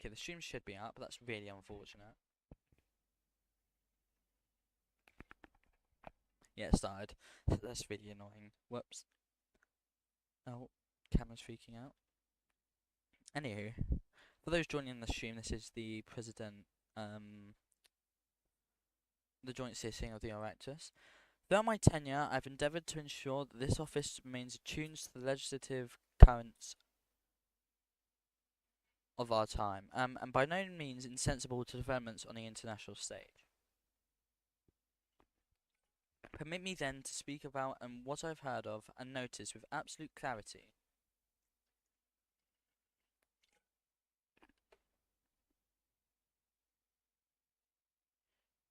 Okay, the stream should be up, but that's really unfortunate. Yeah, it started. That's really annoying. Whoops. Oh, camera's freaking out. Anywho, for those joining the stream, this is the president, the joint sitting of the Oireachtas. Throughout my tenure, I've endeavoured to ensure that this office remains attuned to the legislative currents of our time, and by no means insensible to developments on the international stage. Permit me then to speak about what I've heard of and noticed with absolute clarity.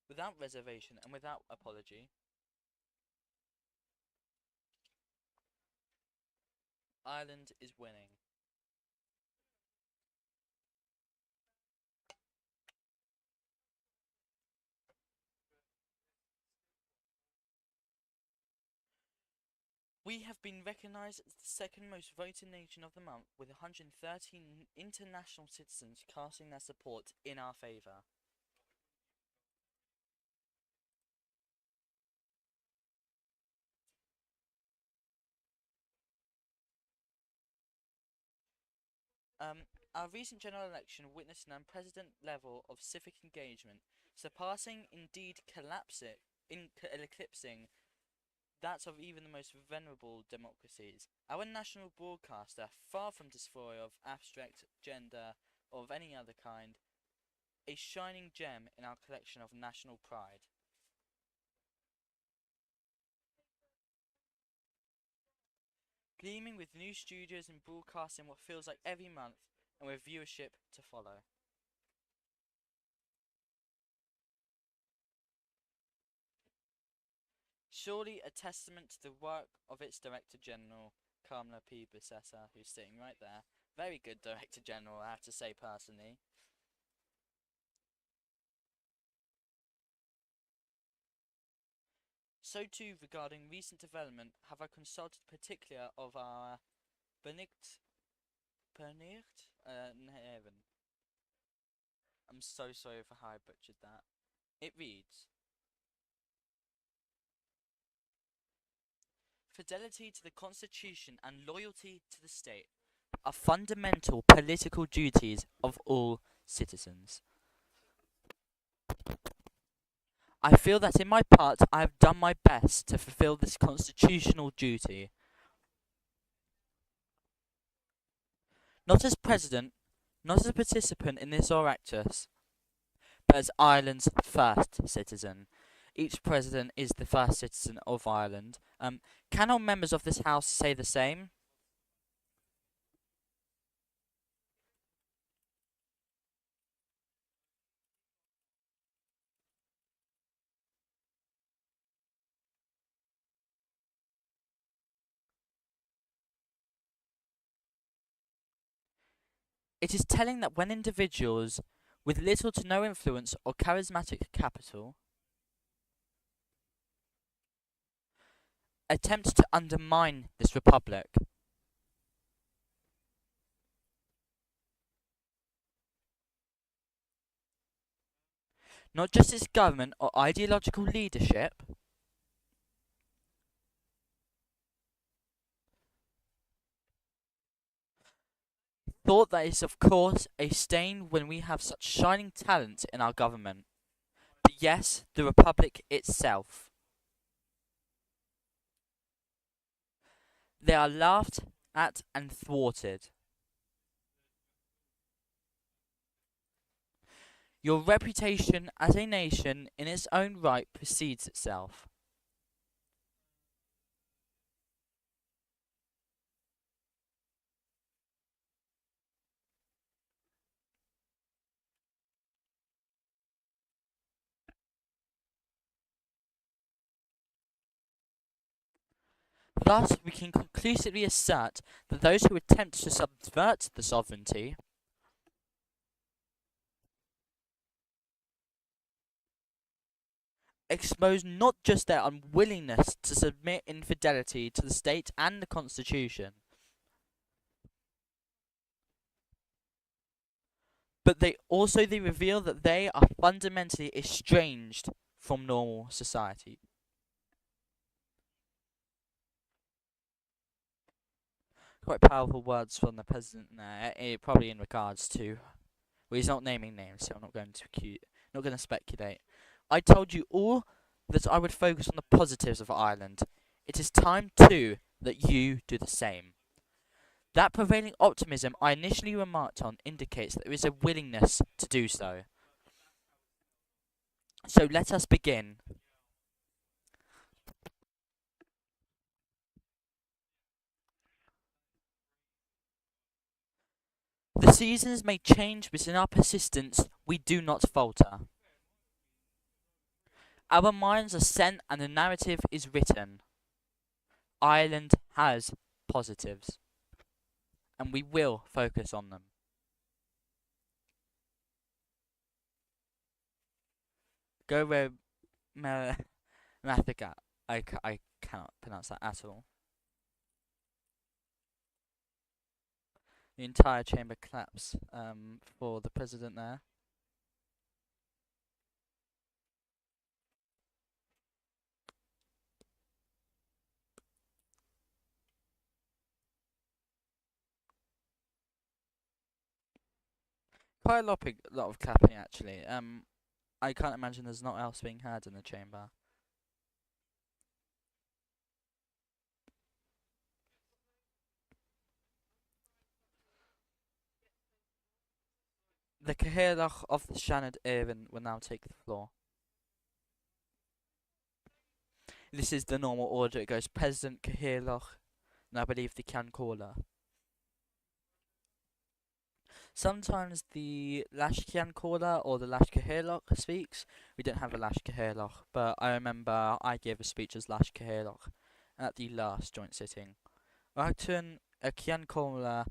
Without reservation and without apology, Ireland is winning. We have been recognised as the second most voted nation of the month, with 113 international citizens casting their support in our favour. Our recent general election witnessed an unprecedented level of civic engagement, surpassing, indeed eclipsing that of even the most venerable democracies. Our national broadcaster, far from devoid of abstract gender or of any other kind, a shining gem in our collection of national pride. Gleaming with new studios and broadcasting what feels like every month, and with viewership to follow. Surely a testament to the work of its Director General, Kamala P. Bissetta, who's sitting right there. Very good Director General, I have to say personally. So too, regarding recent development, have I consulted particular of our Benicht Neven. I'm so sorry for how I butchered that. It reads, fidelity to the Constitution and loyalty to the state are fundamental political duties of all citizens. I feel that in my part I have done my best to fulfill this constitutional duty. Not as president, not as a participant in this Oireachtas, but as Ireland's first citizen. Each president is the first citizen of Ireland. Can all members of this House say the same? It is telling that when individuals with little to no influence or charismatic capital attempt to undermine this republic, not just its government or ideological leadership, thought that is of course a stain when we have such shining talent in our government, but yes, the republic itself. They are laughed at and thwarted. Your reputation as a nation in its own right precedes itself. Thus, we can conclusively assert that those who attempt to subvert the sovereignty expose not just their unwillingness to submit in fidelity to the state and the constitution, but they reveal that they are fundamentally estranged from normal society. Quite powerful words from the president there, probably in regards to. Well, he's not naming names, so I'm not going to not going to speculate. I told you all that I would focus on the positives of Ireland. It is time too that you do the same. That prevailing optimism I initially remarked on indicates that there is a willingness to do so. So let us begin. The seasons may change, but in our persistence we do not falter. Our minds are sent and the narrative is written. Ireland has positives, and we will focus on them. Go where Mathicat. I cannot pronounce that at all. The entire chamber claps for the president there. Quite lot of clapping actually. I can't imagine there's not else being heard in the chamber. The Cathaoirleach of the Seanad Éireann will now take the floor. This is the normal order. It goes President Cathaoirleach, and I believe the Ceann Comhairle. Sometimes the Lash Ceann Comhairle or the Lash Cathaoirleach speaks. We don't have a Lash Cathaoirleach, but I remember I gave a speech as Lash Cathaoirleach at the last joint sitting. Oireachtain a Ceann Comhairle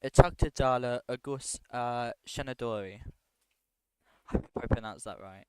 a tugta dala agus Shanadori. I hope I pronounced that right.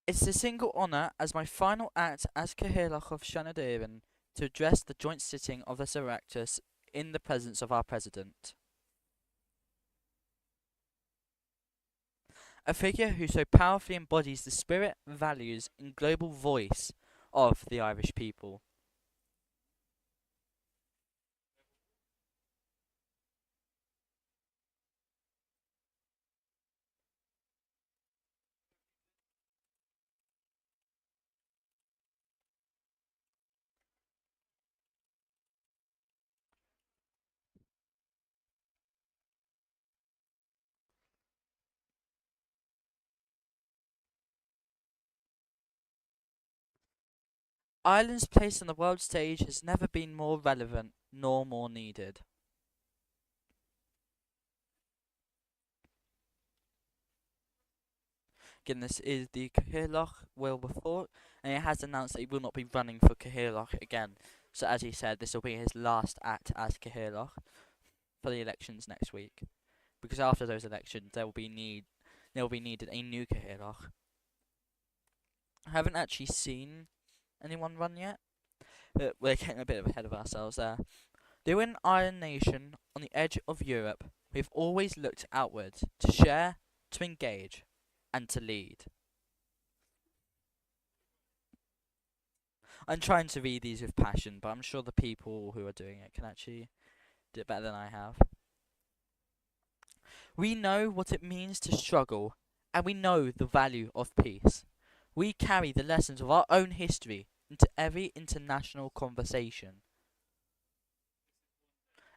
It's a single honour as my final act as Cathaoirleach of Seanad Éireann to address the joint sitting of the Oireachtas in the presence of our President. A figure who so powerfully embodies the spirit, values, and global voice of the Irish people. Ireland's place on the world stage has never been more relevant nor more needed. Again, this is the Cathaoirleach Wilberforce, and he has announced that he will not be running for Cathaoirleach again. So as he said, this will be his last act as Cathaoirleach for the elections next week. Because after those elections, there will be needed a new Cathaoirleach. I haven't actually seen anyone run yet. But we're getting a bit ahead of ourselves there. Though an iron nation on the edge of Europe, we've always looked outward to share, to engage, and to lead. I'm trying to read these with passion, but I'm sure the people who are doing it can actually do it better than I have. We know what it means to struggle, and we know the value of peace. We carry the lessons of our own history into every international conversation.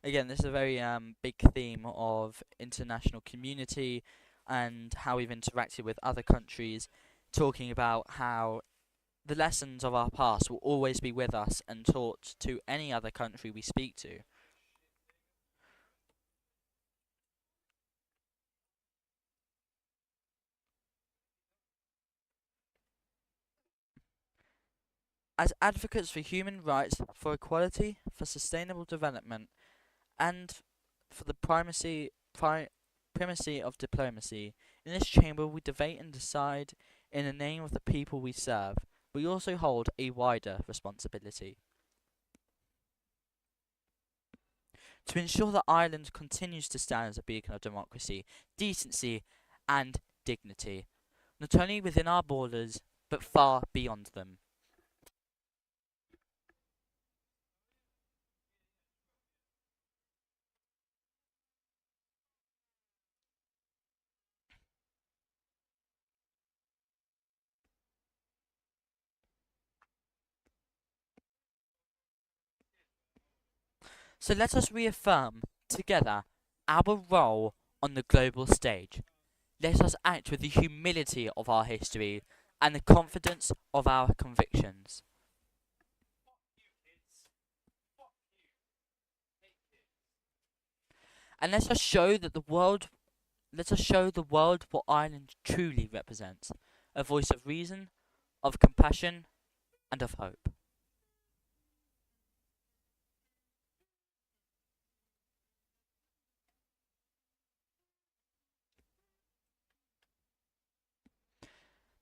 Again, this is a very big theme of international community and how we've interacted with other countries, talking about how the lessons of our past will always be with us and taught to any other country we speak to. As advocates for human rights, for equality, for sustainable development, and for the primacy of diplomacy, in this chamber we debate and decide in the name of the people we serve. We also hold a wider responsibility to ensure that Ireland continues to stand as a beacon of democracy, decency, and dignity, not only within our borders, but far beyond them. So let us reaffirm, together, our role on the global stage. Let us act with the humility of our history and the confidence of our convictions. And let us show the world what Ireland truly represents, a voice of reason, of compassion, and of hope.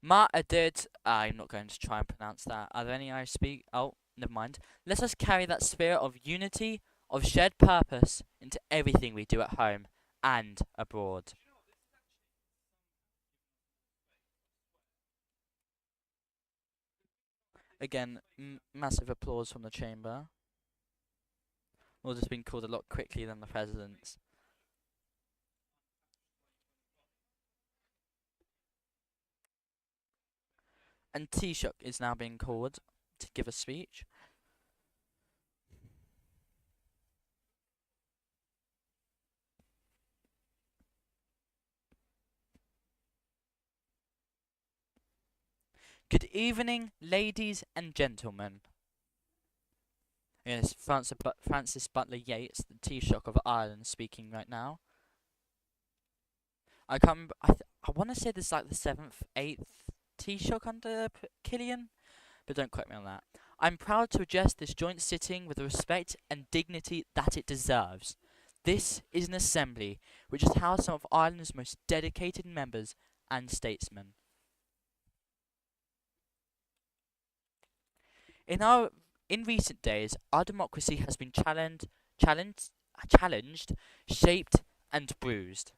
Ma Adid, I'm not going to try and pronounce that. Are there any I speak? Oh, never mind. Let us carry that spirit of unity, of shared purpose into everything we do at home and abroad. Again, massive applause from the chamber. Orders been called a lot quickly than the president's. And Taoiseach is now being called to give a speech. Good evening, ladies and gentlemen. Yes, Francis Butler Yeats, the Taoiseach of Ireland, speaking right now. I can't remember, I want to say this is like the 7th, 8th Taoiseach under Cillian, but don't quote me on that. I'm proud to address this joint sitting with the respect and dignity that it deserves. This is an assembly which has housed some of Ireland's most dedicated members and statesmen. In our in recent days, our democracy has been challenged, shaped, and bruised.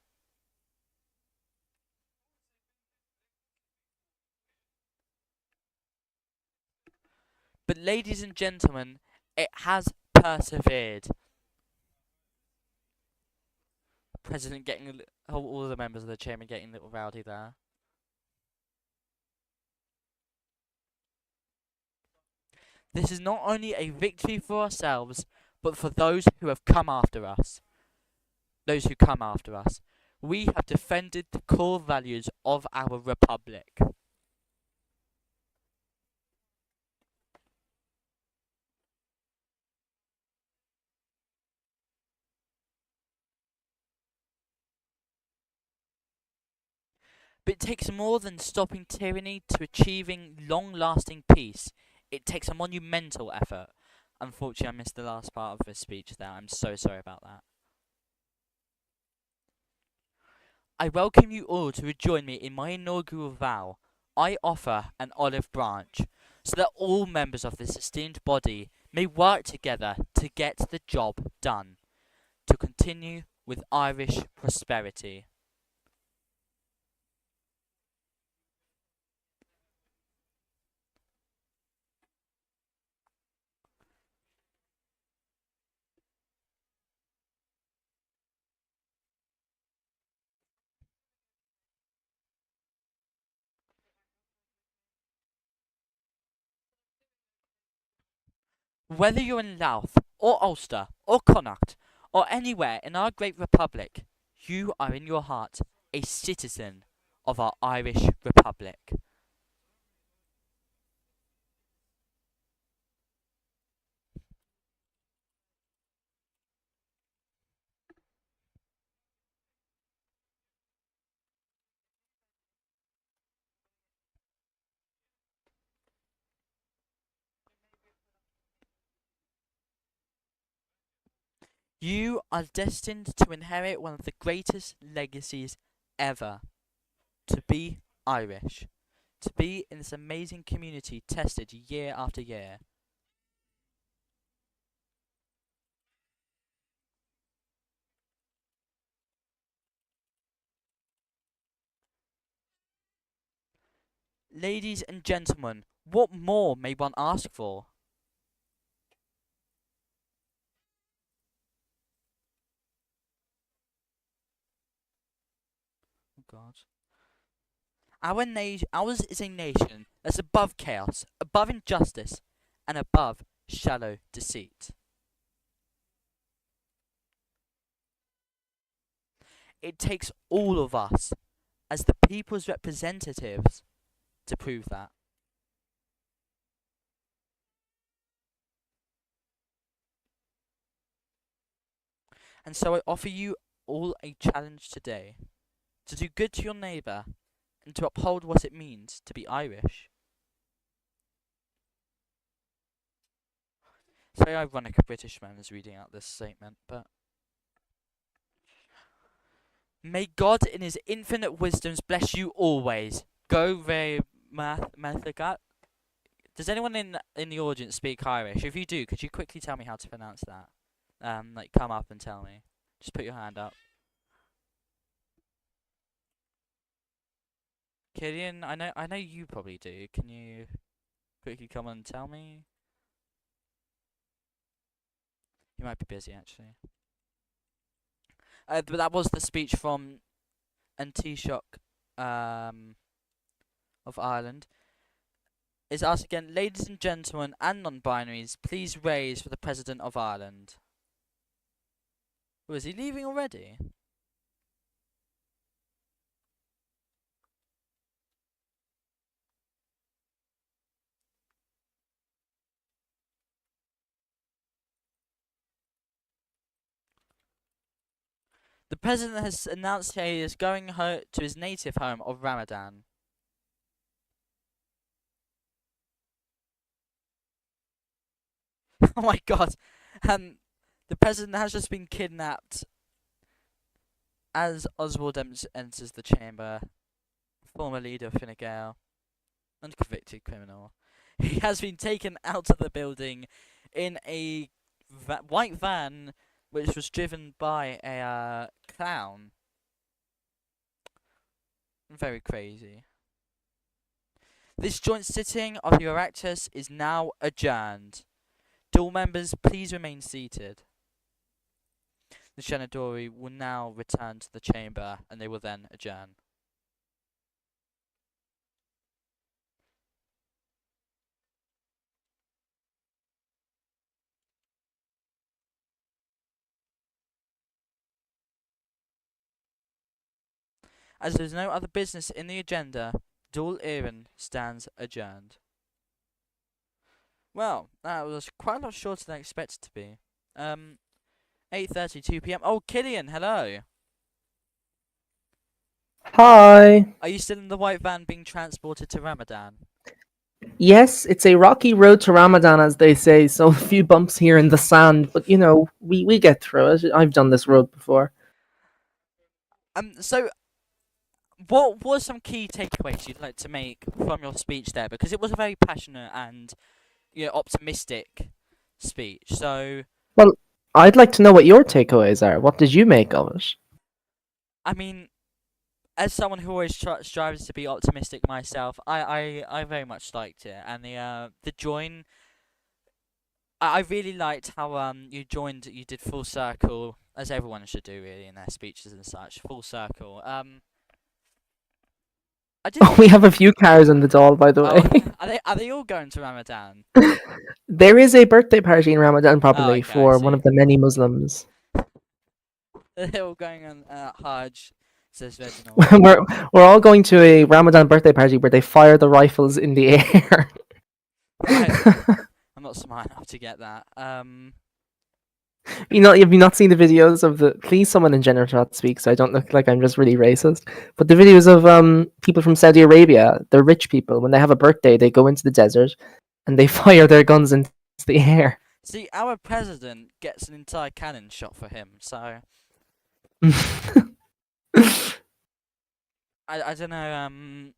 But, ladies and gentlemen, it has persevered. President getting all the members of the chamber getting a little rowdy there. This is not only a victory for ourselves, but for those who have come after us. Those who come after us. We have defended the core values of our republic. But it takes more than stopping tyranny to achieving long-lasting peace. It takes a monumental effort. Unfortunately, I missed the last part of the speech there. I'm so sorry about that. I welcome you all to join me in my inaugural vow. I offer an olive branch, so that all members of this esteemed body may work together to get the job done, to continue with Irish prosperity. Whether you're in Louth, or Ulster, or Connacht, or anywhere in our great republic, you are in your heart a citizen of our Irish republic. You are destined to inherit one of the greatest legacies ever. To be Irish. To be in this amazing community tested year after year. Ladies and gentlemen, what more may one ask for? Oh God. Ours is a nation that's above chaos, above injustice, and above shallow deceit. It takes all of us, as the people's representatives, to prove that. And so I offer you all a challenge today to do good to your neighbour and to uphold what it means to be Irish. It's very ironic a British man is reading out this statement, but may God in his infinite wisdoms bless you always. Go very Mathagat. Does anyone in the audience speak Irish? If you do, could you quickly tell me how to pronounce that? Like come up and tell me. Just put your hand up. Cillian, I know you probably do. Can you quickly come and tell me? You might be busy actually. But that was the speech from An Taoiseach of Ireland. Is asked again, ladies and gentlemen and non-binaries, please raise for the President of Ireland. Oh, is he leaving already? The President has announced he is going to his native home of Ramadan. Oh my God! The President has just been kidnapped. As Oswald enters the chamber, former leader of Fine Gael, and convicted criminal, he has been taken out of the building in a white van, which was driven by a clown. Very crazy. This joint sitting of the Oireachtas is now adjourned. Do all members please remain seated? The Shenandoah will now return to the chamber and they will then adjourn. As there is no other business in the agenda, Dáil Éireann stands adjourned. Well, that was quite a lot shorter than I expected to be. 8:32 p.m. Oh, Cillian, hello. Hi. Are you still in the white van being transported to Ramadan? Yes, it's a rocky road to Ramadan, as they say, so a few bumps here in the sand, but we get through it. I've done this road before. So what were some key takeaways you'd like to make from your speech there? Because it was a very passionate and optimistic speech. So, Well, I'd like to know what your takeaways are. What did you make of it? I mean, as someone who always strives to be optimistic myself, I very much liked it, and the join. I really liked how you did full circle, as everyone should do really in their speeches and such. Full circle. I did. Oh, we have a few cars in the Dáil, by the Oh, way. are they all going to Ramadan? There is a birthday party in Ramadan, Oh, probably, okay, I for one see. of the many Muslims. They're all going on Hajj, says Reginald. we're all going to a Ramadan birthday party where they fire the rifles in the air. Right. I'm not smart enough to get that. Have you not seen the videos of the? Please, someone in general chat speak, so I don't look like I'm just really racist. But the videos of people from Saudi Arabia, they're rich people. When they have a birthday, they go into the desert and they fire their guns into the air. See, our president gets an entire cannon shot for him, so I don't know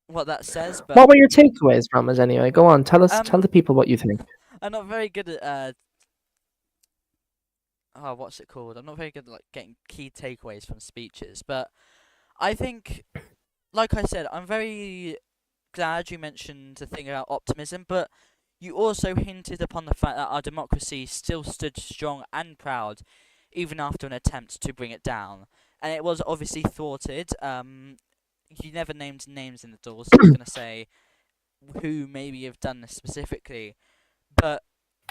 what that says, What but were your takeaways from it anyway? Go on, tell um the people what you think. I'm not very good at what's it called? I'm not very good at like getting key takeaways from speeches, but I think, like I said, I'm very glad you mentioned the thing about optimism, but you also hinted upon the fact that our democracy still stood strong and proud, even after an attempt to bring it down. And it was obviously thwarted. You never named names in the door, so I'm not going to say who maybe have done this specifically, but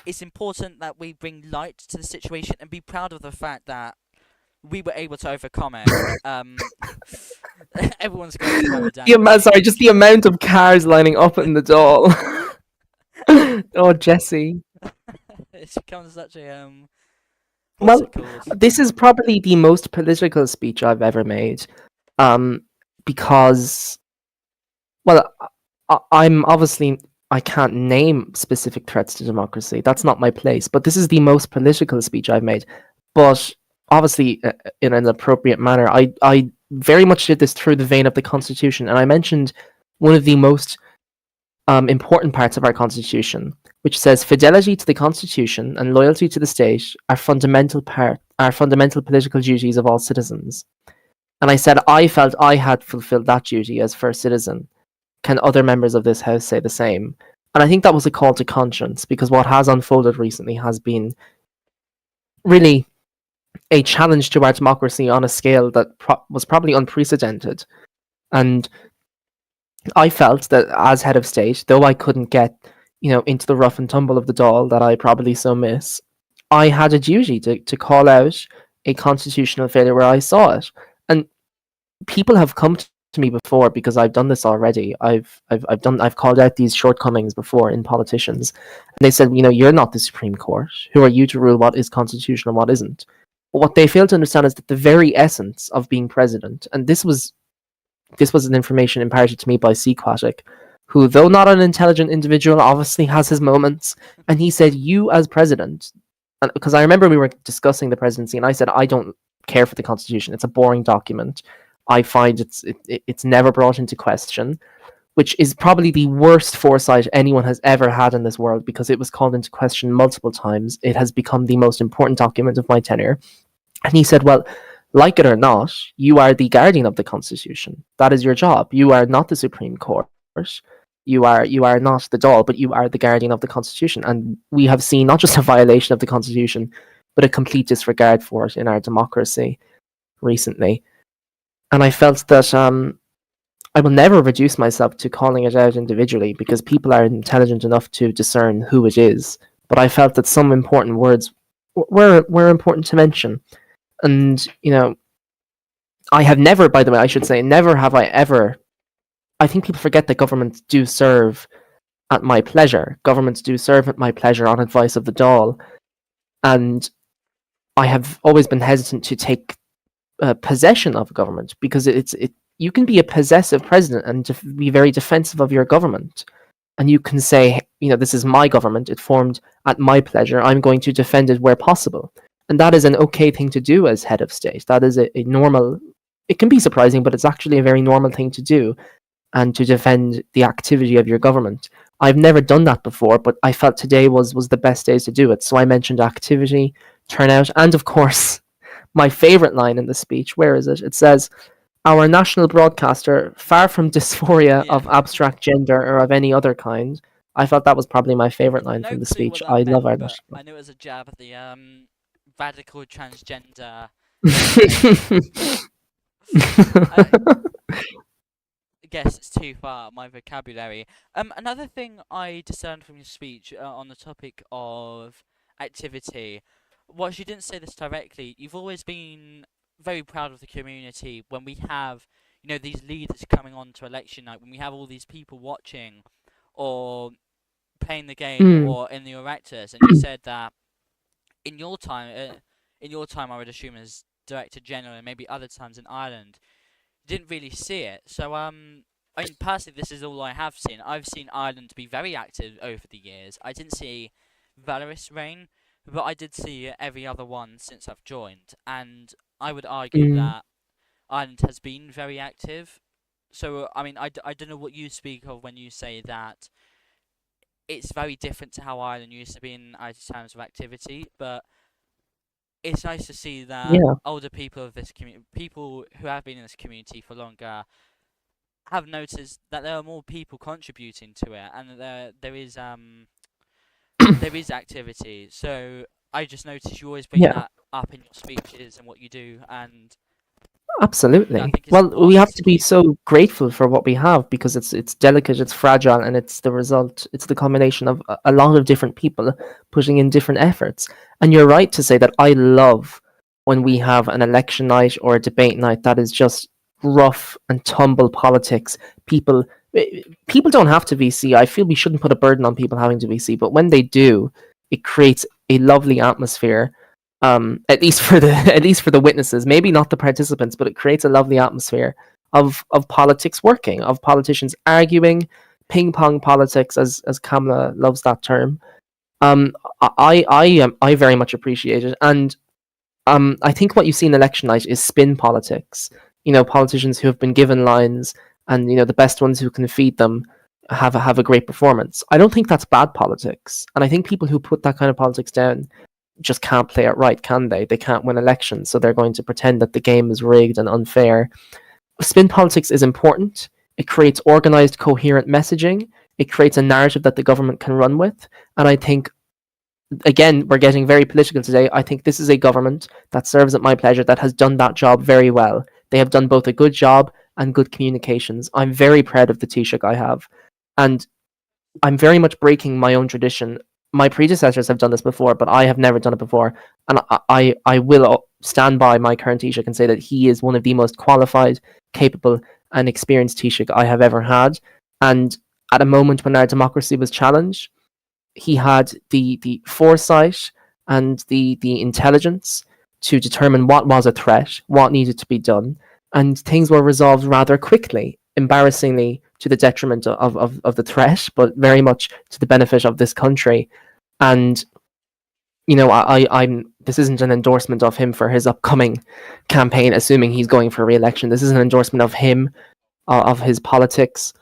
it's important that we bring light to the situation and be proud of the fact that we were able to overcome it. Everyone's going to have a Daniel. Sorry, just the amount of cars lining up in the Dáil. Oh, Jesse. It's become such a what's Well, it called? this is probably the most political speech I've ever made. Um, because, well, I'm obviously, I can't name specific threats to democracy. That's not my place. But this is the most political speech I've made. But obviously, in an appropriate manner, I very much did this through the vein of the Constitution. And I mentioned one of the most important parts of our Constitution, which says fidelity to the Constitution and loyalty to the state are fundamental political duties of all citizens. And I said I felt I had fulfilled that duty as first citizen. Can other members of this House say the same? And I think that was a call to conscience, because what has unfolded recently has been really a challenge to our democracy on a scale that was probably unprecedented. And I felt that as head of state, though I couldn't get, into the rough and tumble of the Dáil that I probably so miss, I had a duty to call out a constitutional failure where I saw it. And people have come to me before because I've done this already. I've called out these shortcomings before in politicians. And they said, you're not the Supreme Court. Who are you to rule what is constitutional and what isn't? But what they fail to understand is that the very essence of being president, and this was an information imparted to me by Sequatic, who, though not an intelligent individual, obviously has his moments. And he said, "You as president," because I remember we were discussing the presidency, and I said, "I don't care for the Constitution. It's a boring document. I find it's never brought into question." Which is probably the worst foresight anyone has ever had in this world, because it was called into question multiple times. It has become the most important document of my tenure. And he said, well, like it or not, you are the guardian of the Constitution. That is your job. You are not the Supreme Court. You are not the Dáil, but you are the guardian of the Constitution. And we have seen not just a violation of the Constitution, but a complete disregard for it in our democracy recently. And I felt that I will never reduce myself to calling it out individually, because people are intelligent enough to discern who it is. But I felt that some important words were important to mention. And, I have never, by the way, I should say, never have I ever. I think people forget that governments do serve at my pleasure. Governments do serve at my pleasure on advice of the Dáil. And I have always been hesitant to take possession of government, because you can be a possessive president and be very defensive of your government. And you can say, this is my government. It formed at my pleasure. I'm going to defend it where possible. And that is an okay thing to do as head of state. That is a normal, it can be surprising, but it's actually a very normal thing to do, and to defend the activity of your government. I've never done that before, but I felt today was the best day to do it. So I mentioned activity, turnout, and of course, my favorite line in the speech. Where is it? It says, our national broadcaster, far from dysphoria Yeah. of abstract gender or of any other kind. I thought that was probably my favorite line No from the clue speech. what that I meant, love our but national. I knew it was a jab at the radical transgender legislation. I guess it's too far my vocabulary. Another thing I discerned from your speech on the topic of activity was, you didn't say this directly. You've always been very proud of the community when we have, these leaders coming on to election night, when we have all these people watching or playing the game Mm. or in the Oireachtas, and you said that in your time, I would assume as Director General, and maybe other times in Ireland, didn't really see it. So I mean, personally, this is all I have seen. I've seen Ireland be very active over the years. I didn't see Valorous reign, but I did see every other one since I've joined, and I would argue Mm, that Ireland has been very active. So, I mean, I don't know what you speak of when you say that it's very different to how Ireland used to be in terms of activity, but it's nice to see that yeah, older people of this community, people who have been in this community for longer, have noticed that there are more people contributing to it, and that there is activity. So I just noticed you always bring yeah. that up in your speeches and what you do, and I Absolutely. think it's Well, we important have to to be keep. so grateful for what we have because it's delicate, it's fragile, and it's the result. It's the combination of a lot of different people putting in different efforts. And you're right to say that I love when we have an election night or a debate night that is just rough and tumble politics. People, people don't have to VC. I feel we shouldn't put a burden on people having to VC, but when they do, it creates a lovely atmosphere, at least for the at least for the witnesses, maybe not the participants, but it creates a lovely atmosphere of politics working, of politicians arguing, ping pong politics, as Kamala loves that term. um I very much appreciate it, and I think what you see in election night is spin politics. Politicians who have been given lines, and the best ones who can feed them have a great performance. I don't think that's bad politics, and I think people who put that kind of politics down just can't play it right, can they? They can't win elections, so they're going to pretend that the game is rigged and unfair. Spin politics is important. It creates organized, coherent messaging. It creates a narrative that the government can run with. And I think, again, we're getting very political today. I think this is a government that serves at my pleasure that has done that job very well. They have done both a good job and good communications. I'm very proud of the Taoiseach I have. And I'm very much breaking my own tradition. My predecessors have done this before, but I have never done it before. And I will stand by my current Taoiseach and say that he is one of the most qualified, capable, and experienced Taoiseach I have ever had. And at a moment when our democracy was challenged, he had the foresight and the intelligence to determine what was a threat, what needed to be done, and things were resolved rather quickly, embarrassingly to the detriment of the threat, but very much to the benefit of this country. And I'm this isn't an endorsement of him for his upcoming campaign, assuming he's going for re-election. This is an endorsement of him, of his politics.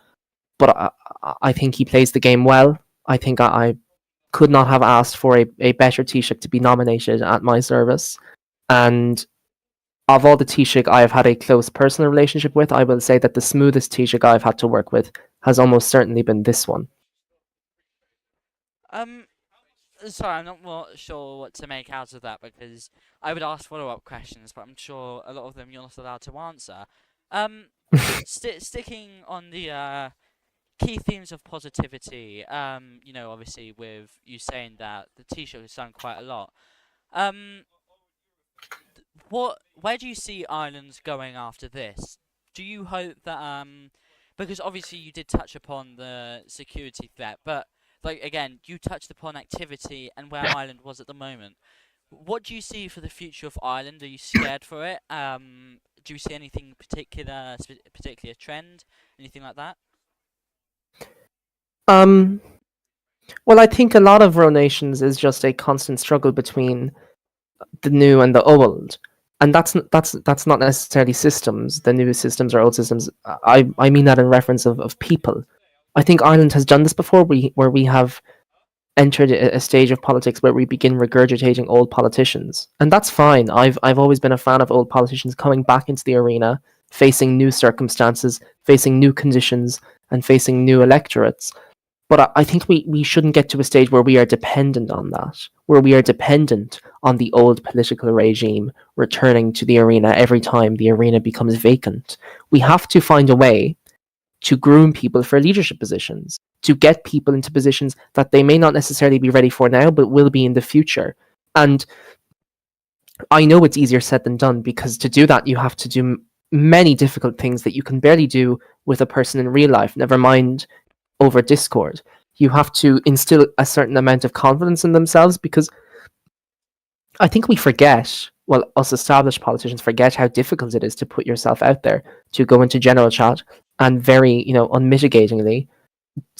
But I think he plays the game well. I think I could not have asked for a better Taoiseach to be nominated at my service. And of all the Taoiseach I have had a close personal relationship with, I will say that the smoothest Taoiseach I've had to work with has almost certainly been this one. Um, Sorry, I'm not more sure what to make out of that because I would ask follow-up questions, but I'm sure a lot of them you're not allowed to answer. Um, Sticking on the key themes of positivity, obviously with you saying that the T-shirt has done quite a lot. Um, where do you see Ireland going after this? Do you hope that because obviously you did touch upon the security threat, but like again, you touched upon activity and where Ireland was at the moment. What do you see for the future of Ireland? Are you scared for it? Do you see anything particular trend, anything like that? Um, well, I think a lot of Row Nations is just a constant struggle between the new and the old, and that's not necessarily systems, the new systems or old systems. I mean that in reference of people. I think Ireland has done this before, where we have entered a stage of politics where we begin regurgitating old politicians, and that's fine. I've always been a fan of old politicians coming back into the arena, facing new circumstances, facing new conditions, and facing new electorates. But I think we shouldn't get to a stage where we are dependent on that, where we are dependent on the old political regime returning to the arena every time the arena becomes vacant. We have to find a way to groom people for leadership positions, to get people into positions that they may not necessarily be ready for now, but will be in the future. And I know it's easier said than done, because to do that, you have to do many difficult things that you can barely do with a person in real life, never mind over Discord. You have to instill a certain amount of confidence in themselves, because I think we forget, well, us established politicians forget how difficult it is to put yourself out there, to go into general chat and very, unmitigatingly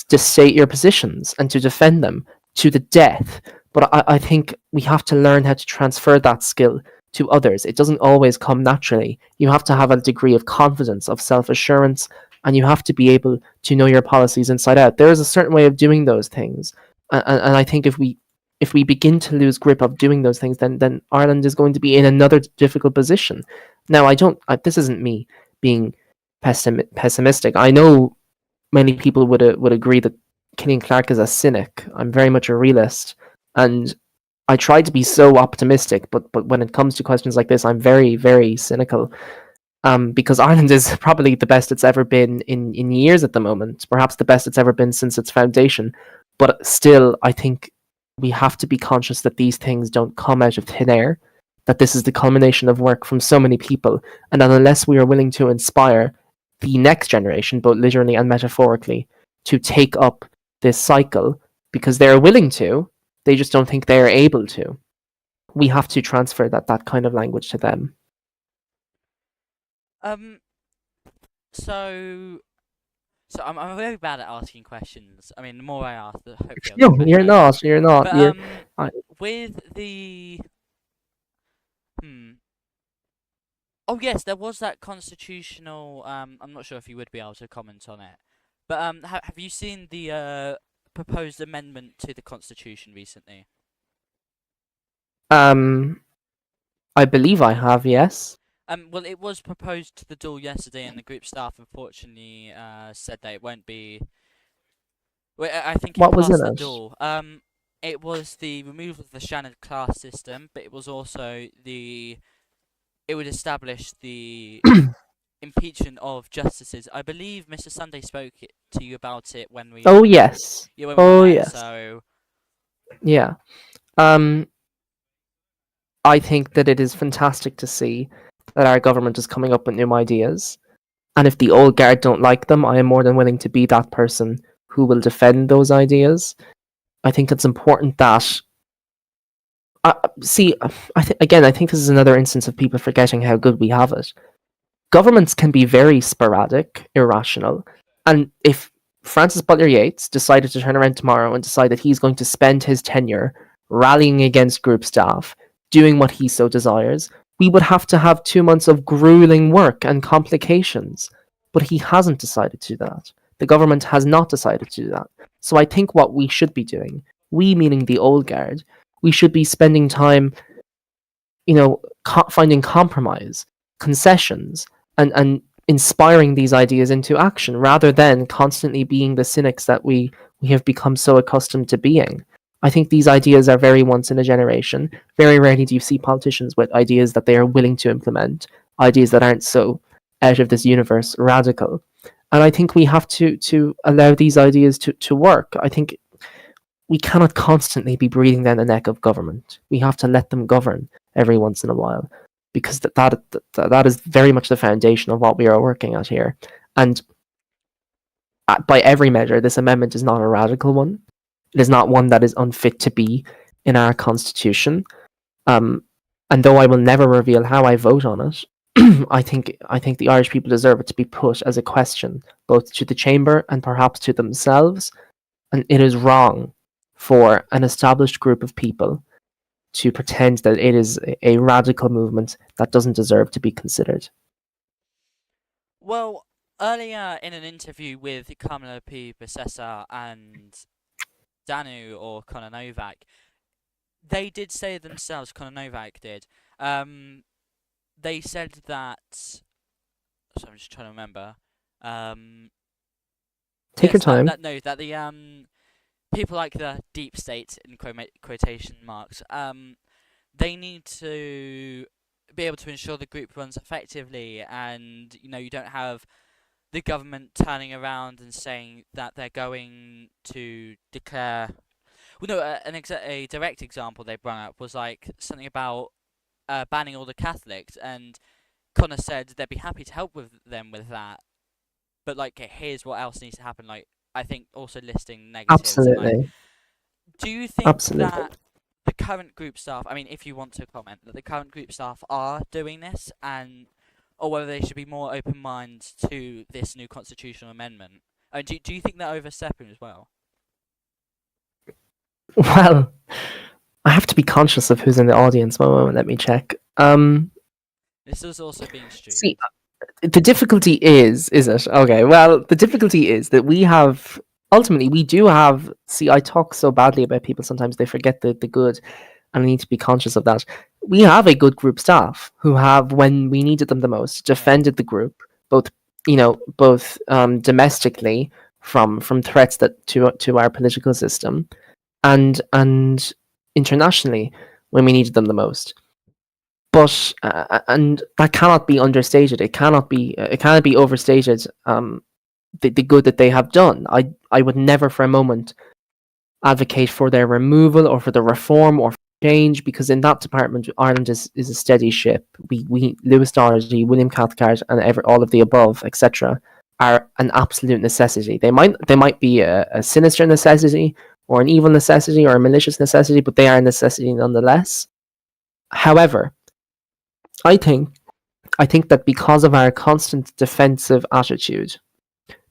to state your positions and to defend them, to the death. But I think we have to learn how to transfer that skill to others. It doesn't always come naturally. You have to have a degree of confidence, of self assurance, and you have to be able to know your policies inside out. There is a certain way of doing those things, and I think if we begin to lose grip of doing those things, then Ireland is going to be in another difficult position. Now, this isn't me being pessimistic. I know many people would agree that CillianClarke is a cynic. I'm very much a realist, and I try to be so optimistic. But when it comes to questions like this, I'm very very cynical. Because Ireland is probably the best it's ever been in years at the moment, perhaps the best it's ever been since its foundation. But still, I think we have to be conscious that these things don't come out of thin air, that this is the culmination of work from so many people, and that unless we are willing to inspire the next generation, both literally and metaphorically, to take up this cycle, because they're willing to, they just don't think they are able to. We have to transfer that kind of language to them. Um. So. So I'm very bad at asking questions. I mean, the more I ask, the hopefully I'll No, get better you're at it. not. You're not. But You're. I, with the oh yes, there was that constitutional. I'm not sure if you would be able to comment on it, but have you seen the proposed amendment to the constitution recently? um, I believe I have. Yes. Well, it was proposed to the Dáil yesterday, and the group staff unfortunately said that it won't be. Well, I think it What was in passed the it? Dáil. It was the removal of the Shannon class system, but it was also it would establish the impeachment of justices. I believe Mr. Sunday spoke to you about it when Oh yes. yeah, when we Oh met. yes. So Yeah. Um, I think that it is fantastic to see that our government is coming up with new ideas. And if the old guard don't like them, I am more than willing to be that person who will defend those ideas. I think it's important that see. I think this is another instance of people forgetting how good we have it. Governments can be very sporadic, irrational, and if Francis Butler Yeats decided to turn around tomorrow and decide that he's going to spend his tenure rallying against group staff, doing what he so desires, we would have to have 2 months of grueling work and complications. But he hasn't decided to do that. The government has not decided to do that. So I think what we should be doing, we meaning the old guard, we should be spending time, finding compromise, concessions, and inspiring these ideas into action rather than constantly being the cynics that we have become so accustomed to being. I think these ideas are very once in a generation. Very rarely do you see politicians with ideas that they are willing to implement, ideas that aren't so out of this universe radical. And I think we have to allow these ideas to work. I think we cannot constantly be breathing down the neck of government. We have to let them govern every once in a while, because that is very much the foundation of what we are working at here. And by every measure, this amendment is not a radical one. It is not one that is unfit to be in our constitution. And though I will never reveal how I vote on it, I think the Irish people deserve it to be put as a question, both to the chamber and perhaps to themselves. And it is wrong for an established group of people to pretend that it is a radical movement that doesn't deserve to be considered. well, earlier in an interview with Kamala P. Besessa and Danu or Conor Novak, they did say themselves. Conor Novak did. They said that. So I'm just trying to remember. Um, Take your yes, time. that the people like the deep state in quotation marks. They need to be able to ensure the group runs effectively, and you don't have the government turning around and saying that they're going to declare. Well, no, a direct example they brought up was like something about banning all the Catholics, and Connor said they'd be happy to help with them with that, but like here's what else needs to happen. Like I think also listing negatives and like, Absolutely. do you think Absolutely. that the current group staff? I mean, if you want to comment, that the current group staff are doing this, and or whether they should be more open-minded to this new constitutional amendment. Do you think they're overstepping as well? Well, I have to be conscious of who's in the audience. One moment, let me check. This is also being streamed. See, the difficulty is it? Okay, well, the difficulty is that we have ultimately we do have. See, I talk so badly about people sometimes they forget the good, and I need to be conscious of that. We have a good group staff who have, when we needed them the most, Yeah. defended the group, both both domestically from threats that to our political system, and internationally when we needed them the most. But and that cannot be understated. It cannot be overstated. The good that they have done. I would never for a moment advocate for their removal or for the reform or change, because in that department Ireland is a steady ship. We Lewis Doherty, William Cathcart, and all of the above, etc., are an absolute necessity. They might be a sinister necessity or an evil necessity or a malicious necessity, but they are a necessity nonetheless. However, I think I think that because of our constant defensive attitude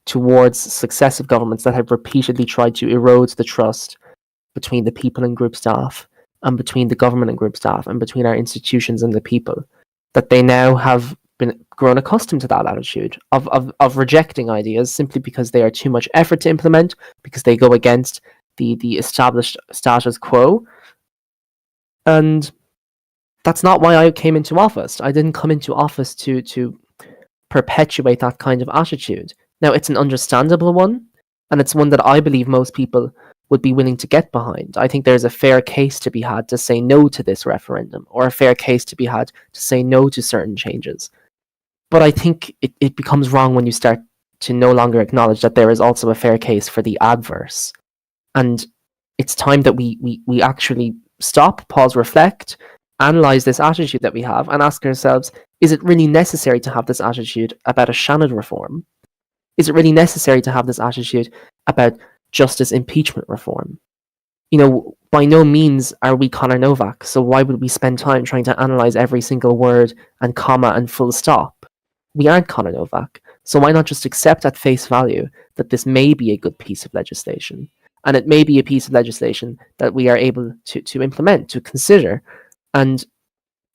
towards successive governments that have repeatedly tried to erode the trust between the people and group staff, and between the government and group staff, and between our institutions and the people, that they now have been grown accustomed to that attitude of rejecting ideas simply because they are too much effort to implement, because they go against the established status quo. And that's not why I came into office. I didn't come into office to perpetuate that kind of attitude. Now, it's an understandable one, and it's one that I believe most people would be willing to get behind. I think there's a fair case to be had to say no to this referendum, or a fair case to be had to say no to certain changes. But I think it becomes wrong when you start to no longer acknowledge that there is also a fair case for the adverse. And it's time that we actually stop, pause, reflect, analyze this attitude that we have, and ask ourselves, is it really necessary to have this attitude about a Shannon reform? Is it really necessary to have this attitude about justice impeachment reform? By no means are we Conor Novak, so why would we spend time trying to analyze every single word and comma and full stop? We aren't Conor Novak, so why not just accept at face value that this may be a good piece of legislation? And it may be a piece of legislation that we are able to implement, to consider. And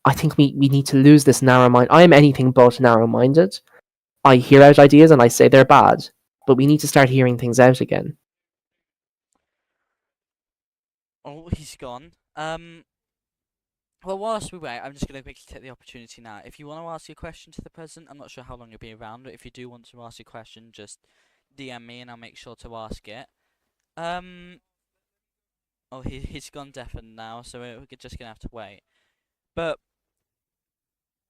I think we need to lose this narrow mind. I am anything but narrow minded. I hear out ideas and I say they're bad, but we need to start hearing things out again. Oh, he's gone. Well, whilst we wait, I'm just going to quickly take the opportunity now. If you want to ask your question to the president, I'm not sure how long you'll be around, but if you do want to ask your question, just DM me and I'll make sure to ask it. Oh, he's gone deafened now, so we're just going to have to wait. But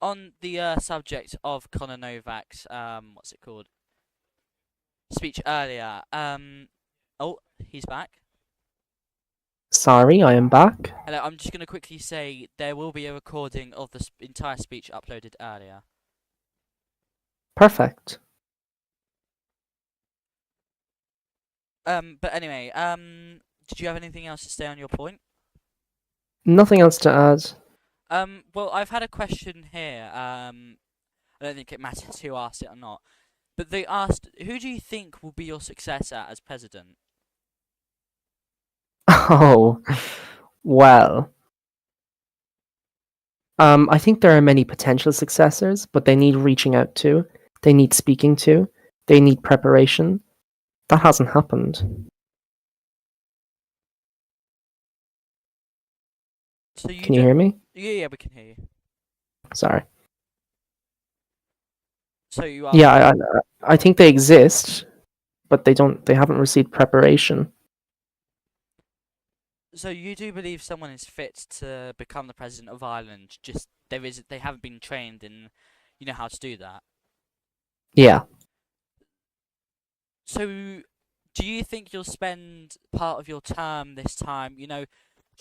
on the subject of Conor Novak's, what's it called? Speech earlier, oh, he's back. Sorry, I am back. Hello, I'm just going to quickly say there will be a recording of the entire speech uploaded earlier. Perfect. But anyway, did you have anything else to say on your point? Nothing else to add. Well, I've had a question here. I don't think it matters who asked it or not, but they asked, who do you think will be your successor as president? Oh, well. I think there are many potential successors, but they need reaching out to, they need speaking to, they need preparation. That hasn't happened. So you Can you hear me? Yeah, we can hear you. Sorry. So you are. Yeah, I think they exist, but they haven't received preparation. So you do believe someone is fit to become the president of Ireland? Just they haven't been trained in, how to do that. Yeah. So, do you think you'll spend part of your term this time,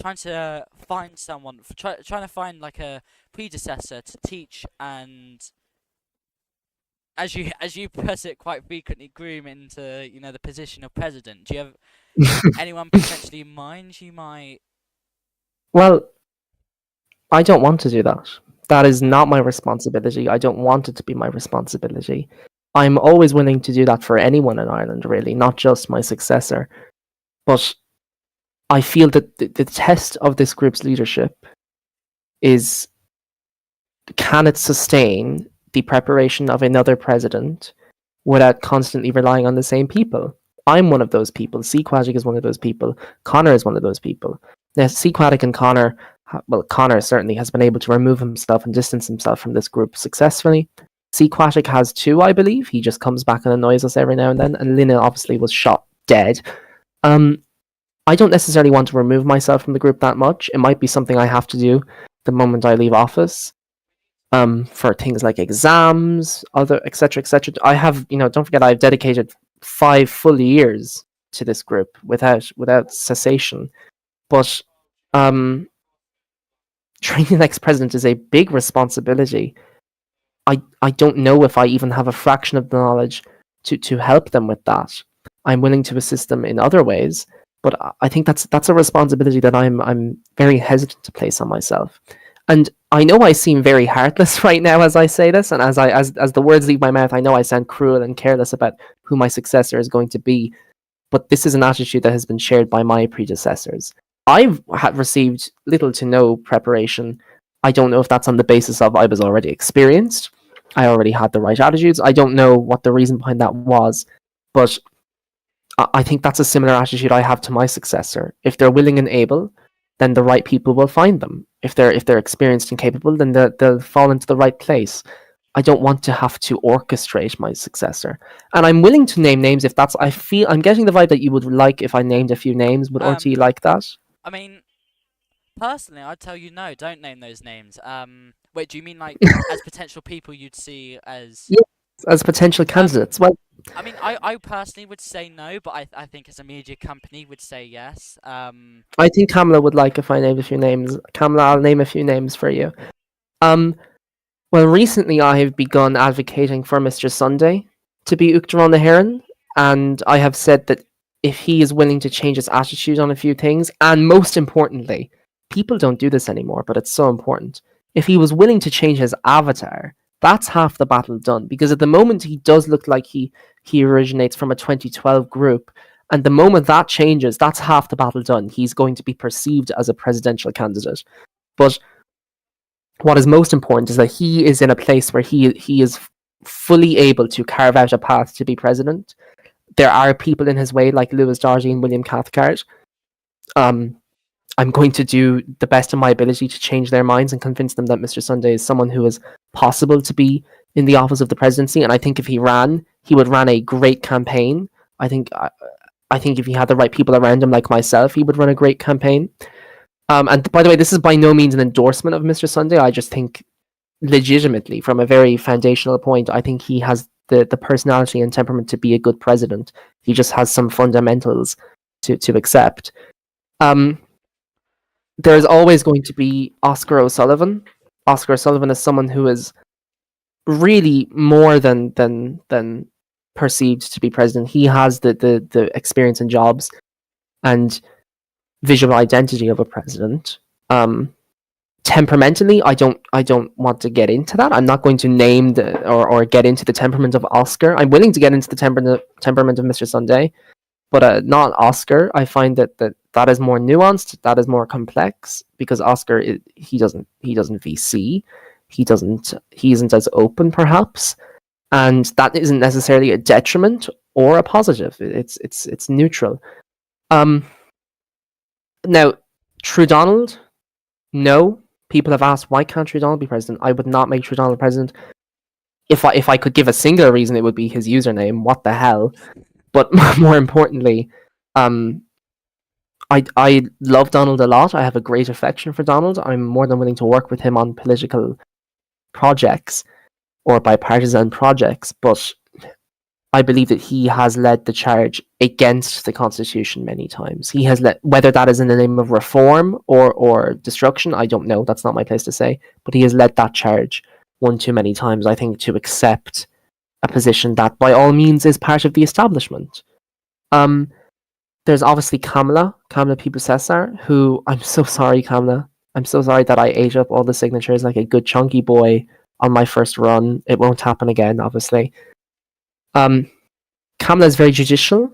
trying to find someone, trying to find like a predecessor to teach and, as you put it, quite frequently groom into, the position of president? Do you have anyone potentially in mind you might? Well, I don't want to do that. That is not my responsibility. I don't want it to be my responsibility. I'm always willing to do that for anyone in Ireland, really, not just my successor. But I feel that the test of this group's leadership is, can it sustain the preparation of another president without constantly relying on the same people? I'm one of those people. Sequatic is one of those people. Connor is one of those people. Now, Sequatic and Connor, well, Connor certainly has been able to remove himself and distance himself from this group successfully. Sequatic has too, I believe. He just comes back and annoys us every now and then. And Lina obviously was shot dead. I don't necessarily want to remove myself from the group that much. It might be something I have to do the moment I leave office. For things like exams, other etc. etc. I have, don't forget, I've dedicated 5 full years to this group without cessation. But training the next president is a big responsibility. I don't know if I even have a fraction of the knowledge to help them with that. I'm willing to assist them in other ways, but I think that's a responsibility that I'm very hesitant to place on myself. And I know I seem very heartless right now as I say this, and as the words leave my mouth, I know I sound cruel and careless about who my successor is going to be. But this is an attitude that has been shared by my predecessors. I've received little to no preparation. I don't know if that's on the basis of I was already experienced. I already had the right attitudes. I don't know what the reason behind that was, but I think that's a similar attitude I have to my successor. If they're willing and able, then the right people will find them. If they're experienced and capable, then they'll fall into the right place. I don't want to have to orchestrate my successor, and I'm willing to name names if that's. I'm getting the vibe that you would like if I named a few names. Would RT like that? I mean, personally, I'd tell you no, don't name those names. Wait, do you mean like as potential people you'd see as? Yes, as potential candidates. Well, I mean, I personally would say no, but I think as a media company would say yes. I think Kamala would like if I named a few names. Kamala, I'll name a few names for you. Well, recently I have begun advocating for Mr. Sunday to be Uachtaráin na hÉireann, and I have said that if he is willing to change his attitude on a few things, and most importantly, people don't do this anymore, but it's so important. If he was willing to change his avatar, that's half the battle done. Because at the moment he does look like he originates from a 2012 group, and the moment that changes, that's half the battle done. He's going to be perceived as a presidential candidate. But what is most important is that he is in a place where he is fully able to carve out a path to be president. There are people in his way like Lewis Doherty and William Cathcart. I'm going to do the best of my ability to change their minds and convince them that Mr. Sunday is someone who is possible to be in the office of the presidency. And I think if he ran, he would run a great campaign. I think if he had the right people around him, like myself, he would run a great campaign. And by the way, this is by no means an endorsement of Mr. Sunday. I just think, legitimately, from a very foundational point, I think he has the personality and temperament to be a good president. He just has some fundamentals to accept. There's always going to be Oscar O'Sullivan. Oscar O'Sullivan is someone who is really more than perceived to be president. He has the experience and jobs and visual identity of a president. Temperamentally, I don't want to get into that. I'm not going to name or get into the temperament of Oscar. I'm willing to get into the temperament of Mr. Sunday, but not Oscar. I find that is more nuanced. That is more complex because Oscar he doesn't VC. He isn't as open perhaps, and that isn't necessarily a detriment or a positive. It's neutral. Now, True Donald, no. People have asked, why can't True Donald be president? I would not make True Donald president. If I could give a singular reason, it would be his username. What the hell? But more importantly, I love Donald a lot. I have a great affection for Donald. I'm more than willing to work with him on political projects or bipartisan projects, but I believe that he has led the charge against the Constitution many times. He has led, whether that is in the name of reform or destruction, I don't know. That's not my place to say. But he has led that charge one too many times, I think, to accept a position that by all means is part of the establishment. There's obviously Kamala People Cesar, who, I'm so sorry, Kamala. I'm so sorry that I ate up all the signatures like a good chunky boy on my first run. It won't happen again, obviously. Kamala is very judicial.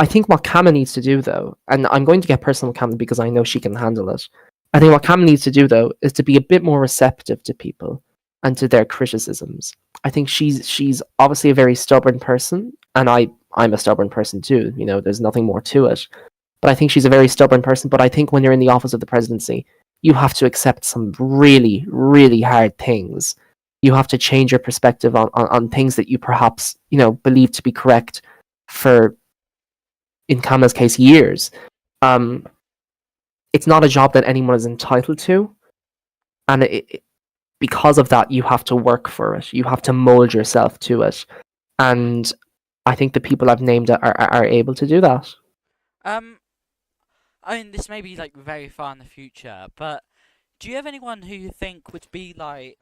I think what Kama needs to do, though, and I'm going to get personal with Kama because I know she can handle it. I think what Kama needs to do, though, is to be a bit more receptive to people and to their criticisms. I think she's obviously a very stubborn person, and I'm a stubborn person too. You know, there's nothing more to it. But I think she's a very stubborn person. But I think when you're in the office of the presidency, you have to accept some really, really hard things. You have to change your perspective on things that you perhaps, believe to be correct for, in Kama's case, years. Um, it's not a job that anyone is entitled to. And because of that, you have to work for it. You have to mold yourself to it. And I think the people I've named are able to do that. Um, I mean, this may be like very far in the future, but do you have anyone who you think would be like,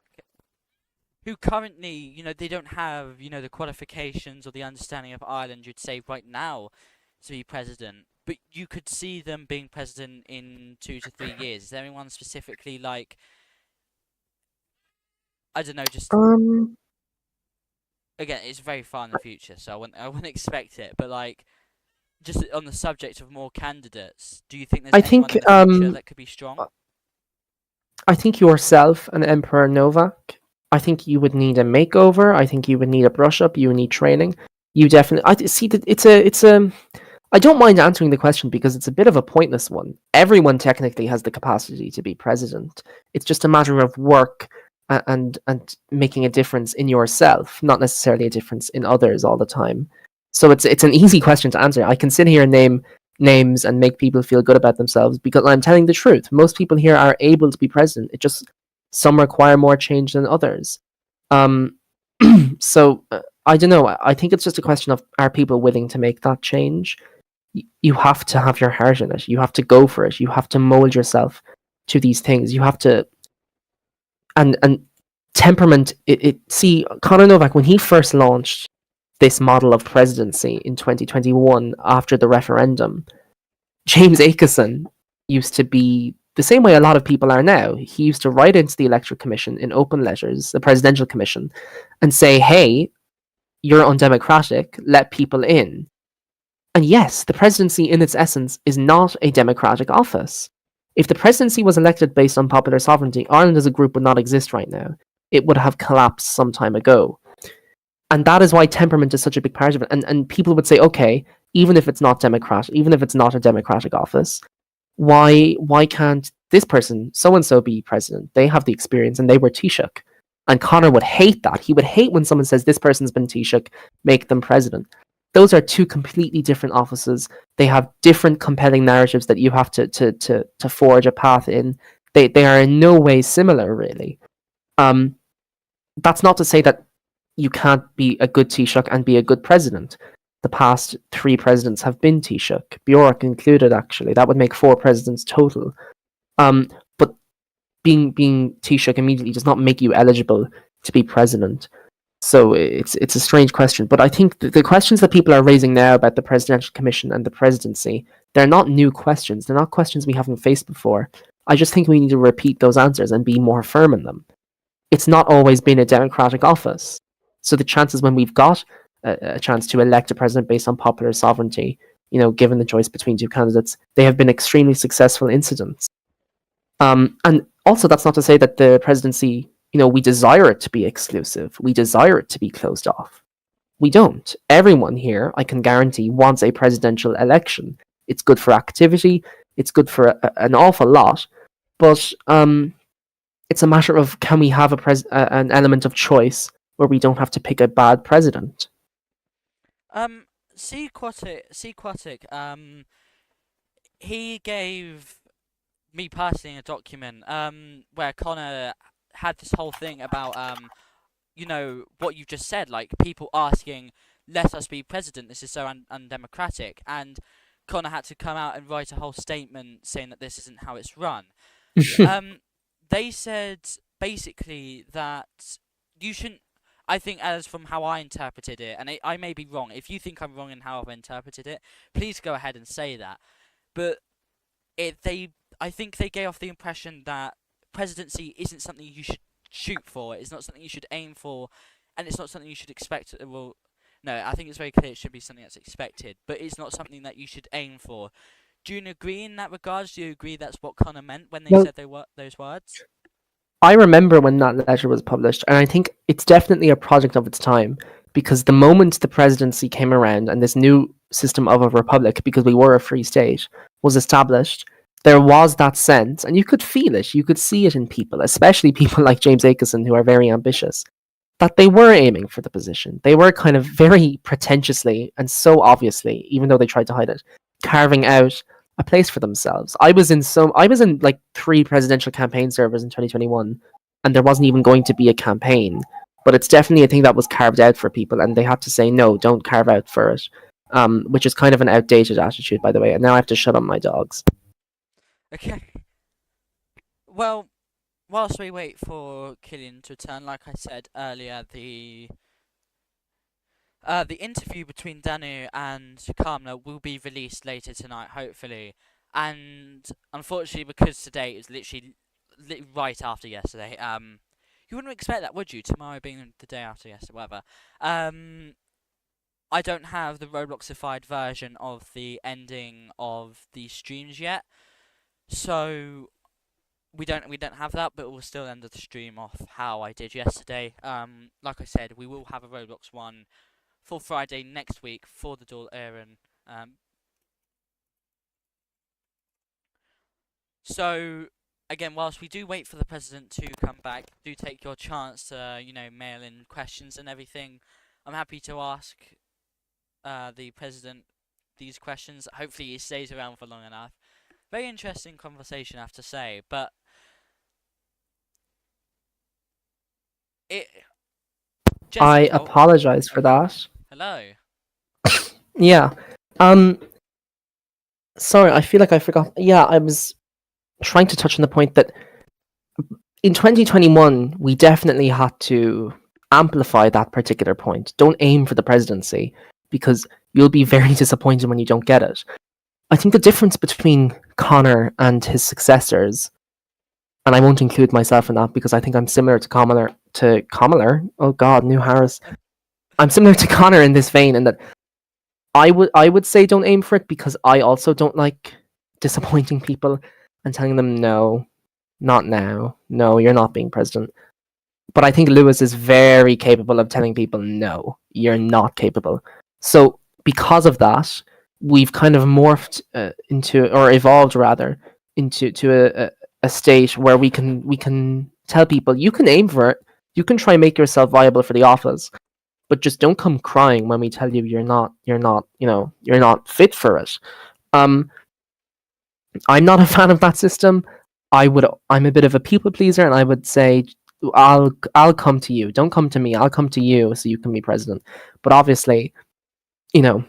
who currently, they don't have, the qualifications or the understanding of Ireland, you'd say right now to be president, but you could see them being president in 2 to 3 years? Is there anyone specifically like, I don't know, just Um, again, it's very far in the future, so I wouldn't expect it, but like, just on the subject of more candidates, do you think there's I anyone think in the future that could be strong? I think yourself and Emperor Novak. I think you would need a makeover. I think you would need a brush up. You would need training. You definitely. I see that it's a. I don't mind answering the question because it's a bit of a pointless one. Everyone technically has the capacity to be president. It's just a matter of work and making a difference in yourself, not necessarily a difference in others all the time. So it's an easy question to answer. I can sit here and name names and make people feel good about themselves because I'm telling the truth. Most people here are able to be president. It just some require more change than others. Um, so I don't know. I think it's just a question of are people willing to make that change. You have to have your heart in it. You have to go for it. You have to mold yourself to these things. You have to and temperament. See Conor Novak when he first launched this model of presidency in 2021 after the referendum. James Akeson used to be the same way a lot of people are now. He used to write into the Electoral Commission in open letters, the Presidential Commission, and say, hey, you're undemocratic, let people in. And yes, the presidency in its essence is not a democratic office. If the presidency was elected based on popular sovereignty, Ireland as a group would not exist right now. It would have collapsed some time ago. And that is why temperament is such a big part of it. And people would say, okay, even if it's not democratic, even if it's not a democratic office, why can't this person, so and so, be president? They have the experience and they were Taoiseach. And Connor would hate that. He would hate when someone says this person's been Taoiseach, make them president. Those are two completely different offices. They have different compelling narratives that you have to forge a path in. They are in no way similar, really. That's not to say that you can't be a good Taoiseach and be a good president. The past 3 presidents have been Taoiseach, Bjork included, actually. That would make 4 presidents total. But being Taoiseach immediately does not make you eligible to be president. So it's a strange question. But I think the questions that people are raising now about the Presidential Commission and the presidency, they're not new questions. They're not questions we haven't faced before. I just think we need to repeat those answers and be more firm in them. It's not always been a democratic office. So the chances when we've got a chance to elect a president based on popular sovereignty, given the choice between 2 candidates, they have been extremely successful incidents. And also, that's not to say that the presidency, we desire it to be exclusive. We desire it to be closed off. We don't. Everyone here, I can guarantee, wants a presidential election. It's good for activity. It's good for an awful lot. But it's a matter of can we have an element of choice where we don't have to pick a bad president. C. Quatic, he gave me personally a document, where Connor had this whole thing about, what you just said, like people asking, let us be president, this is so undemocratic, and Connor had to come out and write a whole statement saying that this isn't how it's run. They said basically that you shouldn't. I think, as from how I interpreted it, and I may be wrong. If you think I'm wrong in how I've interpreted it, please go ahead and say that. But I think they gave off the impression that presidency isn't something you should shoot for. It's not something you should aim for, and it's not something you should expect. Well, No, I think it's very clear it should be something that's expected, but it's not something that you should aim for. Do you agree in that regards? Do you agree that's what Connor meant when they Well, said those words? I remember when that letter was published, and I think it's definitely a project of its time because the moment the presidency came around and this new system of a republic, because we were a free state, was established, there was that sense, and you could feel it, you could see it in people, especially people like James Aitchison, who are very ambitious, that they were aiming for the position. They were kind of very pretentiously and so obviously, even though they tried to hide it, carving out a place for themselves. I was in like 3 presidential campaign servers in 2021, and there wasn't even going to be a campaign. But it's definitely a thing that was carved out for people, and they had to say no, don't carve out for it. Which is kind of an outdated attitude, by the way. And now I have to shut up my dogs. Okay. Well, whilst we wait for Killian to return, like I said earlier, the interview between Danu and Kamla will be released later tonight, hopefully. And unfortunately, because today is literally right after yesterday, you wouldn't expect that, would you? Tomorrow being the day after yesterday, whatever. I don't have the Robloxified version of the ending of the streams yet, so we don't have that, but we'll still end the stream off how I did yesterday. Like I said, we will have a Roblox one for Friday next week for the Dual Aaron. So again, whilst we do wait for the president to come back, do take your chance to mail in questions and everything. I'm happy to ask the president these questions. Hopefully, he stays around for long enough. Very interesting conversation, I have to say, but it. I Jesse, oh, apologize for that. hello. Yeah. Um. Sorry, I feel like I forgot. Yeah, I was trying to touch on the point that in 2021 we definitely had to amplify that particular point. Don't aim for the presidency because you'll be very disappointed when you don't get it. I think the difference between Connor and his successors, and I won't include myself in that because I think I'm similar to Kamala. Oh God, New Harris. I'm similar to Connor in this vein, in that I would say don't aim for it because I also don't like disappointing people and telling them no, not now. No, you're not being president. But I think Lewis is very capable of telling people no, you're not capable. So because of that, we've kind of morphed into, or evolved rather, into a state where we can tell people you can aim for it, you can try and make yourself viable for the office, but just don't come crying when we tell you you're not fit for it. Um, I'm not a fan of that system. I'm a bit of a people pleaser, and I would say I'll come to you. Don't come to me. I'll come to you so you can be president. But obviously, you know,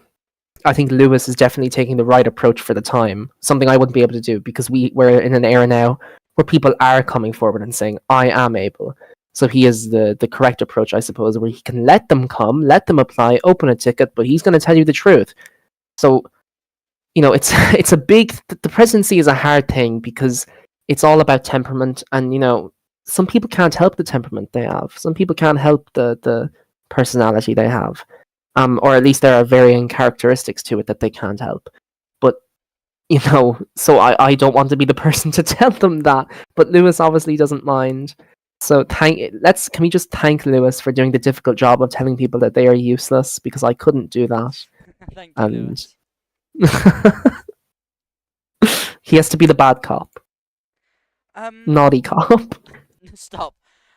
I think Lewis is definitely taking the right approach for the time. Something I wouldn't be able to do because we're in an era now where people are coming forward and saying I am able. So he is the correct approach, I suppose, where he can let them come, let them apply, open a ticket, but he's going to tell you the truth. So it's it's a big. The presidency is a hard thing because it's all about temperament, and some people can't help the temperament they have. Some people can't help the personality they have, or at least there are varying characteristics to it that they can't help. But so I don't want to be the person to tell them that. But Lewis obviously doesn't mind. So can we just thank Lewis for doing the difficult job of telling people that they are useless, because I couldn't do that. Thank you, And Lewis. he has to be the bad cop, Um, naughty cop. Stop.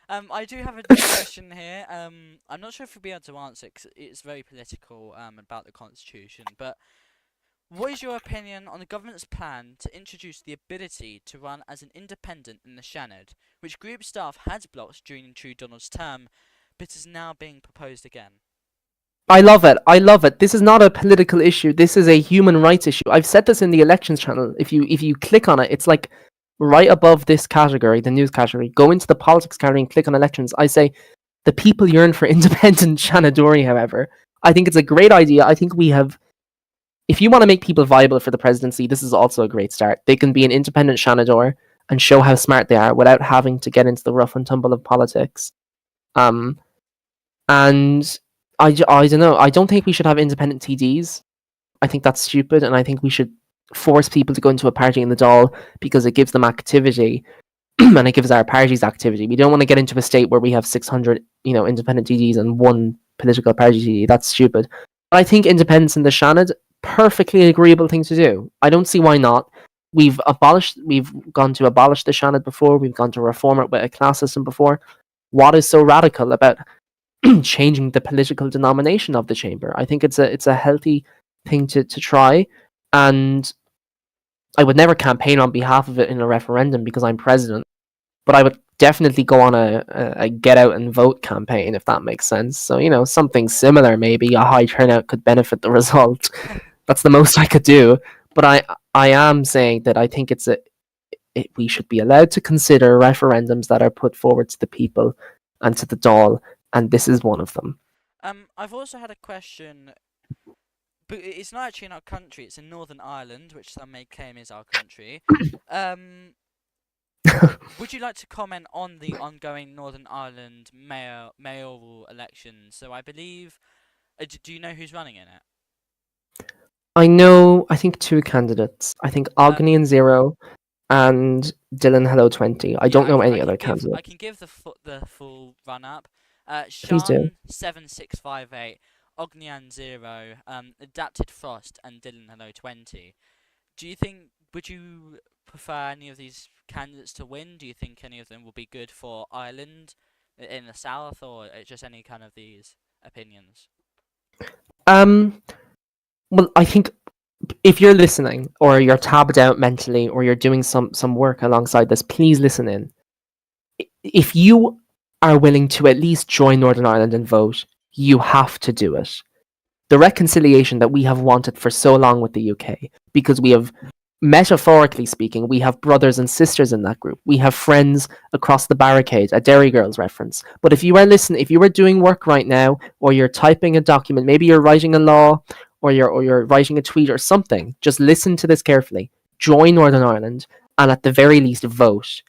I do have a question here. I'm not sure if you'll be able to answer it 'cause it's very political. About the constitution. But what is your opinion on the government's plan to introduce the ability to run as an independent in the Shannon, which group staff had blocked during True Donald's term, but is now being proposed again? I love it. I love it. This is not a political issue. This is a human rights issue. I've said this in the elections channel. If you click on it, it's like right above this category, the news category. Go into the politics category and click on elections. I say the people yearn for independent Shanadori, however. I think it's a great idea. I think we have, if you want to make people viable for the presidency, this is also a great start. They can be an independent Shanador and show how smart they are without having to get into the rough and tumble of politics. And I don't know. I don't think we should have independent TDs. I think that's stupid, and I think we should force people to go into a party in the Dáil because it gives them activity and it gives our parties activity. We don't want to get into a state where we have 600, independent TDs and one political party TD. That's stupid. But I think independence in the Seanad, perfectly agreeable thing to do. I don't see why not. We've gone to abolish the Seanad before. We've gone to reform it with a class system before. What is so radical about changing the political denomination of the chamber? I think it's a healthy thing to try, and I would never campaign on behalf of it in a referendum because I'm president, but I would definitely go on a get out and vote campaign if that makes sense. So, something similar, maybe a high turnout could benefit the result. That's the most I could do. But I am saying that I think we should be allowed to consider referendums that are put forward to the people and to the Dáil, and this is one of them. I've also had a question, but it's not actually in our country. It's in Northern Ireland, which some may claim is our country. Would you like to comment on the ongoing Northern Ireland mayoral election? So I believe, do you know who's running in it? I think two candidates. I think Agni and Zero and Dylan Hello 20. I don't know any other candidates. I can give the full run up. Please do. Sean 7658, Ognian 0, Adapted Frost, and Dylan Hello 20. Would you prefer any of these candidates to win? Do you think any of them will be good for Ireland in the south, or just any kind of these opinions? Well, I think if you're listening, or you're tabbed out mentally, or you're doing some work alongside this, please listen in. If you are willing to at least join Northern Ireland and vote, you have to do it. The reconciliation that we have wanted for so long with the UK, because we have, metaphorically speaking, we have brothers and sisters in that group. We have friends across the barricade, a Derry Girls reference. But if you are doing work right now, or you're typing a document, maybe you're writing a law, or you're writing a tweet or something, just listen to this carefully. Join Northern Ireland, and at the very least vote.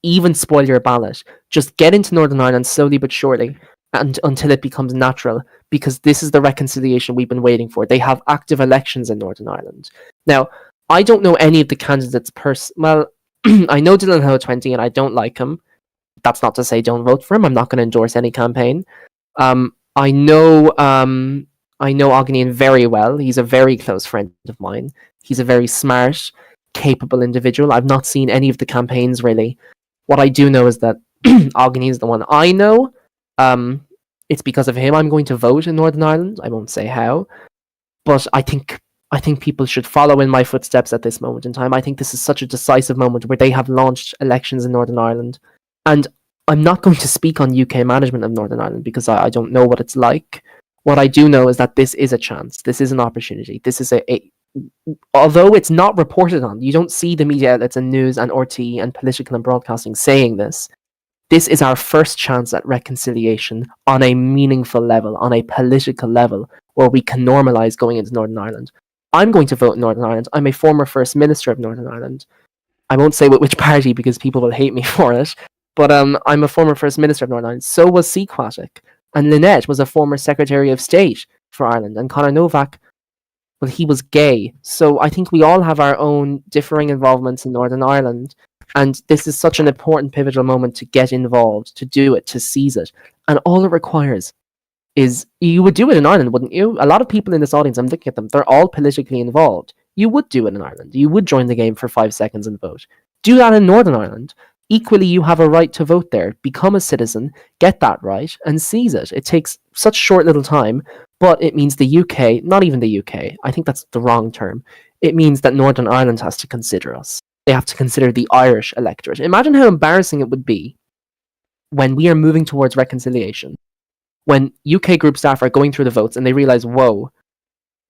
Even spoil your ballot. Just get into Northern Ireland slowly but surely, and until it becomes natural, because this is the reconciliation we've been waiting for. They have active elections in Northern Ireland. Now, I don't know any of the candidates well, I know Dylan Ho 20 and I don't like him. That's not to say don't vote for him. I'm not going to endorse any campaign. I know Ognian very well. He's a very close friend of mine. He's a very smart, capable individual. I've not seen any of the campaigns really. What I do know is that Ognian is the one I know. It's because of him I'm going to vote in Northern Ireland. I won't say how, but I think people should follow in my footsteps at this moment in time. I think this is such a decisive moment where they have launched elections in Northern Ireland. And I'm not going to speak on UK management of Northern Ireland because I don't know what it's like. What I do know is that this is a chance. This is an opportunity. This is although it's not reported on, you don't see the media outlets and news and RT and political and broadcasting saying this. This is our first chance at reconciliation on a meaningful level, on a political level, where we can normalise going into Northern Ireland. I'm going to vote in Northern Ireland. I'm a former First Minister of Northern Ireland. I won't say which party because people will hate me for it, but I'm a former First Minister of Northern Ireland. So was Sequatic. And Lynette was a former Secretary of State for Ireland. And Conor Novak, well, he was gay. So I think we all have our own differing involvements in Northern Ireland. And this is such an important pivotal moment to get involved, to do it, to seize it. And all it requires is, you would do it in Ireland, wouldn't you? A lot of people in this audience, I'm looking at them, they're all politically involved. You would do it in Ireland. You would join the game for 5 seconds and vote. Do that in Northern Ireland. Equally, you have a right to vote there. Become a citizen, get that right, and seize it. It takes such short little time, but it means the UK, not even the UK, I think that's the wrong term. It means that Northern Ireland has to consider us. They have to consider the Irish electorate. Imagine how embarrassing it would be when we are moving towards reconciliation, when UK group staff are going through the votes and they realise, whoa,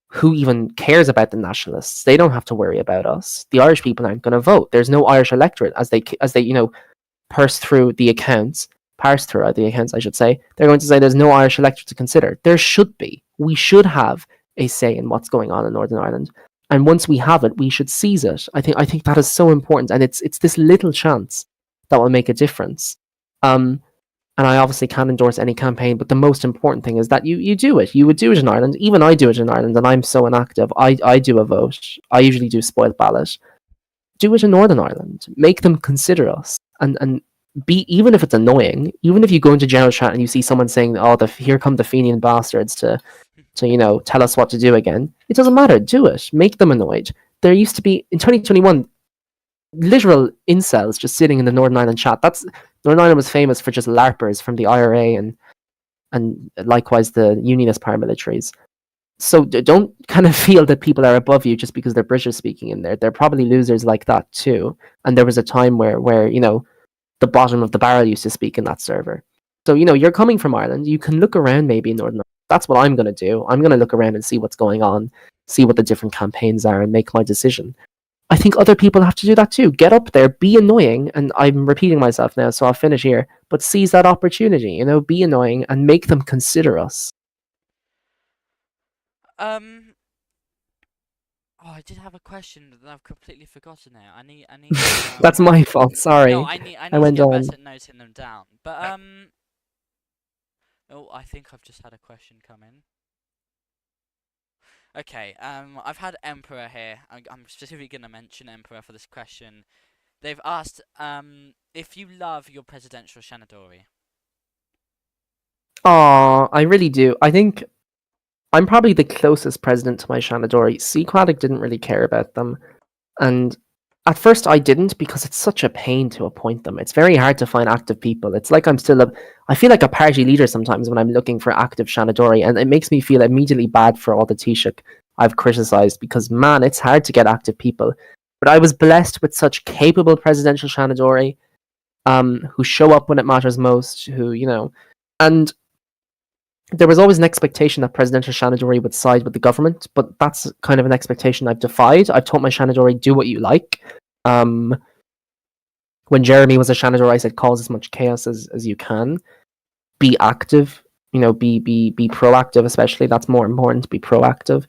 who even cares about the nationalists? They don't have to worry about us. The Irish people aren't going to vote. There's no Irish electorate as they parse through the accounts, I should say. They're going to say there's no Irish electorate to consider. There should be. We should have a say in what's going on in Northern Ireland. And once we have it, we should seize it. I think that is so important, and it's this little chance that will make a difference. and I obviously can't endorse any campaign, but the most important thing is that you do it. You would do it in Ireland. Even I do it in Ireland, and I'm so inactive. I do a vote. I usually do spoiled ballot. Do it in Northern Ireland. Make them consider us, and be, even if it's annoying, even if you go into general chat and you see someone saying, "Oh, here come the Fenian bastards to tell us what to do again." It doesn't matter. Do it. Make them annoyed. There used to be in 2021 literal incels just sitting in the Northern Ireland chat. That's Northern Ireland was famous for just larpers from the IRA and likewise the Unionist paramilitaries. So don't kind of feel that people are above you just because they're British speaking in there. They're probably losers like that too. And there was a time where the bottom of the barrel used to speak in that server. So you're coming from Ireland. You can look around maybe in Northern Ireland. That's what I'm going to do. I'm going to look around and see what's going on, see what the different campaigns are, and make my decision. I think other people have to do that too. Get up there, be annoying, and I'm repeating myself now, so I'll finish here. But seize that opportunity, be annoying and make them consider us. Oh, I did have a question that I've completely forgotten now. I need That's my fault. Sorry, no, I need I to went get on. better at noting them down. But oh, I think I've just had a question come in. Okay, I've had Emperor here. I'm specifically going to mention Emperor for this question. They've asked, if you love your presidential Shanadori. Aw, I really do. I think I'm probably the closest president to my Shanadori. CillianClarke didn't really care about them, and at first I didn't because it's such a pain to appoint them. It's very hard to find active people. It's like I feel like a party leader sometimes when I'm looking for active Shanadori, and it makes me feel immediately bad for all the Taoiseach I've criticised because, man, it's hard to get active people. But I was blessed with such capable presidential Shanadori, who show up when it matters most, and there was always an expectation that presidential Shanadori would side with the government, but that's kind of an expectation I've defied. I've told my Shanadori, do what you like. When Jeremy was a Shanadori, I said, cause as much chaos as you can. Be active, be proactive, especially. That's more important, be proactive.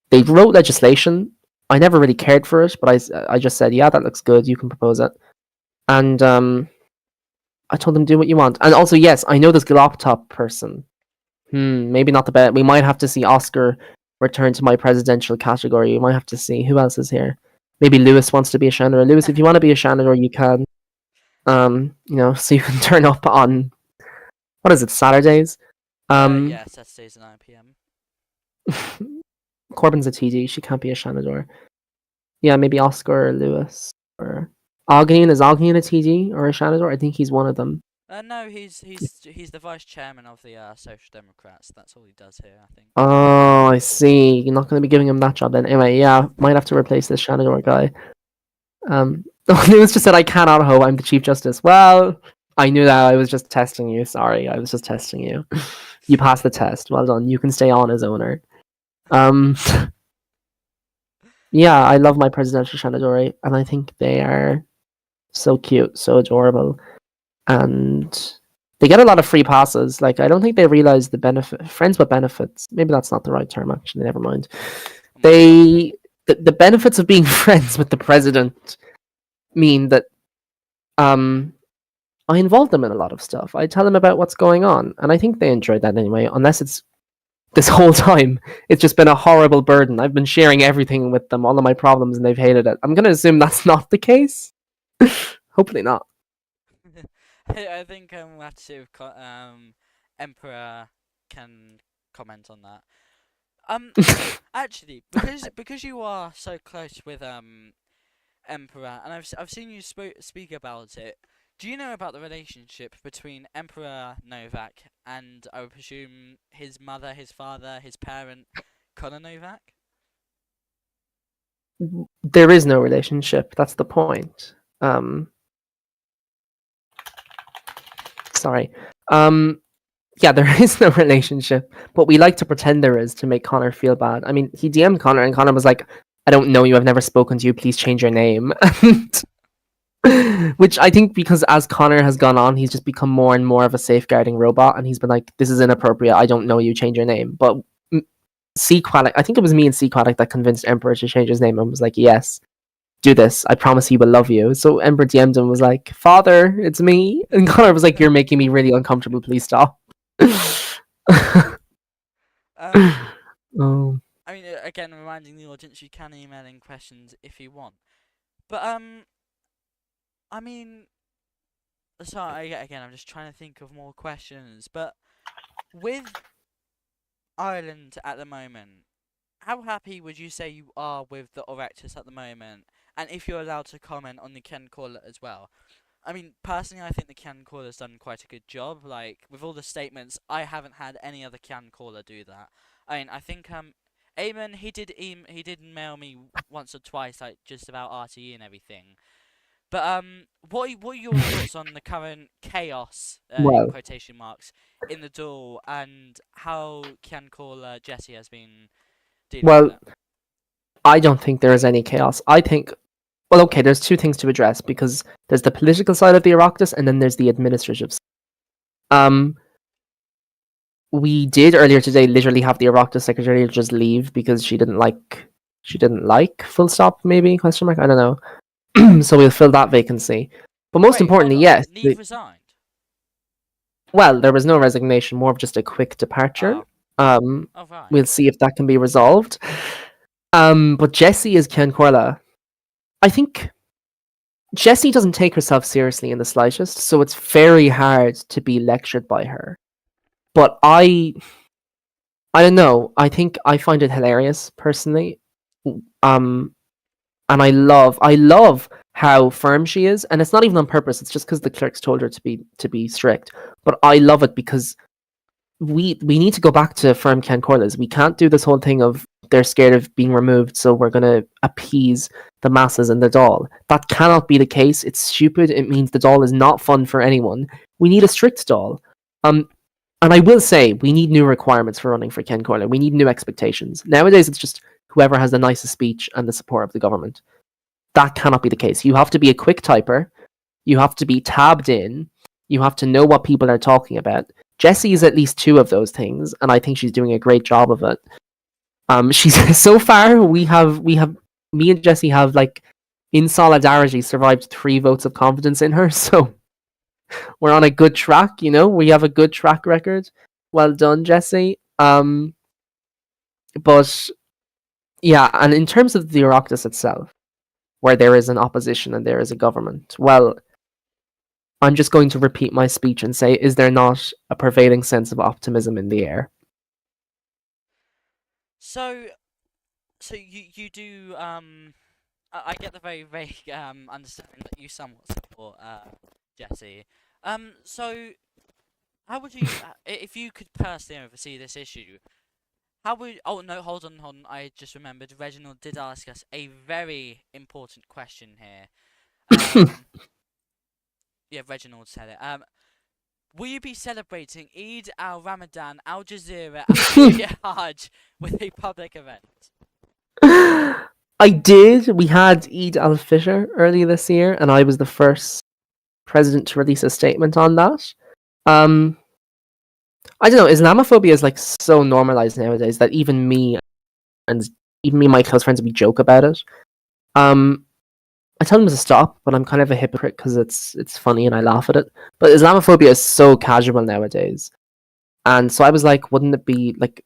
They wrote legislation. I never really cared for it, but I just said, yeah, that looks good. You can propose it. And I told them, do what you want. And also, yes, I know this Gloptop person. Maybe not the best. We might have to see Oscar return to my presidential category. We might have to see who else is here. Maybe Lewis wants to be a Shanador. Lewis, if you want to be a Shanador, you can. So you can turn up on what is it, Saturdays? Yeah, Saturdays at 9 p.m. Corbyn's a TD. She can't be a Shanador. Yeah, maybe Oscar or Lewis or Ognian. Is Ognian a TD or a Shanador? I think he's one of them. No, he's the vice chairman of the Social Democrats. That's all he does here, I think. Oh, I see. You're not going to be giving him that job then. Anyway, yeah, might have to replace this Shanador guy. Lewis just said, I cannot hope I'm the Chief Justice. Well, I knew that. I was just testing you. Sorry, I was just testing you. You passed the test. Well done. You can stay on as owner. Yeah, I love my presidential Shanadori, and I think they are so cute, so adorable, and they get a lot of free passes. Like, I don't think they realize the benefit. Friends with benefits. Maybe that's not the right term, actually. Never mind. The benefits of being friends with the president mean that I involve them in a lot of stuff. I tell them about what's going on, and I think they enjoy that anyway, unless it's this whole time it's just been a horrible burden. I've been sharing everything with them, all of my problems, and they've hated it. I'm going to assume that's not the case. Hopefully not. I think we'll have to see if Emperor can comment on that. Actually, because you are so close with Emperor, and I've seen you speak about it. Do you know about the relationship between Emperor Novak and, I would presume, his mother, his father, his parent, Conor Novak? There is no relationship. That's the point. Sorry. Yeah, there is no relationship, but we like to pretend there is to make Conor feel bad. I mean, he DM'd Conor, and Conor was like, I don't know you, I've never spoken to you, please change your name. Which I think, because as Conor has gone on, he's just become more and more of a safeguarding robot, and he's been like, this is inappropriate, I don't know you, change your name. But CillianClarke, I think it was me and CillianClarke that convinced Emperor to change his name, and was like, yes, do this. I promise he will love you. So Ember DM'd him and was like, Father, it's me. And Connor was like, you're making me really uncomfortable. Please stop. Um, Oh. I mean, again, reminding the audience, you can email in questions if you want. But I mean, sorry, again, I'm just trying to think of more questions. But with Ireland at the moment, how happy would you say you are with the Oireachtas at the moment? And if you're allowed to comment on the Ken Caller as well. I mean, personally, I think the Ken Caller's done quite a good job. Like, with all the statements, I haven't had any other Ken Caller do that. I mean, I think Eamon, he did mail me once or twice, like just about RTE and everything. But what are your thoughts on the current chaos in Well, quotation marks in the duel and how Ken Caller Jesse has been dealing with well, it? I don't think there is any chaos. I think, well, okay, there's two things to address because there's the political side of the Oireachtas and then there's the administrative side. Um, we did earlier today literally have the Oireachtas secretary just leave because she didn't like full stop maybe question mark I don't know. So we'll fill that vacancy. But most Wait, hold importantly, on. yes, Neve resigned. well, there was no resignation, more of just a quick departure. Oh, Um, oh right. we'll see if that can be resolved. But Jessie is Ken Corla. I think Jessie doesn't take herself seriously in the slightest, so it's very hard to be lectured by her. But I don't know. I think I find it hilarious personally. Um, and I love how firm she is, and it's not even on purpose. It's just because the clerks told her to be strict. But I love it because we need to go back to firm Ken Corliss. We can't do this whole thing of they're scared of being removed, so we're gonna appease the masses and the doll. That cannot be the case. It's stupid. It means the doll is not fun for anyone. We need a strict doll. Um, and I will say we need new requirements for running for Ken Corliss. We need new expectations. Nowadays, it's just whoever has the nicest speech and the support of the government. That cannot be the case. You have to be a quick typer. You have to be tabbed in. You have to know what people are talking about. Jessie is at least two of those things, and I think she's doing a great job of it. She's so far we have me and Jessie have like in solidarity survived 3 votes of confidence in her, so we're on a good track. We have a good track record. Well done, Jessie. But yeah, and in terms of the Oireachtas itself, where there is an opposition and there is a government, well, I'm just going to repeat my speech and say, is there not a prevailing sense of optimism in the air? So, so you do I get the very vague understanding that you somewhat support Jesse. So how would you if you could personally oversee this issue? How would oh no hold on I just remembered Reginald did ask us a very important question here. Yeah, Reginald said it. Will you be celebrating Eid al Ramadan Al Jazeera Al Hajj with a public event? I did. We had Eid al Fitr earlier this year, and I was the first president to release a statement on that. I don't know. Islamophobia is like so normalized nowadays that and even me and my close friends, we joke about it. I tell them to stop, but I'm kind of a hypocrite because it's funny and I laugh at it. But Islamophobia is so casual nowadays, and so I was like, wouldn't it be like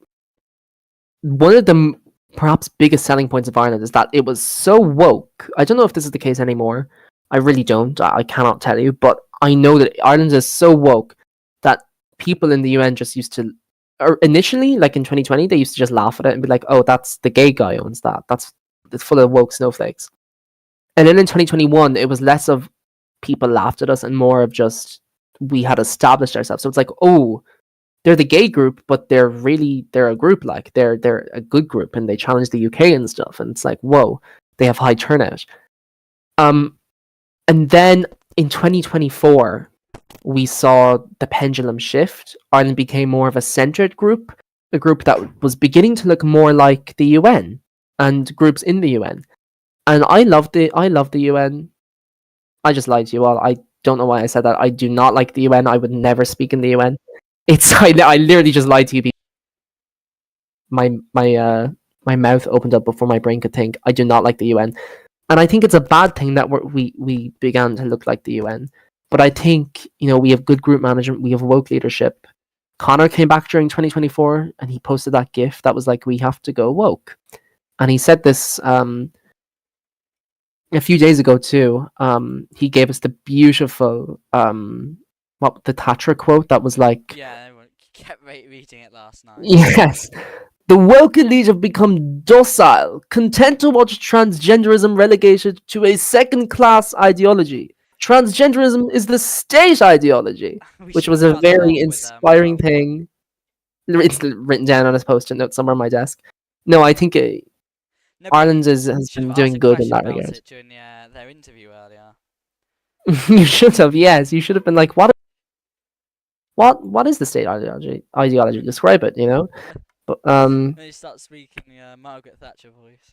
one of the perhaps biggest selling points of Ireland is that it was so woke. I don't know if this is the case anymore. I really don't. I cannot tell you, but I know that Ireland is so woke that people in the UN just used to, or initially, like in 2020, they used to just laugh at it and be like, "Oh, that's the gay guy owns that. It's full of woke snowflakes." And then in 2021, it was less of people laughed at us and more of just we had established ourselves. So it's like, oh, they're the gay group, but they're a group, like they're a good group and they challenge the UK and stuff. And it's like, whoa, they have high turnout. And then in 2024, we saw the pendulum shift. Ireland became more of a centered group, a group that was beginning to look more like the UN and groups in the UN. And I love the UN. I just lied to you all. I don't know why I said that. I do not like the UN. I would never speak in the UN. I literally just lied to you. My mouth opened up before my brain could think. I do not like the UN. And I think it's a bad thing that we began to look like the UN. But I think, we have good group management, we have woke leadership. Connor came back during 2024 and he posted that GIF that was like, we have to go woke. And he said this a few days ago too. He gave us the beautiful what the Thatcher quote that was like, Yeah, everyone kept reading it last night. yes, the woke elite have become docile, content to watch transgenderism relegated to a second-class ideology. Transgenderism is the state ideology, We which should was a cut that very off with inspiring Trump. thing. It's written down on his post-it note somewhere on my desk. No, I think No, but Ireland has should been have asked doing a good in question that about regard. it during their interview earlier. You should have, yes. You should have been like, what is the state ideology? Ideology, describe it. But Then you start speaking the Margaret Thatcher voice.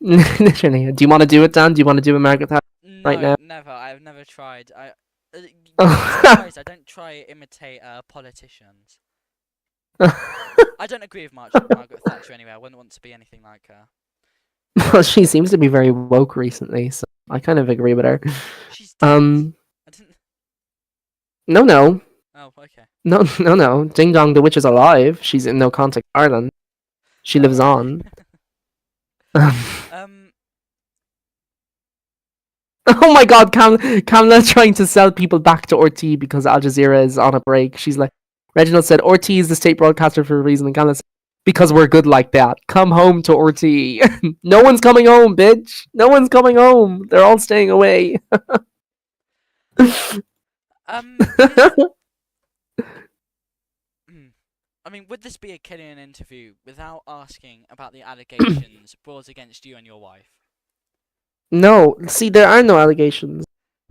literally, do you want to do it, Dan? Do you want to do a Margaret Thatcher right No, now? never. I've never tried. You'd be surprised. I don't try to imitate politicians. I don't agree with much with Margaret Thatcher anyway. I wouldn't want to be anything like her. Well, she seems to be very woke recently, so I kind of agree with her. She's dead. I didn't. No, no, Oh, okay. no, no, no. Ding Dong, the witch is alive. She's in no contact Ireland. She All lives right. on. Um. Oh my God, Kamla's trying to sell people back to RT because Al Jazeera is on a break. She's like, Reginald said, RT is the state broadcaster for a reason, and Kamla said, because we're good like that. Come home to RT. No one's coming home, bitch. No one's coming home. They're all staying away. With. I mean, would this be a Killian interview without asking about the allegations brought against you and your wife? No, see, there are no allegations.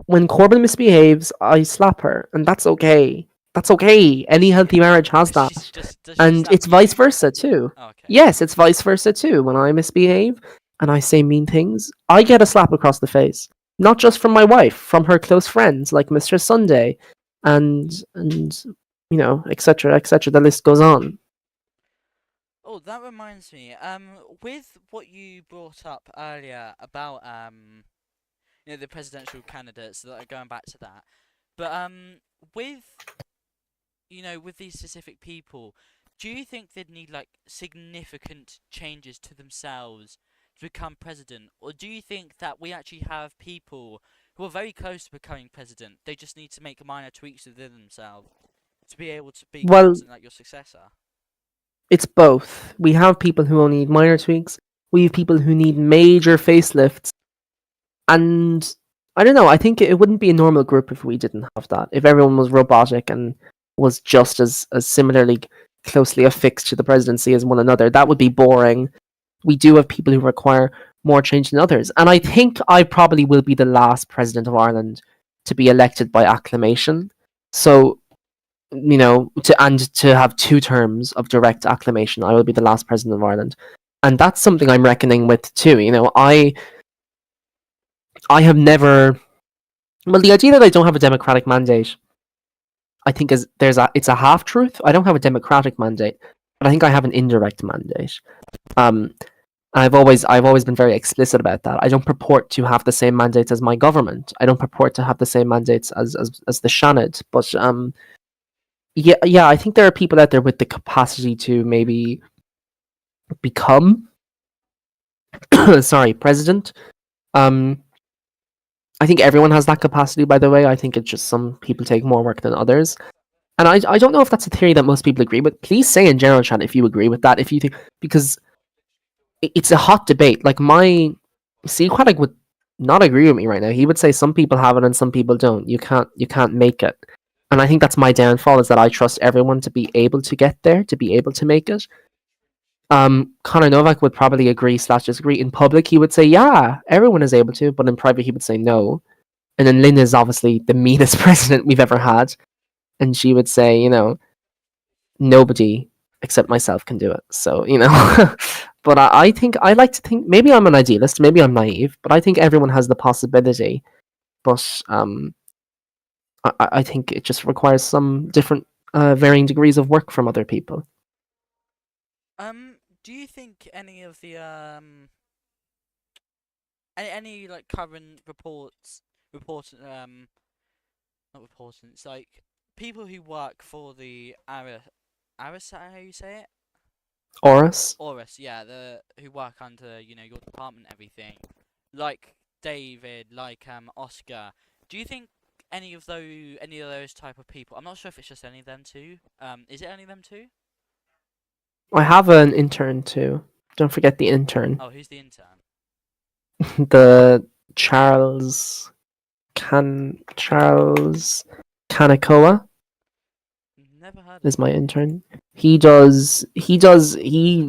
When Corbyn misbehaves, I slap her, and that's okay. That's okay. Any healthy marriage has that. Does she And slap it's vice you? versa too. Oh, okay. Yes, it's vice versa too. When I misbehave and I say mean things, I get a slap across the face. Not just from my wife, from her close friends like Mr. Sunday, and etc. etc. The list goes on. Oh, that reminds me. With what you brought up earlier about the presidential candidates that are going back to that, but with with these specific people, do you think they'd need like significant changes to themselves to become president, or do you think that we actually have people who are very close to becoming president? They just need to make minor tweaks within themselves to be able to become Well, something like your successor. it's both. We have people who only need minor tweaks. We have people who need major facelifts. And I don't know, I think it wouldn't be a normal group if we didn't have that. If everyone was robotic and was just as similarly closely affixed to the presidency as one another, that would be boring. We do have people who require more change than others. And I think I probably will be the last president of Ireland to be elected by acclamation. So, to have 2 terms of direct acclamation, I will be the last president of Ireland. And that's something I'm reckoning with too. I have never. Well, the idea that I don't have a democratic mandate, I think it's a half truth. I don't have a democratic mandate, but I think I have an indirect mandate. I've always been very explicit about that. I don't purport to have the same mandates as my government. I don't purport to have the same mandates as the Seanad. But yeah, I think there are people out there with the capacity to maybe become, sorry, president. I think everyone has that capacity, by the way. I think it's just some people take more work than others. And I don't know if that's a theory that most people agree with. Please say in general chat if you agree with that. If you think, because it's a hot debate. Like CillianClarke would not agree with me right now. He would say some people have it and some people don't. You can't make it. And I think that's my downfall, is that I trust everyone to be able to get there, to be able to make it. Conor Novak would probably agree / disagree. In public, he would say, yeah, everyone is able to, but in private, he would say no. And then Lynn is obviously the meanest president we've ever had. And she would say, nobody except myself can do it. So, but I think, I like to think, maybe I'm an idealist, maybe I'm naive, but I think everyone has the possibility. But I think it just requires some different, varying degrees of work from other people. Do you think any of the any like current report not reporting. It's like people who work for the Aris, is that how you say it? Oris. Oris, yeah, the who work under your department, and everything. Like David, like Oscar. Do you think any of those type of people? I'm not sure if it's just any of them two. Is it only them two? I have an intern too. Don't forget the intern. Oh, who's the intern? The Charles Kanakawa Never heard of is my him. intern. He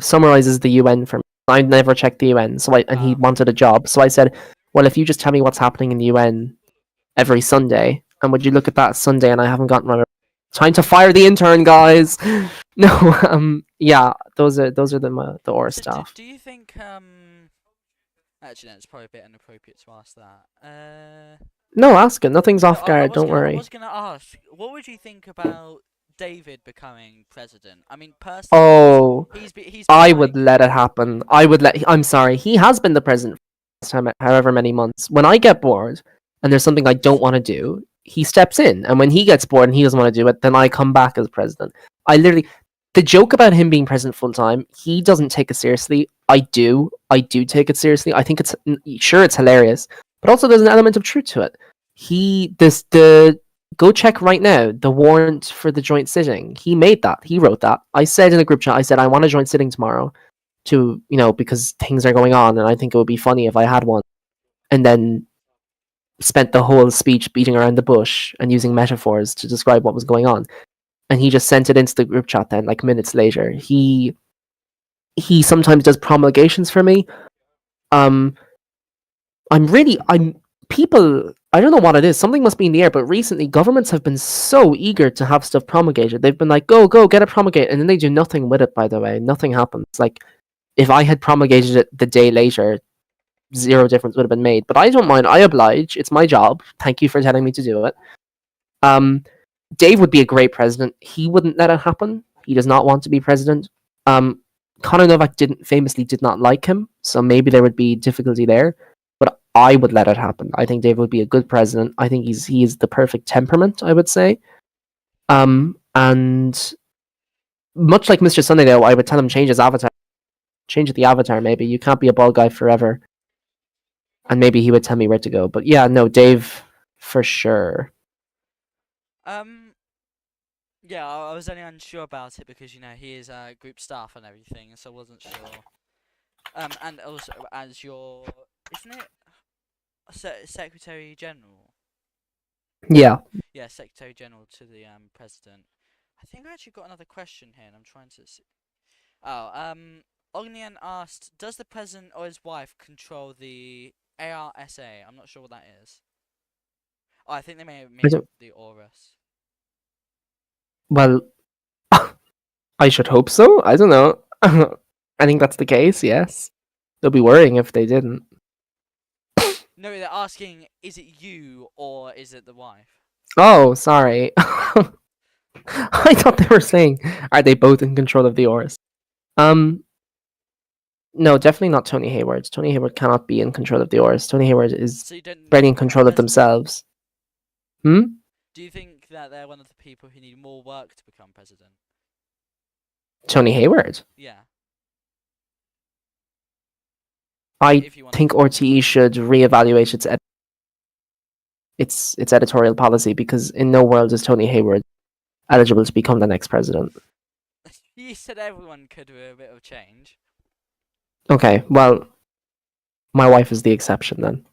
summarizes the UN for me. I never checked the UN, and he Oh, wanted a job. So I said, well, if you just tell me what's happening in the UN every Sunday, and would you look at that Sunday and I haven't gotten my time to fire the intern, guys. No, yeah, those are the OR so do staff. do you think Actually, no, it's probably a bit inappropriate to ask that. No, ask it. Nothing's No, off I guard. was Don't gonna I worry. was gonna ask, what would you think about David becoming president? I mean, personally, Oh, he's been I like, would let it happen. I would let. I'm sorry. He has been the president for the last time, however many months. When I get bored and there's something I don't want to do, he steps in. And when he gets bored and he doesn't want to do it, then I come back as president. I literally. The joke about him being president full time, he doesn't take it seriously. I do. I do take it seriously. I think it's hilarious, but also there's an element of truth to it. The go check right now the warrant for the joint sitting. He made that. He wrote that. I said in a group chat, I said I want a joint sitting tomorrow to, because things are going on and I think it would be funny if I had one. And then spent the whole speech beating around the bush and using metaphors to describe what was going on. And he just sent it into the group chat then, like minutes later. He sometimes does promulgations for me. Um I'm people, I don't know what it is. Something must be in the air, but recently governments have been so eager to have stuff promulgated. They've been like, go, go, get it promulgated, and then they do nothing with it, by the way. Nothing happens. Like, if I had promulgated it the day later, zero difference would have been made. But I don't mind. I oblige. It's my job. Thank you for telling me to do it. Um, Dave would be a great president. He wouldn't let it happen. He does not want to be president. Um, Conor Novak famously did not like him, so maybe there would be difficulty there. But I would let it happen. I think Dave would be a good president. I think he is the perfect temperament, I would say. And much like Mr. Sunnydale, I would tell him change his avatar. Change the avatar, maybe. You can't be a bald guy forever. And maybe he would tell me where to go. But yeah, no, Dave for sure. um, yeah, I was only unsure about it because he is group staff and everything, so I wasn't sure. And also as your, isn't it Secretary General? Yeah. Yeah, Secretary General to the President. I think I actually got another question here, and I'm trying to see. Oh, Ognian asked, does the President or his wife control the ARSA? I'm not sure what that is. Oh, I think they may I mean don't, the Aurus. well, I should hope so. I don't know. I think that's the case, yes. They'll be worrying if they didn't. No, they're asking, is it you or is it the wife? Oh, sorry. I thought they were saying, are they both in control of the Oris? No, definitely not Tony Hayward. Tony Hayward cannot be in control of the Oris. Tony Hayward is So you don't need barely to in become control of president? themselves. Hmm? Do you think that they're one of the people who need more work to become president? Tony Hayward? Yeah. I If you want to think become RTE president. should reevaluate its editorial policy because in no world is Tony Hayward eligible to become the next president. You said everyone could do a bit of change. Okay, well, my wife is the exception then.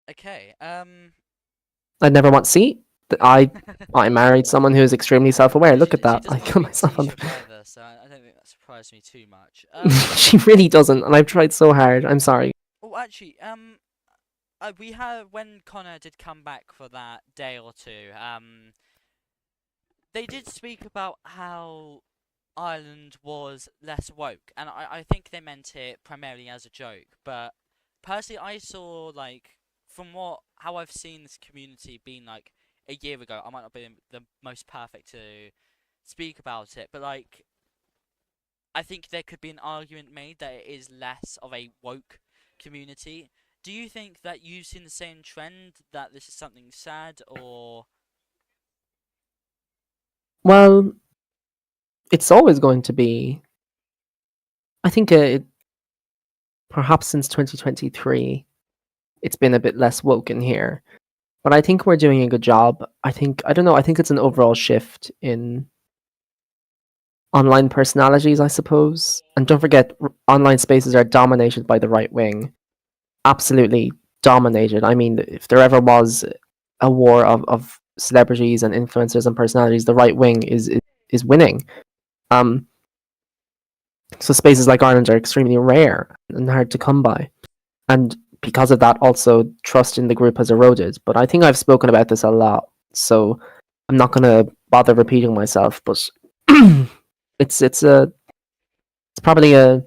Okay, I'd never want. See, I married someone who is extremely self-aware. Look at She that. I doesn't kill speak myself on. Taoiseach either, so I don't think that surprised me too much. She really doesn't, and I've tried so hard. I'm sorry. Oh, actually, we had when Connor did come back for that day or two. They did speak about how Ireland was less woke, and I think they meant it primarily as a joke. But personally, I saw like from how I've seen this community being like a year ago. I might not be the most perfect to speak about it, but like I think there could be an argument made that it is less of a woke community. Do you think that you've seen the same trend, that this is something sad, or Well, it's always going to be. I think perhaps since 2023, it's been a bit less woke in here. But I think we're doing a good job. I don't know. I think it's an overall shift in online personalities, I suppose. And don't forget, online spaces are dominated by the right wing. Absolutely dominated. I mean, if there ever was a war of celebrities and influencers and personalities, the right wing is winning. Um, so spaces like Ireland are extremely rare and hard to come by. And because of that, also trust in the group has eroded. But I think I've spoken about this a lot, so I'm not going to bother repeating myself. But it's probably a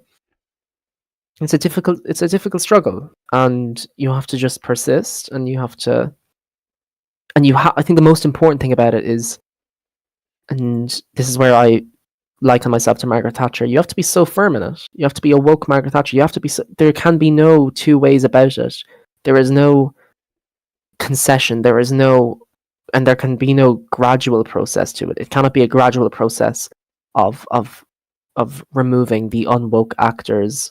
difficult struggle, and you have to just persist, and you have to, I think the most important thing about it is, and this is where I liken myself to Margaret Thatcher. You have to be so firm in it. You have to be a woke Margaret Thatcher. You have to be. There can be no two ways about it. There is no concession. There is no, and there can be no gradual process to it. It cannot be a gradual process of of of removing the unwoke actors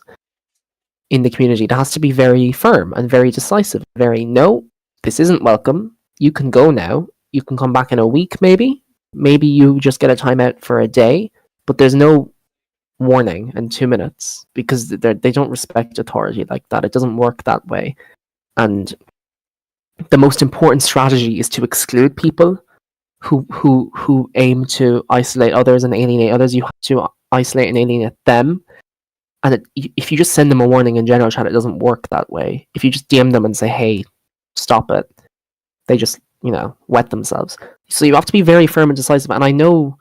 in the community. It has to be very firm and very decisive. Very no, this isn't welcome. You can go now. You can come back in a week, maybe. Maybe you just get a timeout for a day, but there's no warning in 2 minutes because they don't respect authority like that. It doesn't work that way. And the most important strategy is to exclude people who aim to isolate others and alienate others. You have to isolate and alienate them. And if you just send them a warning in general chat, it doesn't work that way. If you just DM them and say, "Hey, stop it," they just wet themselves. So you have to be very firm and decisive. And I know,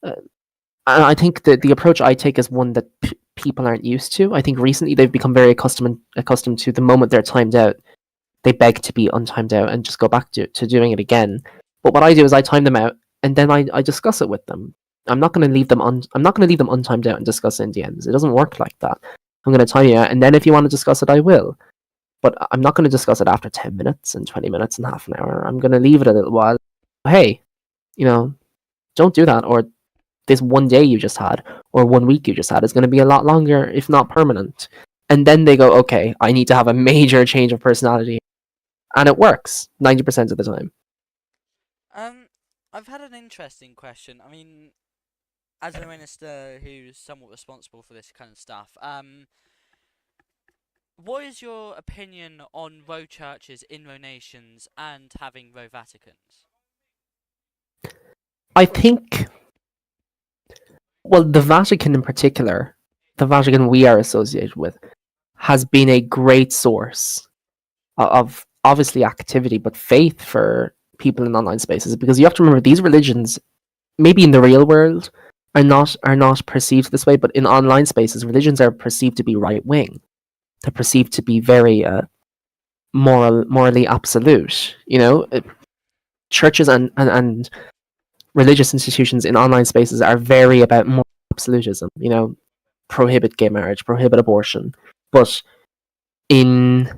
and I think that the approach I take is one that people aren't used to. I think recently they've become very accustomed to the moment they're timed out, they beg to be untimed out and just go back to doing it again. But what I do is I time them out and then I discuss it with them. I'm not going to leave them untimed out and discuss it in DMs. It doesn't work like that. I'm going to time you out, and then if you want to discuss it, I will. But I'm not going to discuss it after 10 minutes and 20 minutes and half an hour. I'm going to leave it a little while. Hey, don't do that. Or this one day you just had, or 1 week you just had, is going to be a lot longer, if not permanent. And then they go, okay, I need to have a major change of personality. And it works 90% of the time. I've had an interesting question. I mean, as a minister who's somewhat responsible for this kind of stuff, what is your opinion on row churches in row nations and having row Vaticans? I think, well, the Vatican in particular, the Vatican we are associated with, has been a great source of obviously activity, but faith for people in online spaces. Because you have to remember, these religions, maybe in the real world, are not perceived this way, but in online spaces, religions are perceived to be right wing. They're perceived to be very morally absolute. Churches and religious institutions in online spaces are very about moral absolutism. Prohibit gay marriage, prohibit abortion. But in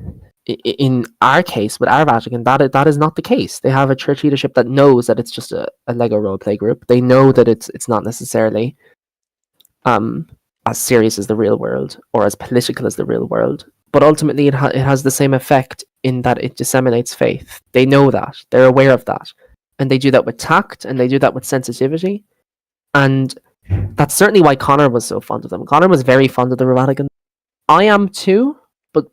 our case, with our Vatican, that is not the case. They have a church leadership that knows that it's just a Lego roleplay group. They know that it's not necessarily as serious as the real world or as political as the real world. But ultimately, it has the same effect in that it disseminates faith. They know that. They're aware of that. And they do that with tact, and they do that with sensitivity. And that's certainly why Connor was so fond of them. Connor was very fond of the Vatican. I am too, but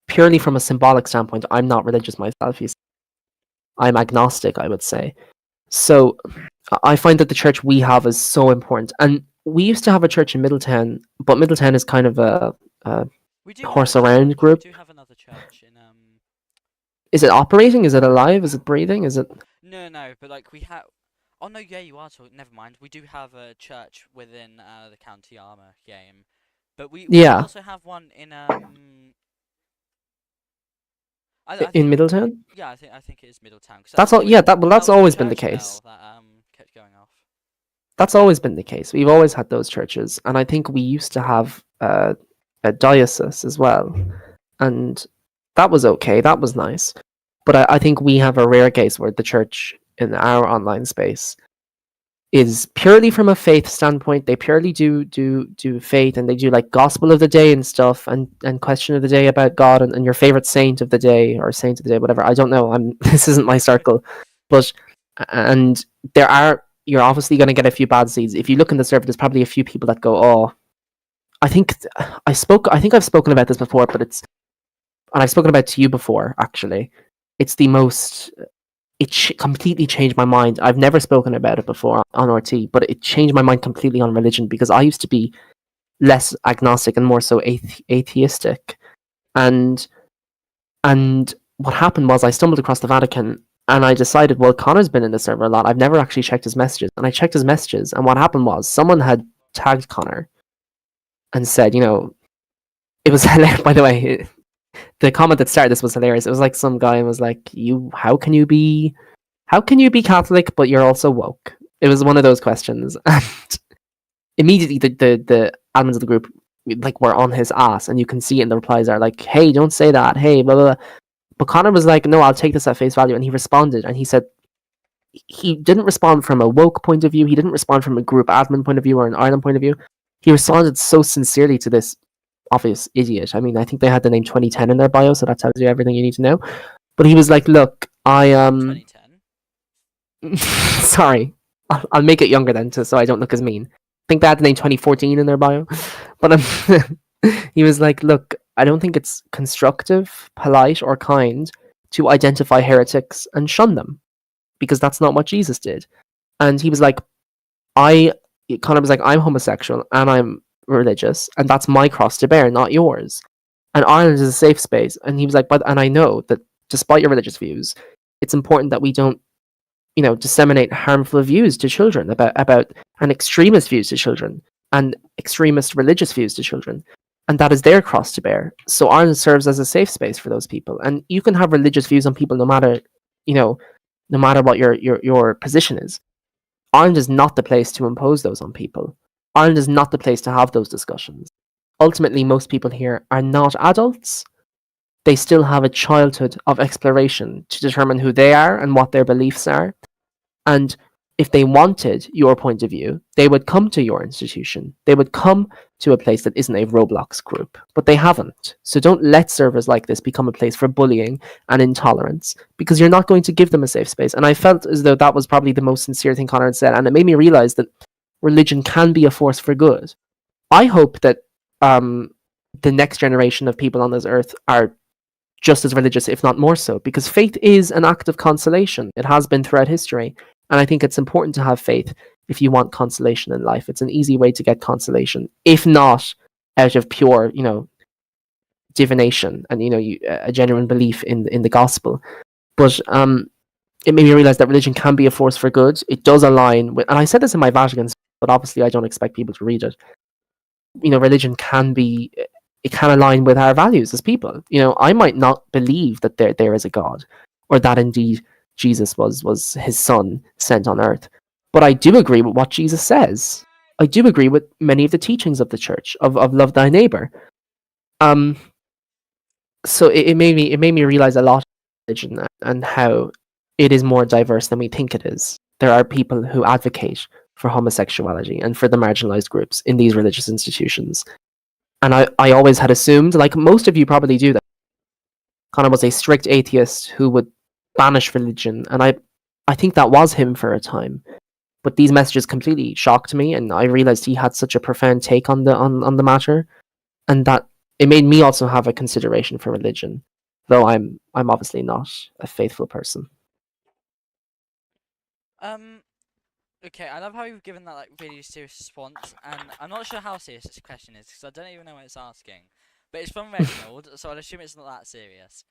purely from a symbolic standpoint. I'm not religious myself. I'm agnostic, I would say. So I find that the church we have is so important. And we used to have a church in Middletown, but Middletown is kind of a We do have horse a around church. group. We do have another church in Is it operating? Is it alive? Is it breathing? Is it? No, but like we have. Oh no, yeah, you are talking. Never mind. We do have a church within the County Armour game, but we Yeah, also have one in I in think Middletown. yeah, I think it is Middletown because That's all. Yeah, that well, that that's was the always been the church case. bell that kept going off. that's always been the case. We've always had those churches, and I think we used to have a diocese as well, and that was okay. That was nice, but I think we have a rare case where the church in our online space is purely from a faith standpoint. They purely do faith, and they do like gospel of the day and stuff, and question of the day about God, and your favorite saint of the day or saint of the day, whatever. I don't know. I'm this isn't my circle, but and you're obviously going to get a few bad seeds. If you look in the server, there's probably a few people that go, oh, I think I think I've spoken about this before, but and I've spoken about it to you before, actually. It's the most, completely changed my mind. I've never spoken about it before on RT, but it changed my mind completely on religion, because I used to be less agnostic and more so atheistic. And what happened was I stumbled across the Vatican, and I decided, well, Connor's been in the server a lot. I've never actually checked his messages. And I checked his messages, and what happened was someone had tagged Connor and said, it was hilarious, by the way. The comment that started this was hilarious. It was like some guy was like, how can you be Catholic but you're also woke? It was one of those questions. And immediately the admins of the group like were on his ass, and you can see it in the replies are like, hey, don't say that, hey, blah blah blah. But Connor was like, no, I'll take this at face value, and he responded, and he said he didn't respond from a woke point of view, he didn't respond from a group admin point of view or an Ireland point of view. He responded so sincerely to this obvious idiot. I mean, I think they had the name 2010 in their bio, so that tells you everything you need to know. But he was like, look, 2010. Sorry, I'll make it younger then, so I don't look as mean. I think they had the name 2014 in their bio. But he was like, look, I don't think it's constructive, polite, or kind to identify heretics and shun them, because that's not what Jesus did. And he was like, Connor was like, I'm homosexual and I'm religious, and that's my cross to bear, not yours. And Ireland is a safe space. And he was like, and I know that despite your religious views, it's important that we don't, disseminate harmful views to children about and extremist views to children and extremist religious views to children. And that is their cross to bear. So Ireland serves as a safe space for those people. And you can have religious views on people no matter what your position is. Ireland is not the place to impose those on people. Ireland is not the place to have those discussions. Ultimately, most people here are not adults. They still have a childhood of exploration to determine who they are and what their beliefs are. And if they wanted your point of view, they would come to your institution. They would come to a place that isn't a Roblox group, but they haven't. So don't let servers like this become a place for bullying and intolerance, because you're not going to give them a safe space. And I felt as though that was probably the most sincere thing Connor had said, and it made me realize that religion can be a force for good. I hope that the next generation of people on this earth are just as religious, if not more so, because faith is an act of consolation. It has been throughout history. And I think it's important to have faith if you want consolation in life. It's an easy way to get consolation, if not out of pure, divination and, a genuine belief in the gospel. But it made me realize that religion can be a force for good. It does align with, and I said this in my Vatican, but obviously I don't expect people to read it. Religion can align with our values as people. I might not believe that there is a God, or that indeed Jesus was his son sent on earth, but I do agree with what Jesus says. I do agree with many of the teachings of the church of love thy neighbor. So it made me realize a lot of religion and how it is more diverse than we think it is. There are people who advocate for homosexuality and for the marginalized groups in these religious institutions. And I always had assumed, like most of you probably do, that Connor was a strict atheist who would banish religion. And I think that was him for a time. But these messages completely shocked me, and I realized he had such a profound take on the matter, and that it made me also have a consideration for religion, though I'm obviously not a faithful person. Okay, I love how you've given that like really serious response, and I'm not sure how serious this question is because I don't even know what it's asking. But it's from Reginald, so I'll assume it's not that serious.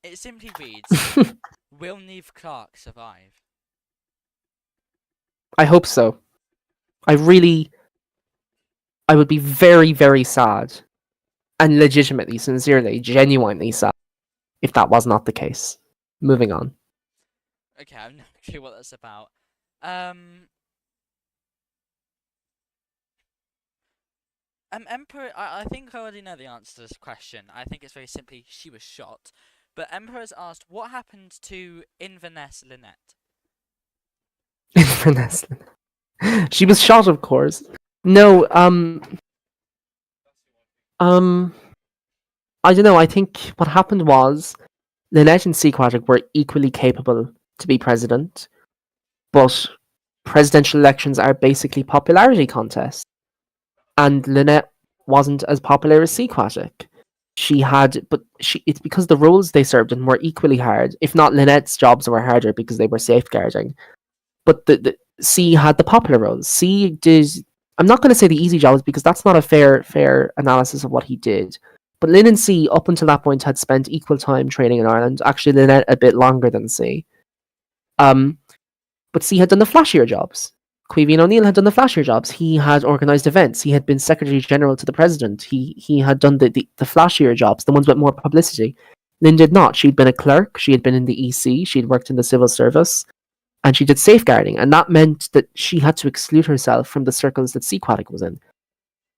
It simply reads, "Will Neve Clark survive?" I hope so. I would be very, very sad, and legitimately, sincerely, genuinely sad, if that was not the case. Moving on. Okay, I have no clue what that's about. Emperor, I think I already know the answer to this question. I think it's very simply she was shot. But Emperor has asked, what happened to Inverness Lynette? Inverness. She was shot, of course. No, um, I don't know. I think what happened was Lynette and Seacratic were equally capable to be president, but presidential elections are basically popularity contests, and Lynette wasn't as popular as Seacratic. It's because the roles they served in were equally hard. If not, Lynette's jobs were harder because they were safeguarding. But the C had the popular roles. C did. I'm not going to say the easy jobs because that's not a fair analysis of what he did. But Lynn and C, up until that point, had spent equal time training in Ireland. Actually, Lynette a bit longer than C. Um, but C had done the flashier jobs. Caoimhín O'Neill had done the flashier jobs. He had organised events. He had been Secretary General to the President. He had done the flashier jobs, the ones with more publicity. Lynn did not. She'd been a clerk. She had been in the EC. She'd worked in the civil service. And she did safeguarding. And that meant that she had to exclude herself from the circles that Seacratic was in.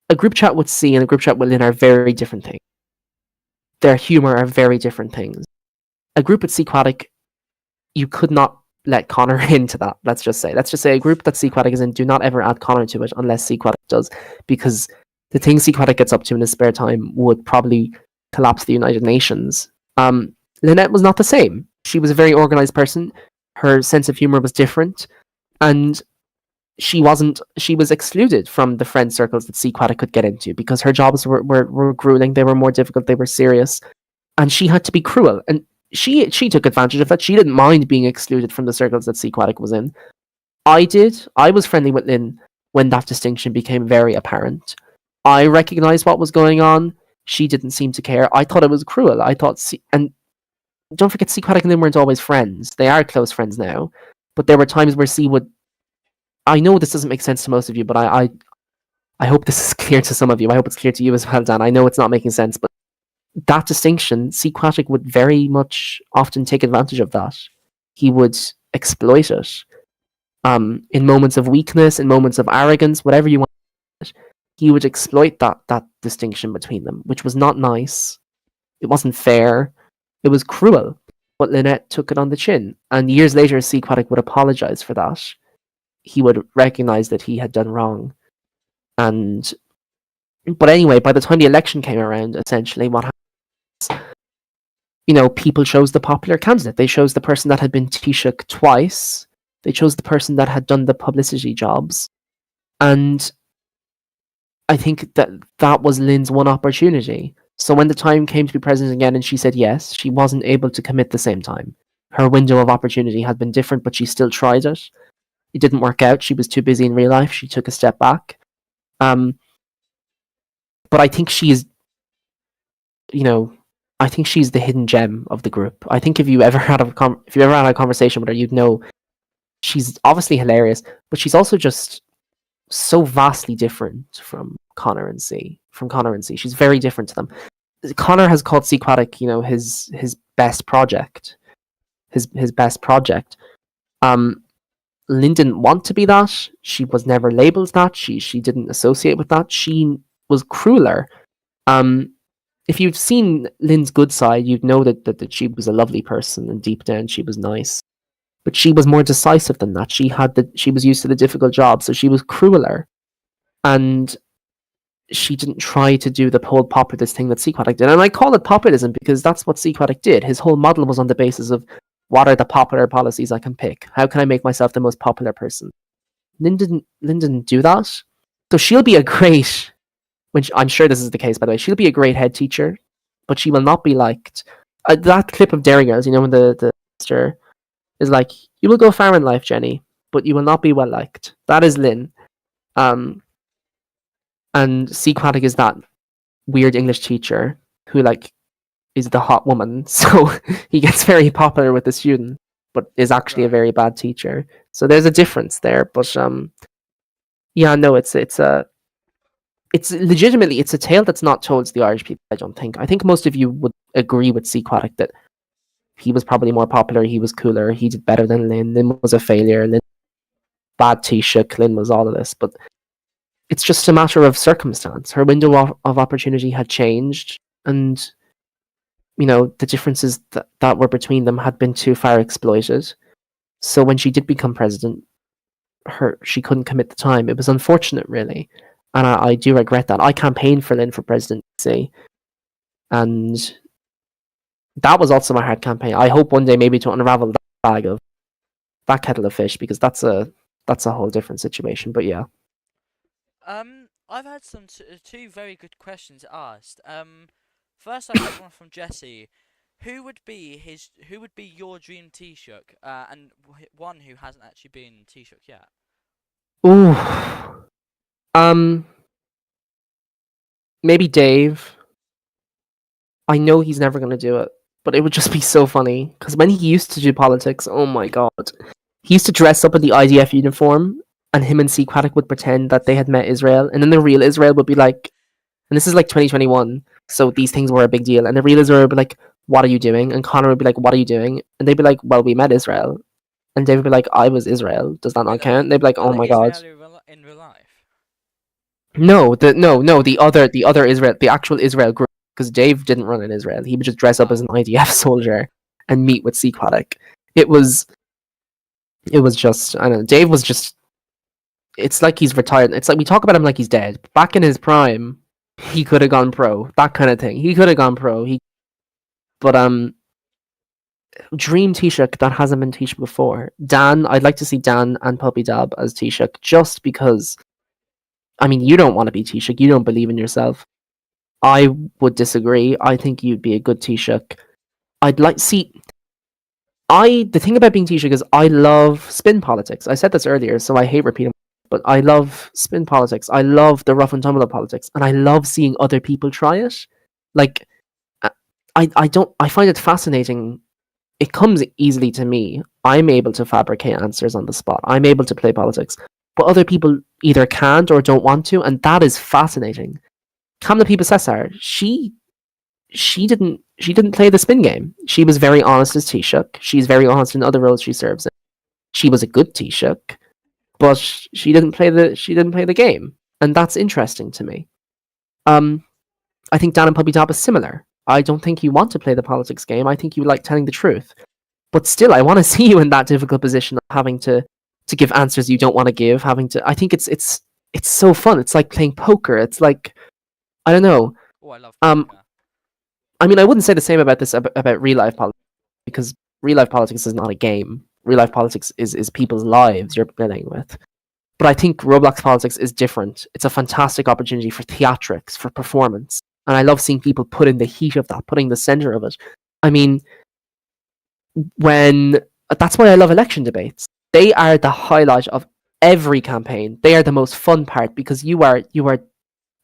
A group chat with C and a group chat with Lynn are very different things. Their humour are very different things. A group with Seacratic, you could not let Connor into that. Let's just say a group that Seacratic is in, do not ever add Connor to it unless Seacratic does, because the things Seacratic gets up to in his spare time would probably collapse the United Nations. Lynette was not the same. She was a very organised person. Her sense of humour was different, and she was excluded from the friend circles that Seacratic could get into because her jobs were grueling, they were more difficult, they were serious, and she had to be cruel. And she took advantage of that. She didn't mind being excluded from the circles that Seacratic was in. I did. I was friendly with Lynn when that distinction became very apparent. I recognised what was going on. She didn't seem to care. I thought it was cruel. And don't forget, Seacratic and Lynn weren't always friends. They are close friends now, but there were times where C would. I know this doesn't make sense to most of you, but I hope this is clear to some of you. I hope it's clear to you as well, Dan. I know it's not making sense, but that distinction, Seacratic would very much often take advantage of that. He would exploit it. In moments of weakness, in moments of arrogance, whatever you want, he would exploit that distinction between them, which was not nice. It wasn't fair. It was cruel. But Lynette took it on the chin. And years later, Seacratic would apologise for that. He would recognise that he had done wrong. But anyway, by the time the election came around, essentially what happened was, people chose the popular candidate. They chose the person that had been Taoiseach twice. They chose the person that had done the publicity jobs. And I think that was Lynn's one opportunity. So when the time came to be president again and she said yes, she wasn't able to commit the same time. Her window of opportunity had been different, but she still tried it. It didn't work out. She was too busy in real life. She took a step back. But I think she's the hidden gem of the group. I think if you ever had a conversation with her, you'd know she's obviously hilarious, but she's also just so vastly different from Connor and C. She's very different to them. Connor has called Seacratic, his best project. His best project. Lynn didn't want to be that. She was never labelled that. She didn't associate with that. She was crueler. If you've seen Lynn's good side, you'd know that she was a lovely person and deep down she was nice. But she was more decisive than that. She was used to the difficult job, so she was crueler. And she didn't try to do the whole populist thing that Seacratic did. And I call it populism because that's what Seacratic did. His whole model was on the basis of what are the popular policies I can pick? How can I make myself the most popular person? Lynn didn't do that. So she'll be a great, I'm sure this is the case, by the way, she'll be a great head teacher, but she will not be liked. That clip of Dairy Girls, when the sister is like, you will go far in life, Jenny, but you will not be well liked. That is Lynn. And Seacratic is that weird English teacher who is the hot woman, so he gets very popular with the student, but is actually a very bad teacher. So there's a difference there. But it's legitimately it's a tale that's not told to the Irish people. I don't think. I think most of you would agree with Seacratic that he was probably more popular. He was cooler. He did better than Lynn. Lynn was a failure. Lynn bad Taoiseach. Lynn was all of this, but it's just a matter of circumstance. Her window of opportunity had changed, and the differences that were between them had been too far exploited. So when she did become president, she couldn't commit the time. It was unfortunate, really, and I do regret that. I campaigned for Lynn for presidency, and that was also my hard campaign. I hope one day maybe to unravel that kettle of fish, because that's a whole different situation. But yeah. I've had two very good questions asked. First I got one from Jesse. Who would be your dream Taoiseach? And one who hasn't actually been Taoiseach yet. Ooh. Maybe Dave. I know he's never going to do it, but it would just be so funny, because when he used to do politics, oh my god, he used to dress up in the IDF uniform, and him and C. Craddock would pretend that they had met Israel, and then the real Israel would be like, and this is like 2021, so these things were a big deal, and the real Israel would be like, what are you doing? And Connor would be like, what are you doing? And they'd be like, well, we met Israel. And Dave would be like, I was Israel. Does that not count? And they'd be like, oh my god. In real life? No, the other Israel, the actual Israel group, because Dave didn't run in Israel. He would just dress up as an IDF soldier and meet with C. Craddock. It was just, I don't know. Dave was just. It's like he's retired. It's like we talk about him like he's dead. Back in his prime, he could have gone pro. That kind of thing. He could have gone pro. But dream Taoiseach that hasn't been Taoiseach before. Dan, I'd like to see Dan and Puppy Dab as Taoiseach, just because. I mean, you don't want to be Taoiseach. You don't believe in yourself. I would disagree. I think you'd be a good Taoiseach. The thing about being Taoiseach is I love spin politics. I said this earlier, so I hate repeating, but I love spin politics. I love the rough and tumble of politics, and I love seeing other people try it. Like, I find it fascinating. It comes easily to me. I'm able to fabricate answers on the spot. I'm able to play politics, but other people either can't or don't want to, and that is fascinating. Kamla Pipa-Cesar, she didn't play the spin game. She was very honest as Taoiseach. She's very honest in other roles she serves in. She was a good Taoiseach, but she didn't play the game, and that's interesting to me. I think Dan and Puppy Dab is similar. I don't think you want to play the politics game. I think you like telling the truth, but still, I want to see you in that difficult position of having to give answers you don't want to give. I think it's so fun. It's like playing poker. It's like, I don't know. Oh, I love poker. I mean, I wouldn't say the same about real life politics, because real life politics is not a game. Real life politics is people's lives you're playing with. But I think Roblox politics is different. It's a fantastic opportunity for theatrics, for performance. And I love seeing people put in the heat of that, putting the center of it. I mean, that's why I love election debates. They are the highlight of every campaign. They are the most fun part, because you are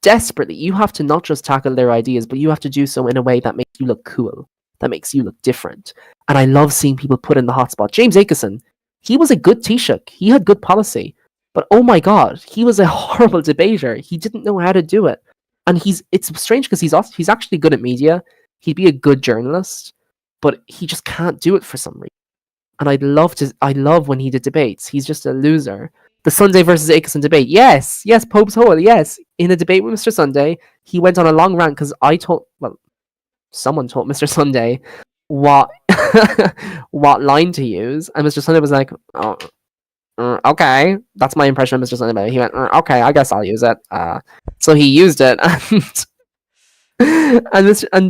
desperately, you have to not just tackle their ideas, but you have to do so in a way that makes you look cool, that makes you look different. And I love seeing people put in the hotspot. James Akeson, he was a good Taoiseach. He had good policy. But oh my god, he was a horrible debater. He didn't know how to do it. And it's strange, because he's actually good at media. He'd be a good journalist, but he just can't do it for some reason. And I love when he did debates. He's just a loser. The Sunday versus Akeson debate. Yes, Pope's Hole, yes. In a debate with Mr. Sunday, he went on a long rant because someone told Mr. Sunday what what line to use, and Mr. Sunday was like, oh, okay, that's my impression of Mr. Sunday. He went, okay, I guess I'll use it. So he used it, and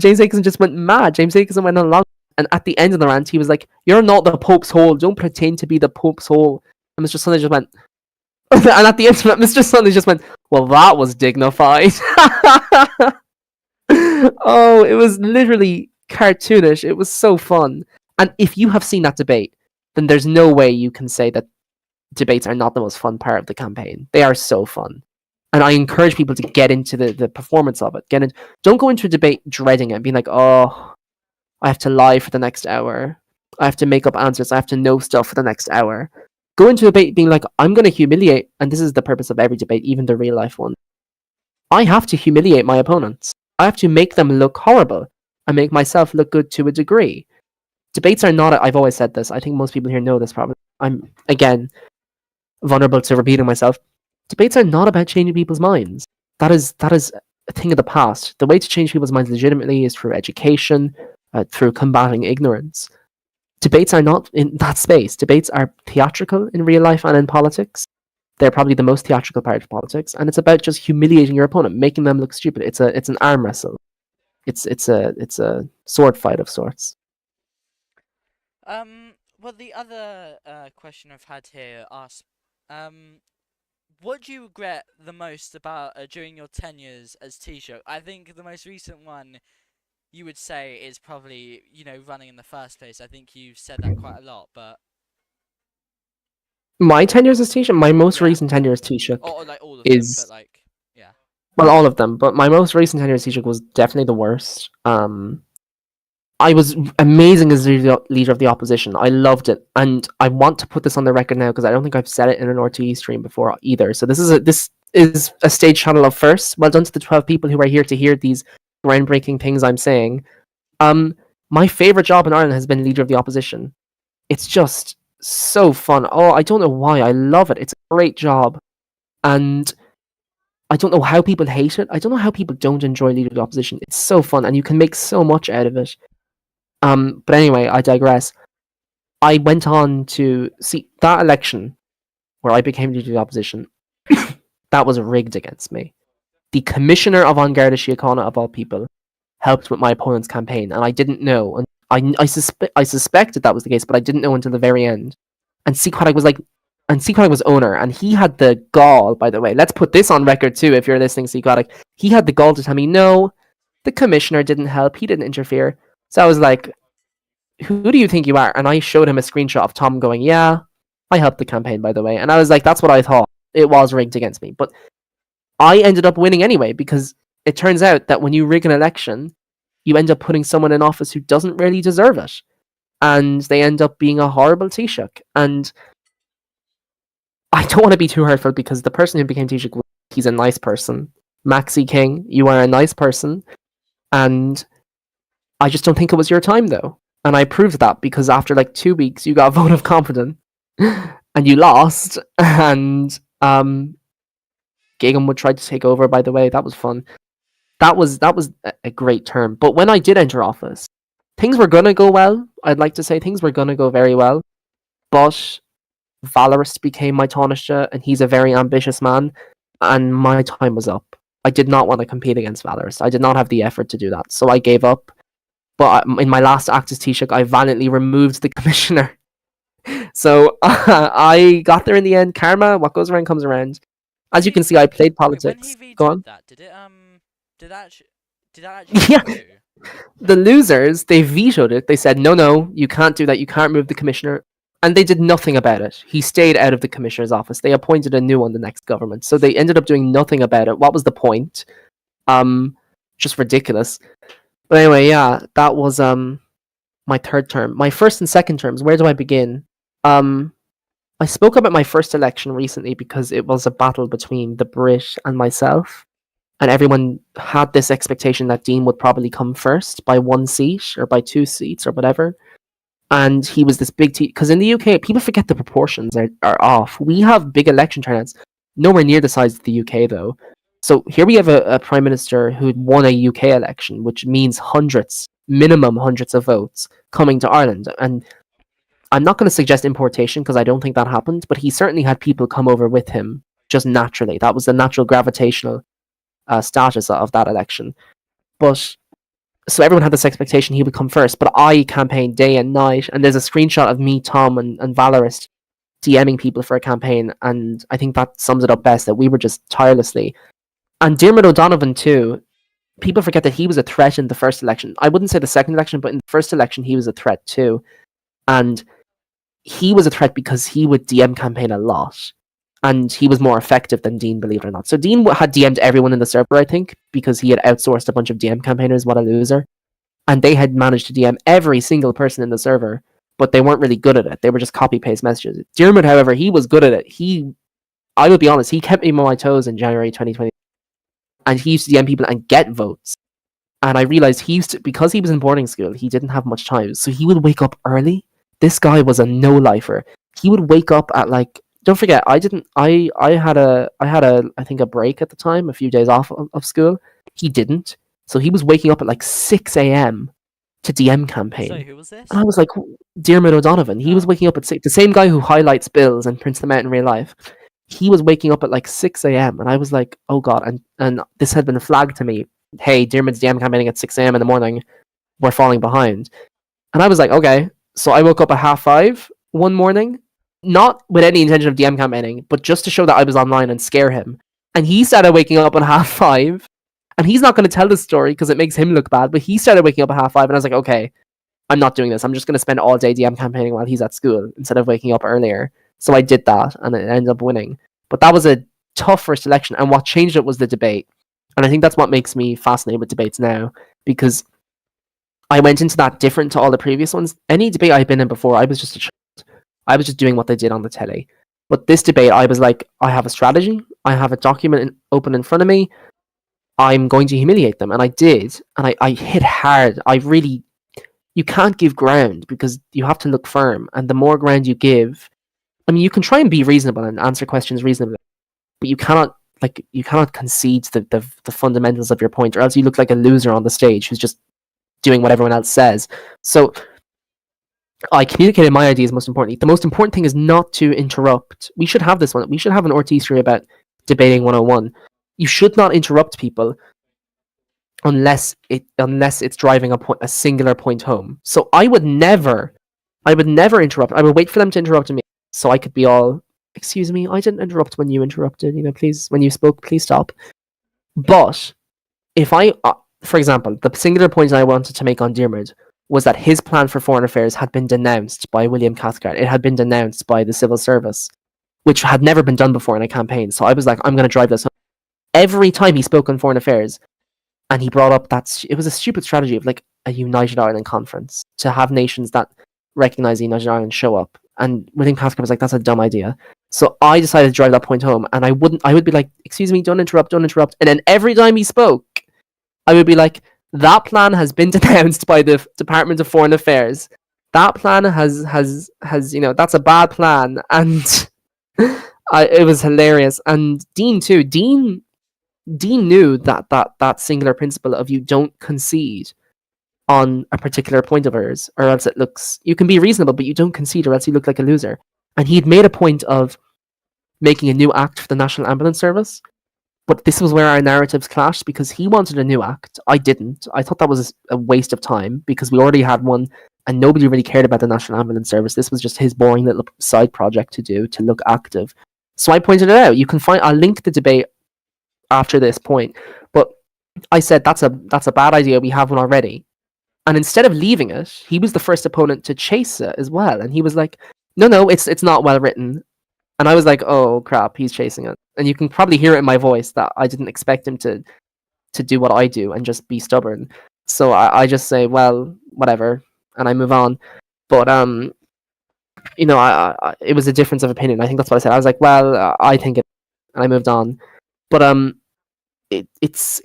James Akeson just went mad. James Akeson went on a long, and at the end of the rant, he was like, "You're not the Pope's Hole. Don't pretend to be the Pope's Hole." And Mr. Sunday just went, and at the end of it, Mr. Sunday just went, "Well, that was dignified." Oh, it was literally cartoonish. It was so fun. And if you have seen that debate, then there's no way you can say that debates are not the most fun part of the campaign. They are so fun. And I encourage people to get into the performance of it. Don't go into a debate dreading it and being like, oh, I have to lie for the next hour. I have to make up answers. I have to know stuff for the next hour. Go into a debate being like, I'm going to humiliate, and this is the purpose of every debate, even the real life one. I have to humiliate my opponents. I have to make them look horrible and make myself look good to a degree. Debates are not, I've always said this, I think most people here know this probably. I'm, again, vulnerable to repeating myself. Debates are not about changing people's minds. That is a thing of the past. The way to change people's minds legitimately is through education, through combating ignorance. Debates are not in that space. Debates are theatrical in real life and in politics. They're probably the most theatrical part of politics, and it's about just humiliating your opponent, making them look stupid. It's an arm wrestle. It's a sword fight of sorts. Well, the other question I've had here asks, um, what do you regret the most about during your tenures as Taoiseach? I think the most recent one you would say is probably, running in the first place. I think you've said that quite a lot, but My tenure as Taoiseach, my most yeah, recent tenure as Taoiseach or like all of them, but is, like, yeah. well, all of them, but my most recent tenure as Taoiseach was definitely the worst. I was amazing as leader of the opposition. I loved it, and I want to put this on the record now because I don't think I've said it in an RTE stream before either. So this is a stage channel of first. Well done to the 12 people who are here to hear these groundbreaking things I'm saying. My favorite job in Ireland has been leader of the opposition. It's just so fun. Oh, I don't know why. I love it. It's a great job, and I don't know how people hate it. I don't know how people don't enjoy leader of the opposition. It's so fun, and you can make so much out of it. But anyway, I digress. I went on to see that election where I became leader of the opposition. That was rigged against me. The commissioner of An Garda Síochána, of all people, helped with my opponent's campaign, and I didn't know. And I suspected that was the case, but I didn't know until the very end. And Sequatag was like, and Sequatag was owner, and he had the gall. By the way, let's put this on record too. If you're listening, Sequatag, he had the gall to tell me, no, the commissioner didn't help. He didn't interfere. So I was like, who do you think you are? And I showed him a screenshot of Tom going, yeah, I helped the campaign, by the way. And I was like, that's what I thought. It was rigged against me. But I ended up winning anyway, because it turns out that when you rig an election, you end up putting someone in office who doesn't really deserve it. And they end up being a horrible Taoiseach. And I don't want to be too hurtful because the person who became Taoiseach, he's a nice person. Maxi King, you are a nice person. And I just don't think it was your time, though. And I proved that because after like 2 weeks, you got a vote of confidence and you lost. And Gaghan would try to take over, by the way. That was fun. That was a great term. But when I did enter office, things were going to go well. I'd like to say things were going to go very well. But Valorist became my Taoiseach, and he's a very ambitious man. And my time was up. I did not want to compete against Valorist. I did not have the effort to do that. So I gave up. But in my last act as Taoiseach, I valiantly removed the commissioner. So I got there in the end. Karma, what goes around comes around. As you can see, I played Wait, when politics. he Go vetoed on. that, did that actually go Yeah, through? the losers, they vetoed it. They said, no, you can't do that. You can't remove the commissioner. And they did nothing about it. He stayed out of the commissioner's office. They appointed a new one, the next government. So they ended up doing nothing about it. What was the point? Just ridiculous. But anyway, yeah, that was my third term. My first and second terms, where do I begin? I spoke about my first election recently because it was a battle between the Brit and myself. And everyone had this expectation that Dean would probably come first by 1 seat or by 2 seats or whatever. And he was this big because in the UK, people forget the proportions are off. We have big election turnouts, nowhere near the size of the UK though. So here we have a prime minister who won a UK election, which means minimum hundreds of votes coming to Ireland. And I'm not going to suggest importation because I don't think that happened, but he certainly had people come over with him just naturally. That was the natural gravitational status of that election. But so everyone had this expectation he would come first, but I campaigned day and night, and there's a screenshot of me, Tom, and Valorist DMing people for a campaign, and I think that sums it up best, that we were just tirelessly. And Diarmuid O'Donovan too, people forget that he was a threat in the first election. I wouldn't say the second election, but in the first election he was a threat too. And he was a threat because he would DM campaign a lot. And he was more effective than Dean, believe it or not. So Dean had DM'd everyone in the server, I think, because he had outsourced a bunch of DM campaigners. What a loser. And they had managed to DM every single person in the server, but they weren't really good at it. They were just copy-paste messages. Diarmuid, however, he was good at it. I will be honest, he kept me on my toes in January 2020. And he used to DM people and get votes. And I realized because he was in boarding school, he didn't have much time. So he would wake up early. This guy was a no-lifer. He would wake up at like don't forget, I didn't. I had a I think a break at the time, a few days off of school. He didn't, so he was waking up at like 6 a.m. to DM Sorry, campaign, who was and I this? was like, Diarmuid O'Donovan. He was Oh, waking up at 6. The same guy who highlights bills and prints them out in real life. He was waking up at like 6 a.m. and I was like, oh god, and this had been flagged to me. Hey, Diarmuid's DM campaigning at 6 a.m. in the morning. We're falling behind. And I was like, okay. So I woke up at 5:30 one morning, not with any intention of DM campaigning, but just to show that I was online and scare him. And he started waking up at 5:30. And he's not going to tell the story because it makes him look bad, but he started waking up at 5:30. And I was like, okay, I'm not doing this. I'm just going to spend all day DM campaigning while he's at school instead of waking up earlier. So I did that and it ended up winning. But that was a tough first election. And what changed it was the debate. And I think that's what makes me fascinated with debates now, because I went into that different to all the previous ones. Any debate I'd been in before, I was just a child. I was just doing what they did on the telly. But this debate, I was like, I have a strategy. I have a document open in front of me. I'm going to humiliate them. And I did. And I hit hard. I really, you can't give ground because you have to look firm. And the more ground you give, I mean, you can try and be reasonable and answer questions reasonably, but you cannot concede the fundamentals of your point, or else you look like a loser on the stage who's just doing what everyone else says. So I communicated my ideas most importantly. The most important thing is not to interrupt. We should have this one. We should have an RT3 about debating 101. You should not interrupt people unless it's driving a singular point home. So I would never interrupt. I would wait for them to interrupt me so I could be all, excuse me, I didn't interrupt when you interrupted. Please, when you spoke, please stop. But if for example, the singular point I wanted to make on Diarmuid was that his plan for foreign affairs had been denounced by William Cathcart. It had been denounced by the civil service, which had never been done before in a campaign. So I was like, I'm going to drive this home. Every time he spoke on foreign affairs, and he brought up that it was a stupid strategy of like a United Ireland conference to have nations that recognize the United Ireland show up. And William Cathcart was like, that's a dumb idea. So I decided to drive that point home, and I would be like, excuse me, don't interrupt. And then every time he spoke, I would be like, that plan has been denounced by the Department of Foreign Affairs. That plan has that's a bad plan. And it was hilarious. And Dean too. Dean knew that singular principle of you don't concede on a particular point of ours, or else it looks, you can be reasonable, but you don't concede, or else you look like a loser. And he'd made a point of making a new act for the National Ambulance Service. But this was where our narratives clashed, because he wanted a new act. I didn't. I thought that was a waste of time because we already had one and nobody really cared about the National Ambulance Service. This was just his boring little side project to do to look active. So I pointed it out. I'll link the debate after this point. But I said that's a bad idea. We have one already. And instead of leaving it, he was the first opponent to chase it as well. And he was like, no, it's not well written. And I was like, oh crap, he's chasing it. And you can probably hear it in my voice that I didn't expect him to do what I do and just be stubborn. So I just say, well, whatever, and I move on. But it was a difference of opinion. I think that's what I said. I was like, well, I think it, and I moved on. But it's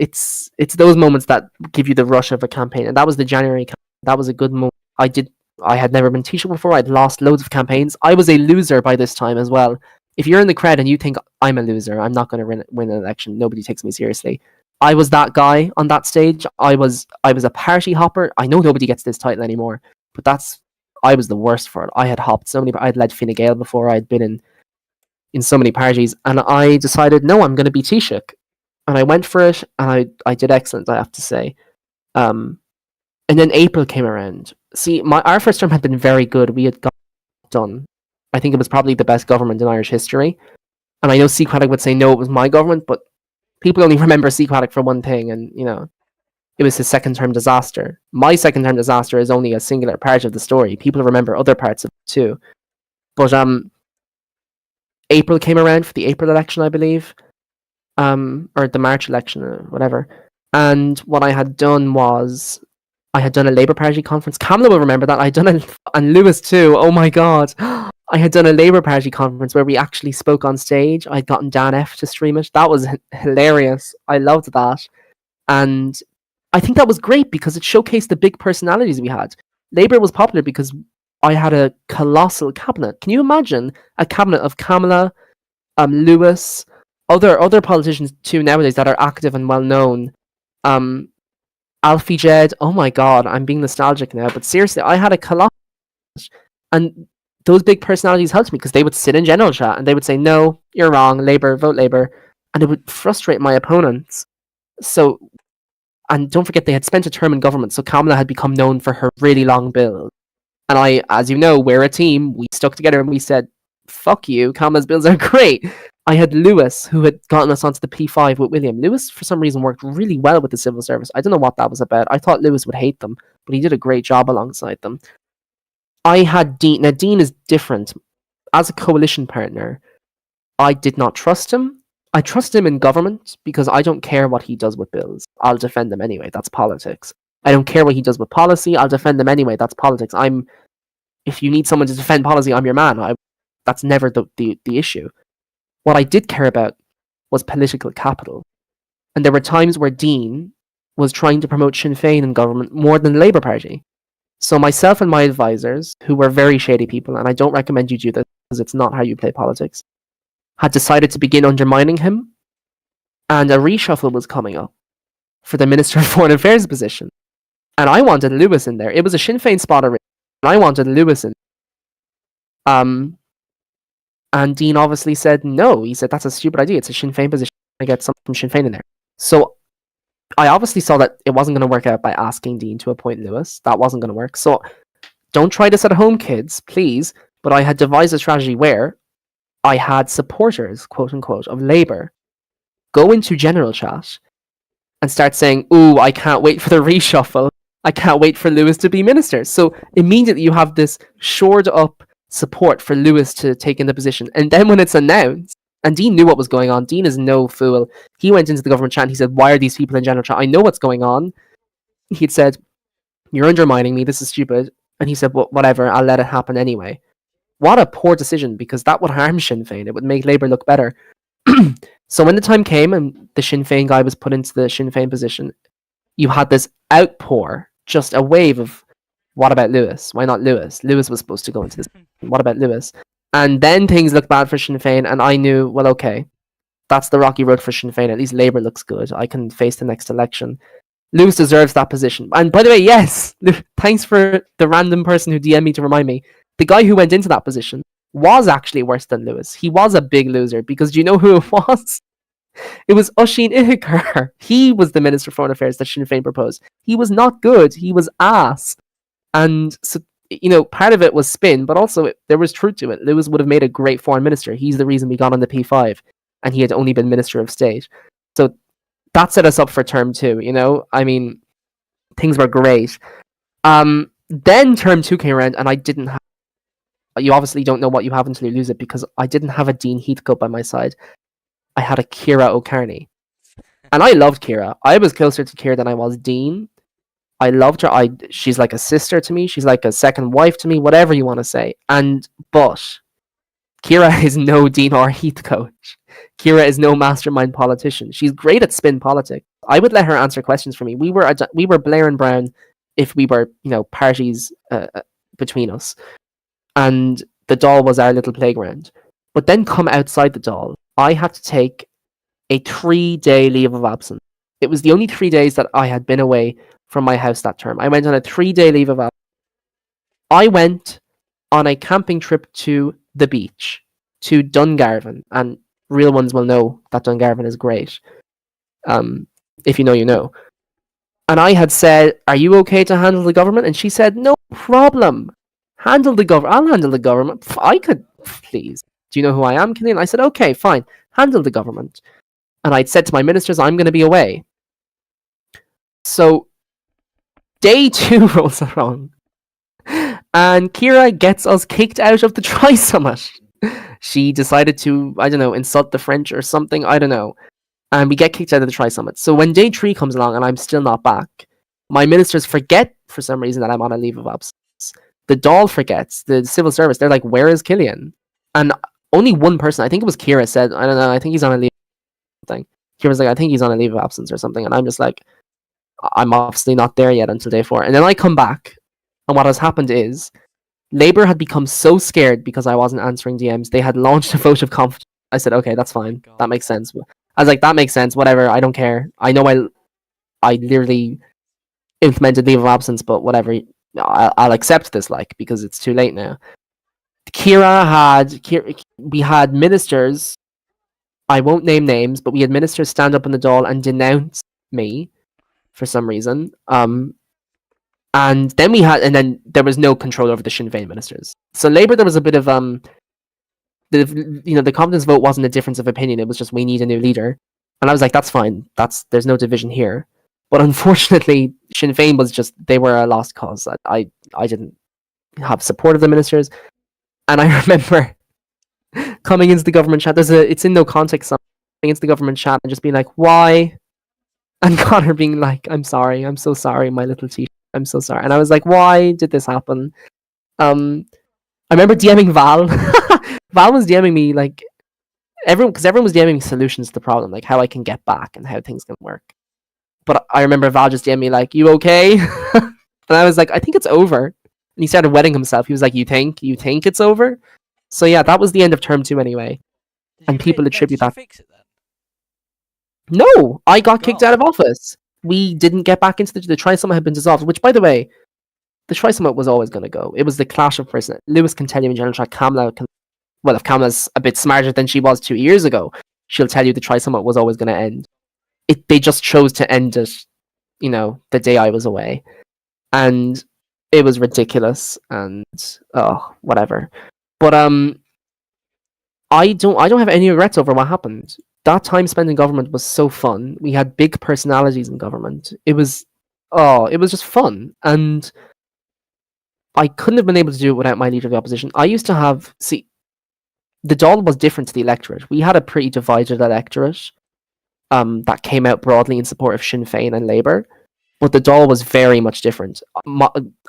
those moments that give you the rush of a campaign, and that was the January campaign. That was a good moment. I had never been Taoiseach before. I'd lost loads of campaigns. I was a loser by this time as well. If you're in the crowd and you think I'm a loser, I'm not going to win an election, nobody takes me seriously. I was that guy on that stage. I was a party hopper. I know nobody gets this title anymore, but I was the worst for it. I had hopped so many. I'd led Fine Gael before. I'd been in so many parties, and I decided, no, I'm going to be Taoiseach, and I went for it, and I did excellent, I have to say. And then April came around. See, our first term had been very good. We had got done. I think it was probably the best government in Irish history. And I know C. Craddock would say, no, it was my government, but people only remember C. Craddock for one thing, and, it was his second term disaster. My second term disaster is only a singular part of the story. People remember other parts of it too. But April came around for the April election, I believe, or the March election, or whatever. And what I had done was, I had done a Labour Party conference. Kamala will remember that. And Lewis too. Oh my god. I had done a Labour Party conference where we actually spoke on stage. I'd gotten Dan F to stream it. That was hilarious. I loved that. And I think that was great because it showcased the big personalities we had. Labour was popular because I had a colossal cabinet. Can you imagine a cabinet of Kamala, Lewis, other politicians too nowadays that are active and well known. Alfie Jed. Oh my god, I'm being nostalgic now, but seriously, I had a colossal, and those big personalities helped me because they would sit in general chat and they would say, "No, you're wrong. Labour, vote Labour," and it would frustrate my opponents. So, and don't forget, they had spent a term in government, so Kamala had become known for her really long bills. And I, as you know, we're a team. We stuck together and we said, "Fuck you, Kamala's bills are great." I had Lewis, who had gotten us onto the P5 with William. Lewis, for some reason, worked really well with the civil service. I don't know what that was about. I thought Lewis would hate them, but he did a great job alongside them. I had Dean. Now, Dean is different. As a coalition partner, I did not trust him. I trust him in government because I don't care what he does with bills. I'll defend them anyway. That's politics. I don't care what he does with policy. I'll defend them anyway. That's politics. If you need someone to defend policy, I'm your man. That's never the issue. What I did care about was political capital. And there were times where Dean was trying to promote Sinn Féin in government more than the Labour Party. So myself and my advisors, who were very shady people, and I don't recommend you do this because it's not how you play politics, had decided to begin undermining him. And a reshuffle was coming up for the Minister of Foreign Affairs position. And I wanted Lewis in there. It was a Sinn Féin spot originally, and I wanted Lewis in. And Dean obviously said no. He said, "That's a stupid idea. It's a Sinn Féin position. I get something from Sinn Féin in there." So I obviously saw that it wasn't going to work out by asking Dean to appoint Lewis. That wasn't going to work. So don't try this at home, kids, please. But I had devised a strategy where I had supporters, quote unquote, of Labour go into general chat and start saying, "Ooh, I can't wait for the reshuffle. I can't wait for Lewis to be minister." So immediately you have this shored up support for Lewis to take in the position. And then when it's announced, and Dean knew what was going on, Dean is no fool. He went into the government chat and he said, "Why are these people in general chat? I know what's going on." He'd said, "You're undermining me. This is stupid." And he said, "Well, whatever, I'll let it happen anyway." What a poor decision, because that would harm Sinn Féin. It would make Labour look better. So when the time came and the Sinn Féin guy was put into the Sinn Féin position, you had this outpour, just a wave of, "What about Lewis? Why not Lewis? Lewis was supposed to go into this. What about Lewis?" And then things looked bad for Sinn Féin, and I knew, well, okay, that's the rocky road for Sinn Féin. At least Labour looks good. I can face the next election. Lewis deserves that position. And by the way, yes, thanks for the random person who DM'd me to remind me. The guy who went into that position was actually worse than Lewis. He was a big loser, because do you know who it was? It was Oisin Ihikar. He was the Minister for Foreign Affairs that Sinn Féin proposed. He was not good. He was ass. And so, part of it was spin, but also there was truth to it. Lewis would have made a great foreign minister. He's the reason we got on the P5, and he had only been Minister of State. So that set us up for term 2, I mean, things were great. Then term 2 came around, and I didn't have, you obviously don't know what you have until you lose it, because I didn't have a Dean Heathcote by my side. I had a Ciara O'Kearney. And I loved Ciara. I was closer to Ciara than I was Dean. I loved her. She's like a sister to me. She's like a second wife to me, whatever you want to say. But Ciara is no Dean or Heathcote. Ciara is no mastermind politician. She's great at spin politics. I would let her answer questions for me. We were Blair and Brown if we were, parties between us. And the Dáil was our little playground. But then come outside the Dáil, I had to take a 3-day leave of absence. It was the only 3 days that I had been away from my house that term. I went on a 3-day leave of absence. I went on a camping trip to the beach, to Dungarvan, and real ones will know that Dungarvan is great. If you know, you know. And I had said, "Are you okay to handle the government?" And she said, "No problem. Handle the government. I'll handle the government. I could, please. Do you know who I am, Cillian?" I said, "Okay, fine. Handle the government." And I'd said to my ministers, "I'm going to be away." So day 2 rolls around, and Ciara gets us kicked out of the Tri-Summit. She decided to, I don't know, insult the French or something, I don't know. And we get kicked out of the Tri-Summit. So when day 3 comes along and I'm still not back, my ministers forget for some reason that I'm on a leave of absence. The Dáil forgets, the civil service, they're like, "Where is Cillian?" And only one person, I think it was Ciara, said, "I don't know, I think he's on a leave of absence." Ciara was like, "I think he's on a leave of absence or something." And I'm just like, I'm obviously not there yet until day 4. And then I come back, and what has happened is Labour had become so scared because I wasn't answering DMs, they had launched a vote of confidence. I said, okay, that's Oh my fine. That god. makes sense. I was like, that makes sense. Whatever. I don't care. I know I literally implemented leave of absence, but whatever. I'll accept this, like, because it's too late now. We had ministers. I won't name names, but we had ministers stand up in the Dáil and denounce me for some reason. And then there was no control over the Sinn Féin ministers. So Labour, there was a bit of the confidence vote wasn't a difference of opinion. It was just we need a new leader, and I was like, that's fine. There's no division here. But unfortunately, Sinn Féin was just they were a lost cause. I didn't have support of the ministers, and I remember coming into the government chat. It's in no context. Coming into the government chat and just being like, why? And Connor being like, I'm sorry, I'm so sorry, my little t. I'm so sorry. And I was like, why did this happen? I remember DMing Val. Val was DMing me like everyone was DMing me solutions to the problem, like how I can get back and how things can work. But I remember Val just DMing me like, "You okay?" And I was like, "I think it's over." And he started wetting himself. He was like, "You think it's over?" So yeah, that was the end of term 2 anyway. And people attribute Did you that. fix it then? No, I got kicked out God. of office. We didn't get back into the Try Summit had been dissolved. Which, by the way, the Try Summit was always going to go. It was the clash of person. Lewis can tell you in general track. Kamla can. Well, if Kamla's a bit smarter than she was 2 years ago, she'll tell you the Try Summit was always going to end. They just chose to end it, the day I was away, and it was ridiculous. And whatever. But I don't have any regrets over what happened. That time spent in government was so fun. We had big personalities in government. It was just fun, and I couldn't have been able to do it without my leader of the opposition. I used to have the Dáil was different to the electorate. We had a pretty divided electorate that came out broadly in support of Sinn Féin and Labour, but the Dáil was very much different.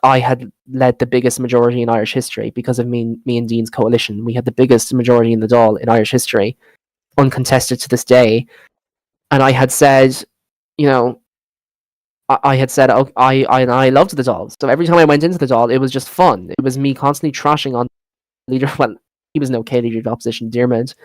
I had led the biggest majority in Irish history because of me and Dean's coalition. We had the biggest majority in the Dáil in Irish history, uncontested to this day. And I had said, I had said, oh, I loved the Dáil. So every time I went into the Dáil, it was just fun. It was me constantly trashing on leader. Well, he was an okay leader of the opposition, Diarmid.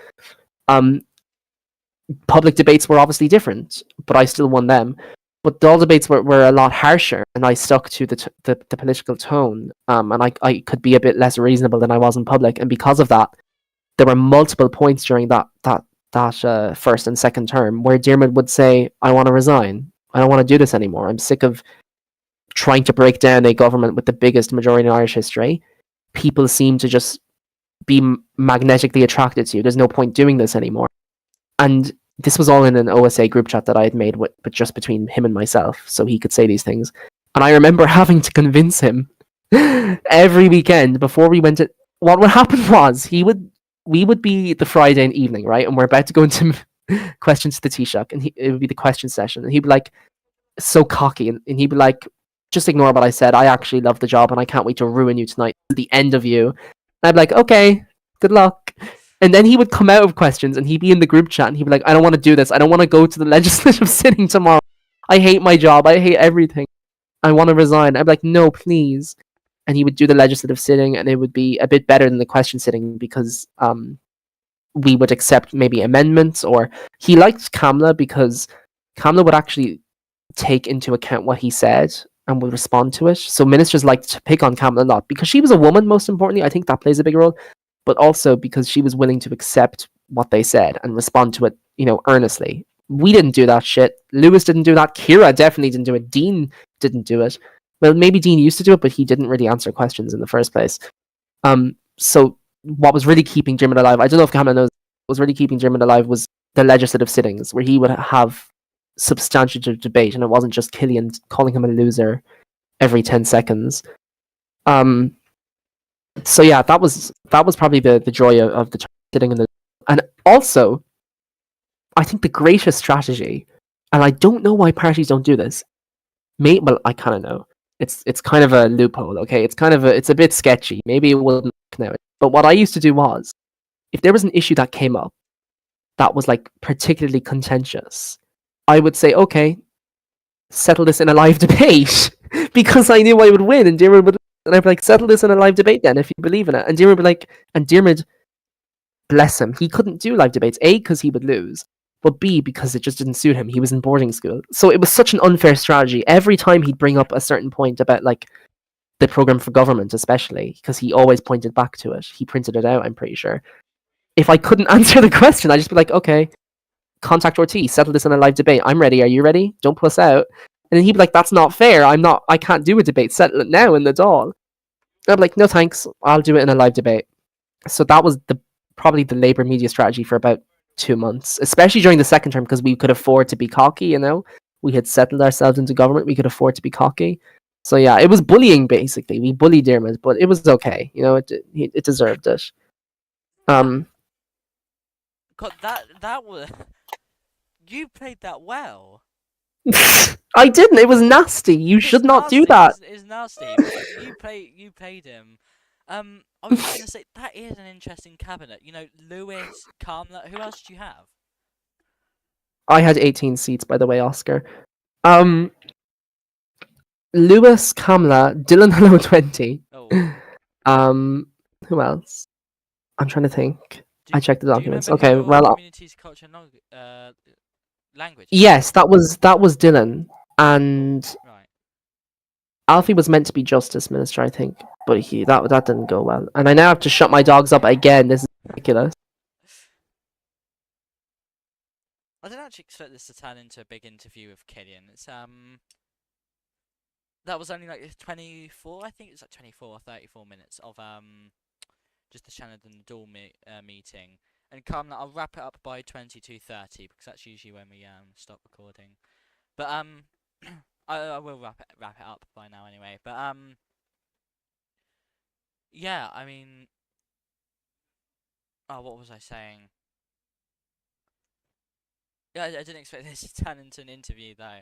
Public debates were obviously different, but I still won them. But the debates were a lot harsher, and I stuck to the political tone, and I could be a bit less reasonable than I was in public. And because of that, there were multiple points during that first and second term where Diarmid would say, I want to resign. I don't want to do this anymore. I'm sick of trying to break down a government with the biggest majority in Irish history. People seem to just be magnetically attracted to you. There's no point doing this anymore. And this was all in an OSA group chat that I had made but just between him and myself, so he could say these things. And I remember having to convince him every weekend before we went to. What would happen was we would be the Friday evening, right, and we're about to go into questions to the Taoiseach, and it would be the question session, and he'd be like so cocky, and he'd be like, just ignore what I said. I actually love the job, and I can't wait to ruin you tonight. The end of you. And I'd be like, okay, good luck. And then he would come out of questions and he'd be in the group chat and he'd be like, I don't want to do this. I don't want to go to the legislative sitting tomorrow. I hate my job. I hate everything. I want to resign. I'd be like, no, please. And he would do the legislative sitting and it would be a bit better than the question sitting because we would accept maybe amendments, or he liked Kamla because Kamla would actually take into account what he said and would respond to it. So ministers liked to pick on Kamla a lot because she was a woman, most importantly. I think that plays a big role. But also because she was willing to accept what they said and respond to it, earnestly. We didn't do that shit. Lewis didn't do that. Kira definitely didn't do it. Dean didn't do it. Well, maybe Dean used to do it, but he didn't really answer questions in the first place. So what was really keeping Diarmid alive, I don't know if Cameron knows, what was really keeping Diarmid alive was the legislative sittings, where he would have substantive debate, and it wasn't just Cillian calling him a loser every 10 seconds. So yeah, that was probably the joy of the sitting in the. And also, I think the greatest strategy, and I don't know why parties don't do this. Well, I kind of know. It's kind of a loophole, okay? It's a bit sketchy. Maybe it wouldn't work now. But what I used to do was, if there was an issue that came up that was like particularly contentious, I would say, okay, settle this in a live debate because I knew I would win and Diarmid would. And I'd be like, settle this in a live debate then if you believe in it. And Diarmuid would be like, and Diarmuid, bless him, he couldn't do live debates. A, because he would lose, but B, because it just didn't suit him. He was in boarding school. So it was such an unfair strategy. Every time he'd bring up a certain point about like the program for government, especially, because he always pointed back to it. He printed it out, I'm pretty sure. If I couldn't answer the question, I'd just be like, okay, contact RT, settle this in a live debate. I'm ready. Are you ready? Don't puss out. And then he'd be like, that's not fair. I can't do a debate. Settle it now in the Dáil. I'd be like, no thanks. I'll do it in a live debate. So that was probably the Labour media strategy for about 2 months, especially during the second term, because we could afford to be cocky, you know? We had settled ourselves into government. We could afford to be cocky. So yeah, it was bullying, basically. We bullied Diarmuid, but it was okay. You know, it deserved it. God, that was... You played that well. I didn't. It was nasty. You should not do that. It's nasty. You played him. I was just gonna say that is an interesting cabinet. You know, Lewis, Kamla. Who else do you have? I had 18 seats, by the way, Oscar. Lewis, Kamla, Dylan Hello 20. Oh. Who else? I'm trying to think. I checked the documents. Do you Okay, well, communities, culture, and language. Yes, that was Dylan, and Right. Alfie was meant to be Justice Minister, I think, but that didn't go well. And I now have to shut my dogs up again. This is ridiculous. I didn't actually expect this to turn into a big interview with Cillian. It's that was only like 24. I think it's like 24 or 34 minutes of just the Shannon and the Dáil meeting. And Carmen, I'll wrap it up by 22:30 because that's usually when we stop recording. But I will wrap it up by now anyway. But yeah, I mean, oh, what was I saying? Yeah, I didn't expect this to turn into an interview though.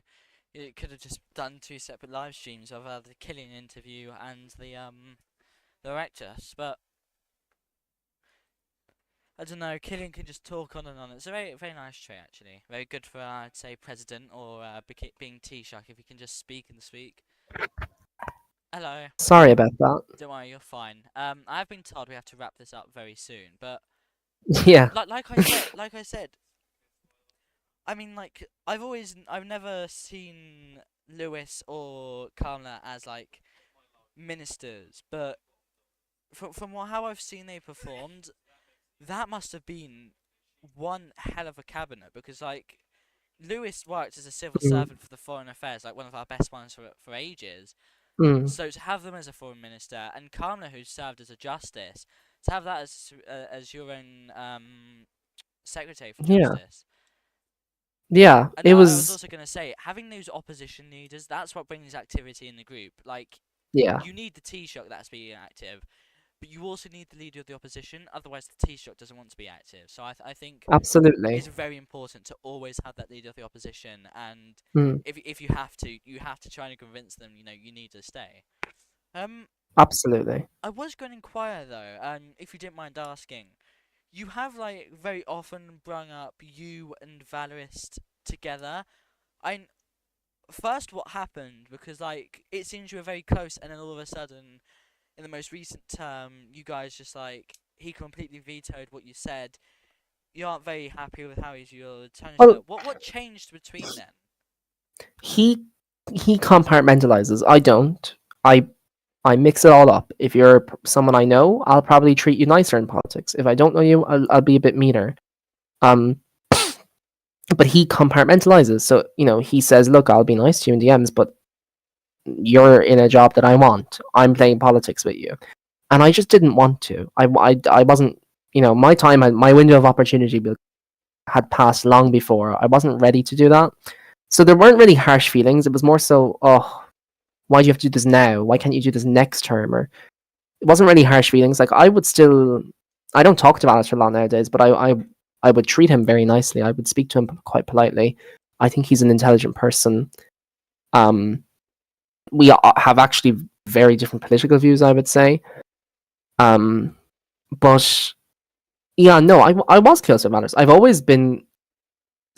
It could have just done 2 separate live streams of the Cillian interview and the Oireachtas, but I don't know. Cillian can just talk on and on. It's a very, very nice trait, actually. Very good for, I'd say, president or being Taoiseach if you can just speak and speak. Hello. Sorry about that. Don't worry, you're fine. I've been told we have to wrap this up very soon, but Yeah. like I said, I mean, like I've never seen Lewis or Kamla as like ministers, but from how I've seen they performed, that must have been one hell of a cabinet because like Lewis worked as a civil servant for the Foreign Affairs, like one of our best ones for ages. So to have them as a foreign minister and Kamla, who served as a justice, to have that as your own secretary for justice. Yeah, And it I was was. also going to say, having those opposition leaders, that's what brings activity in the group. Like, Yeah. you need the Taoiseach that's being active, but you also need the leader of the opposition, otherwise the Taoiseach doesn't want to be active. So I think Absolutely. it's very important to always have that leader of the opposition, and if you have to try and convince them, you know, you need to stay. Absolutely. I was going to inquire though, if you didn't mind asking, you have like very often brung up you and Valorist together. First, what happened? Because like it seems you were very close, and then all of a sudden, in the most recent term, you guys just like he completely vetoed what you said. You aren't very happy with how he's your attorney. Well, What changed between then? he compartmentalizes. I don't. I mix it all up. If you're someone I know, I'll probably treat you nicer in politics. If I don't know you, I'll be a bit meaner. But he compartmentalizes. So, you know, he says, look, I'll be nice to you in DMs, but you're in a job that I want. I'm playing politics with you. And I just didn't want to. I wasn't, you know, my window of opportunity had passed long before. I wasn't ready to do that. So there weren't really harsh feelings. It was more so, oh, why do you have to do this now? Why can't you do this next term? Or it wasn't really harsh feelings. Like I don't talk to Alice a lot nowadays, but I would treat him very nicely. I would speak to him quite politely. I think he's an intelligent person. We have actually very different political views, I would say. But yeah, no, I was close with Valorous. I've always been.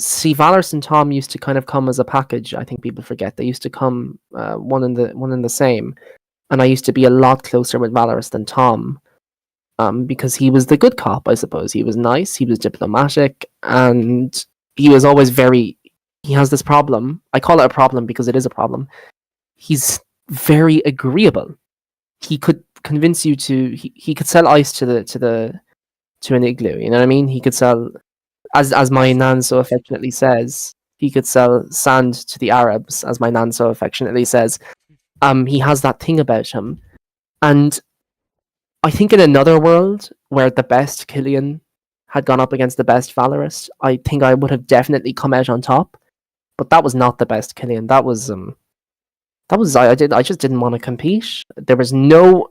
See, Valorous and Tom used to kind of come as a package. I think people forget they used to come one in the same. and I used to be a lot closer with Valorous than Tom. Because he was the good cop, I suppose. He was nice, he was diplomatic, and he was always very. He has this problem. I call it a problem because it is a problem. He's very agreeable. He could convince you to. He could sell ice to an igloo. You know what I mean? He could sell, as my nan so affectionately says. He could sell sand to the Arabs, as my nan so affectionately says. He has that thing about him, and I think in another world where the best Cillian had gone up against the best Valorous, I think I would have definitely come out on top. But that was not the best Cillian. That was I just didn't want to compete. There was no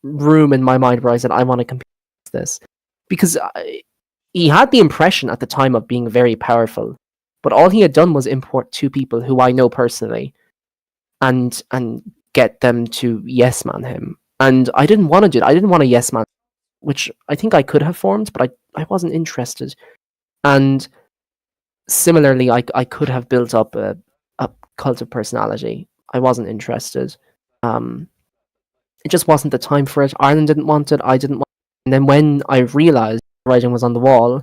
room in my mind where I said I want to compete with this because he had the impression at the time of being very powerful, but all he had done was import two people who I know personally, and get them to yes man him. And I didn't want to do it. I didn't want a yes man, which I think I could have formed, but I wasn't interested. And similarly, I could have built up a cult of personality. I wasn't interested. It just wasn't the time for it. Ireland didn't want it. I didn't want it. And then when I realised the writing was on the wall,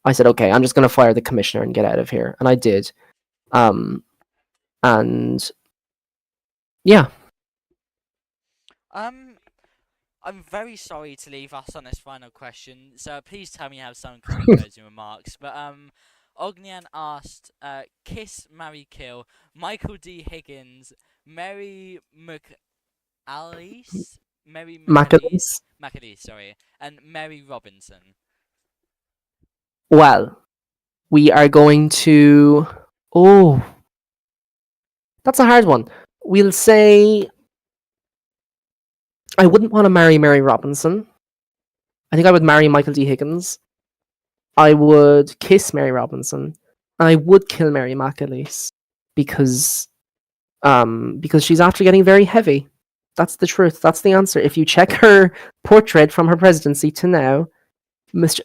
I said, okay, I'm just going to fire the commissioner and get out of here. And I did. And yeah. I'm very sorry to leave us on this final question, so please tell me you have some kind of closing remarks. But Ognian asked, kiss, marry, kill, Michael D. Higgins, Mary McAleese, McAleese, sorry, and Mary Robinson. Well, we are going to. Oh, that's a hard one. We'll say I wouldn't want to marry Mary Robinson. I think I would marry Michael D. Higgins. I would kiss Mary Robinson. And I would kill Mary McAleese because she's after getting very heavy. That's the truth. That's the answer. If you check her portrait from her presidency to now,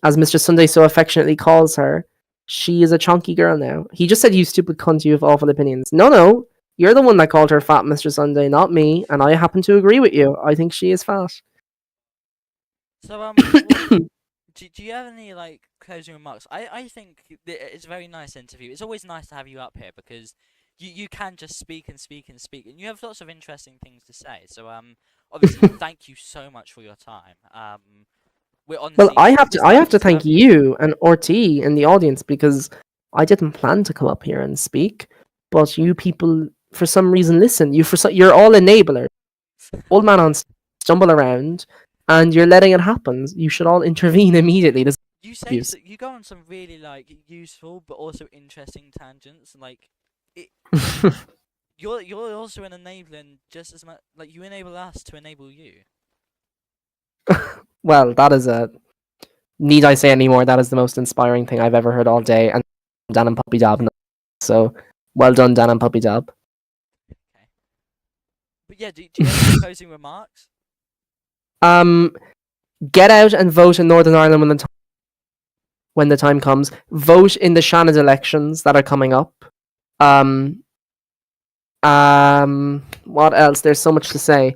as Mr. Sunday so affectionately calls her, she is a chunky girl now. He just said, "You stupid cunt, you have awful opinions." No. You're the one that called her fat, Mr. Sunday, not me, and I happen to agree with you. I think she is fat. So, do you have any closing remarks? I think it's a very nice interview. It's always nice to have you up here because you can just speak and speak and speak, and you have lots of interesting things to say. So obviously, thank you so much for your time. We're honestly, well, I have to thank you and Orti in the audience because I didn't plan to come up here and speak, but you people for some reason listen. You're all enablers. Old man on stumble around, and you're letting it happen. You should all intervene immediately. You say you go on some really useful but also interesting tangents, it. You're also an enabler, just as much you enable us to enable you. Well, that is a. Need I say any more? That is the most inspiring thing I've ever heard all day, and Dan and Puppy Dab. So, well done, Dan and Puppy Dab. Okay. But yeah, do you have any closing remarks? Get out and vote in Northern Ireland when the time comes. Vote in the Shannon elections that are coming up. What else? There's so much to say.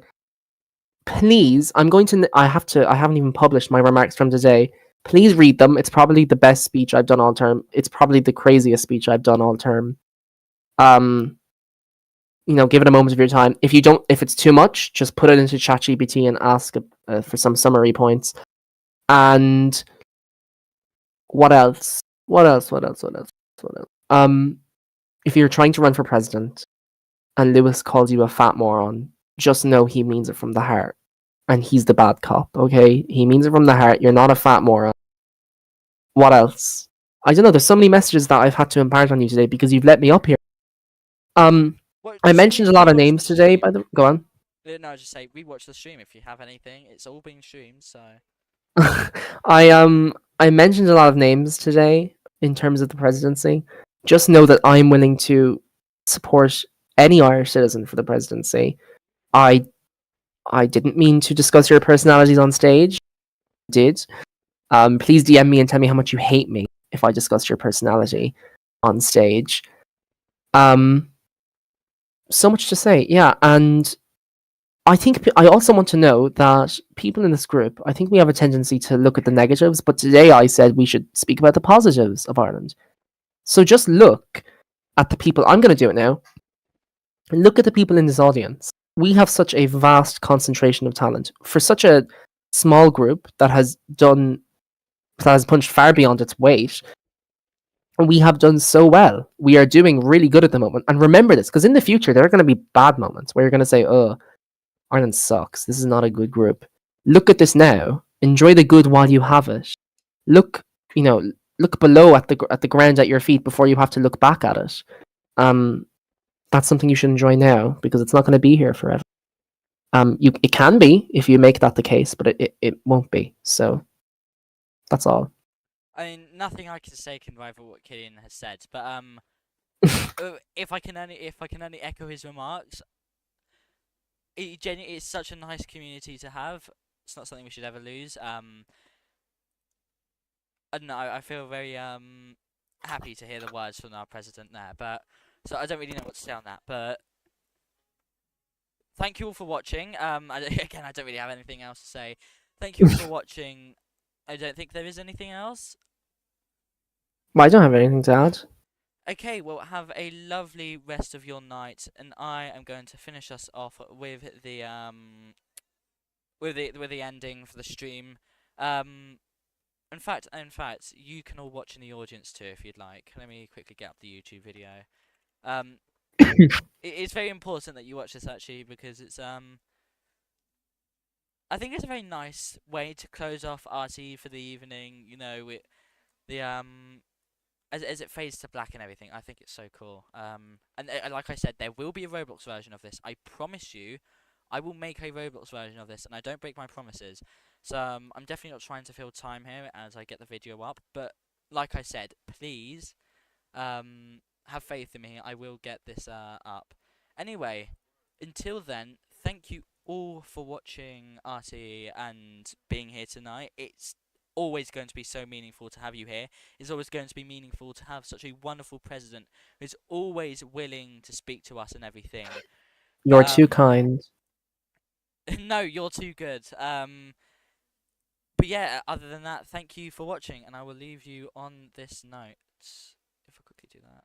Please, I haven't even published my remarks from today. Please read them. It's probably the best speech I've done all term. It's probably the craziest speech I've done all term. Give it a moment of your time. If it's too much, just put it into ChatGPT and ask for some summary points. And what else? If you're trying to run for president and Lewis calls you a fat moron, just know he means it from the heart. And he's the bad cop, okay? He means it from the heart. You're not a fat moron. What else? I don't know. There's so many messages that I've had to impart on you today because you've let me up here. I mentioned a lot of names today. Go on. No, just say rewatch the stream if you have anything. It's all being streamed, so. I mentioned a lot of names today in terms of the presidency. Just know that I'm willing to support any Irish citizen for the presidency. I didn't mean to discuss your personalities on stage. I did. Please DM me and tell me how much you hate me if I discuss your personality on stage. So much to say, yeah, and I think I also want to know that people in this group, I think we have a tendency to look at the negatives, but today I said we should speak about the positives of Ireland. So just look at the people. I'm going to do it now. Look at the people in this audience. We have such a vast concentration of talent for such a small group that has punched far beyond its weight. We have done so well. We are doing really good at the moment. And remember this, because in the future there are going to be bad moments where you're going to say, "Oh, Ireland sucks. This is not a good group." Look at this now. Enjoy the good while you have it. Look, you know, look below at the ground at your feet before you have to look back at it. That's something you should enjoy now because it's not going to be here forever. It can be if you make that the case, but it won't be. So that's all. I mean, nothing I can say can rival what Cillian has said, but if I can only echo his remarks, it's such a nice community to have. It's not something we should ever lose. I don't know. I feel very happy to hear the words from our president there, but so I don't really know what to say on that. But thank you all for watching. Again, I don't really have anything else to say. Thank you all for watching. I don't think there is anything else. I don't have anything to add. Okay, well, have a lovely rest of your night, and I am going to finish us off with the ending for the stream. In fact, you can all watch in the audience too if you'd like. Let me quickly get up the YouTube video. It's very important that you watch this actually because it's I think it's a very nice way to close off RT for the evening. You know, with the as it fades to black and everything. I think it's so cool. And like I said, there will be a Roblox version of this. I promise you, I will make a Roblox version of this, and I don't break my promises. So I'm definitely not trying to fill time here as I get the video up. But like I said, please have faith in me. I will get this up. Anyway, until then, thank you all for watching RT and being here tonight. It's always going to be so meaningful to have you here. It's always going to be meaningful to have such a wonderful president who's always willing to speak to us and everything. You're too kind. No, you're too good. But yeah, other than that, thank you for watching, and I will leave you on this note. If I quickly do that.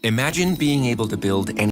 Imagine being able to build any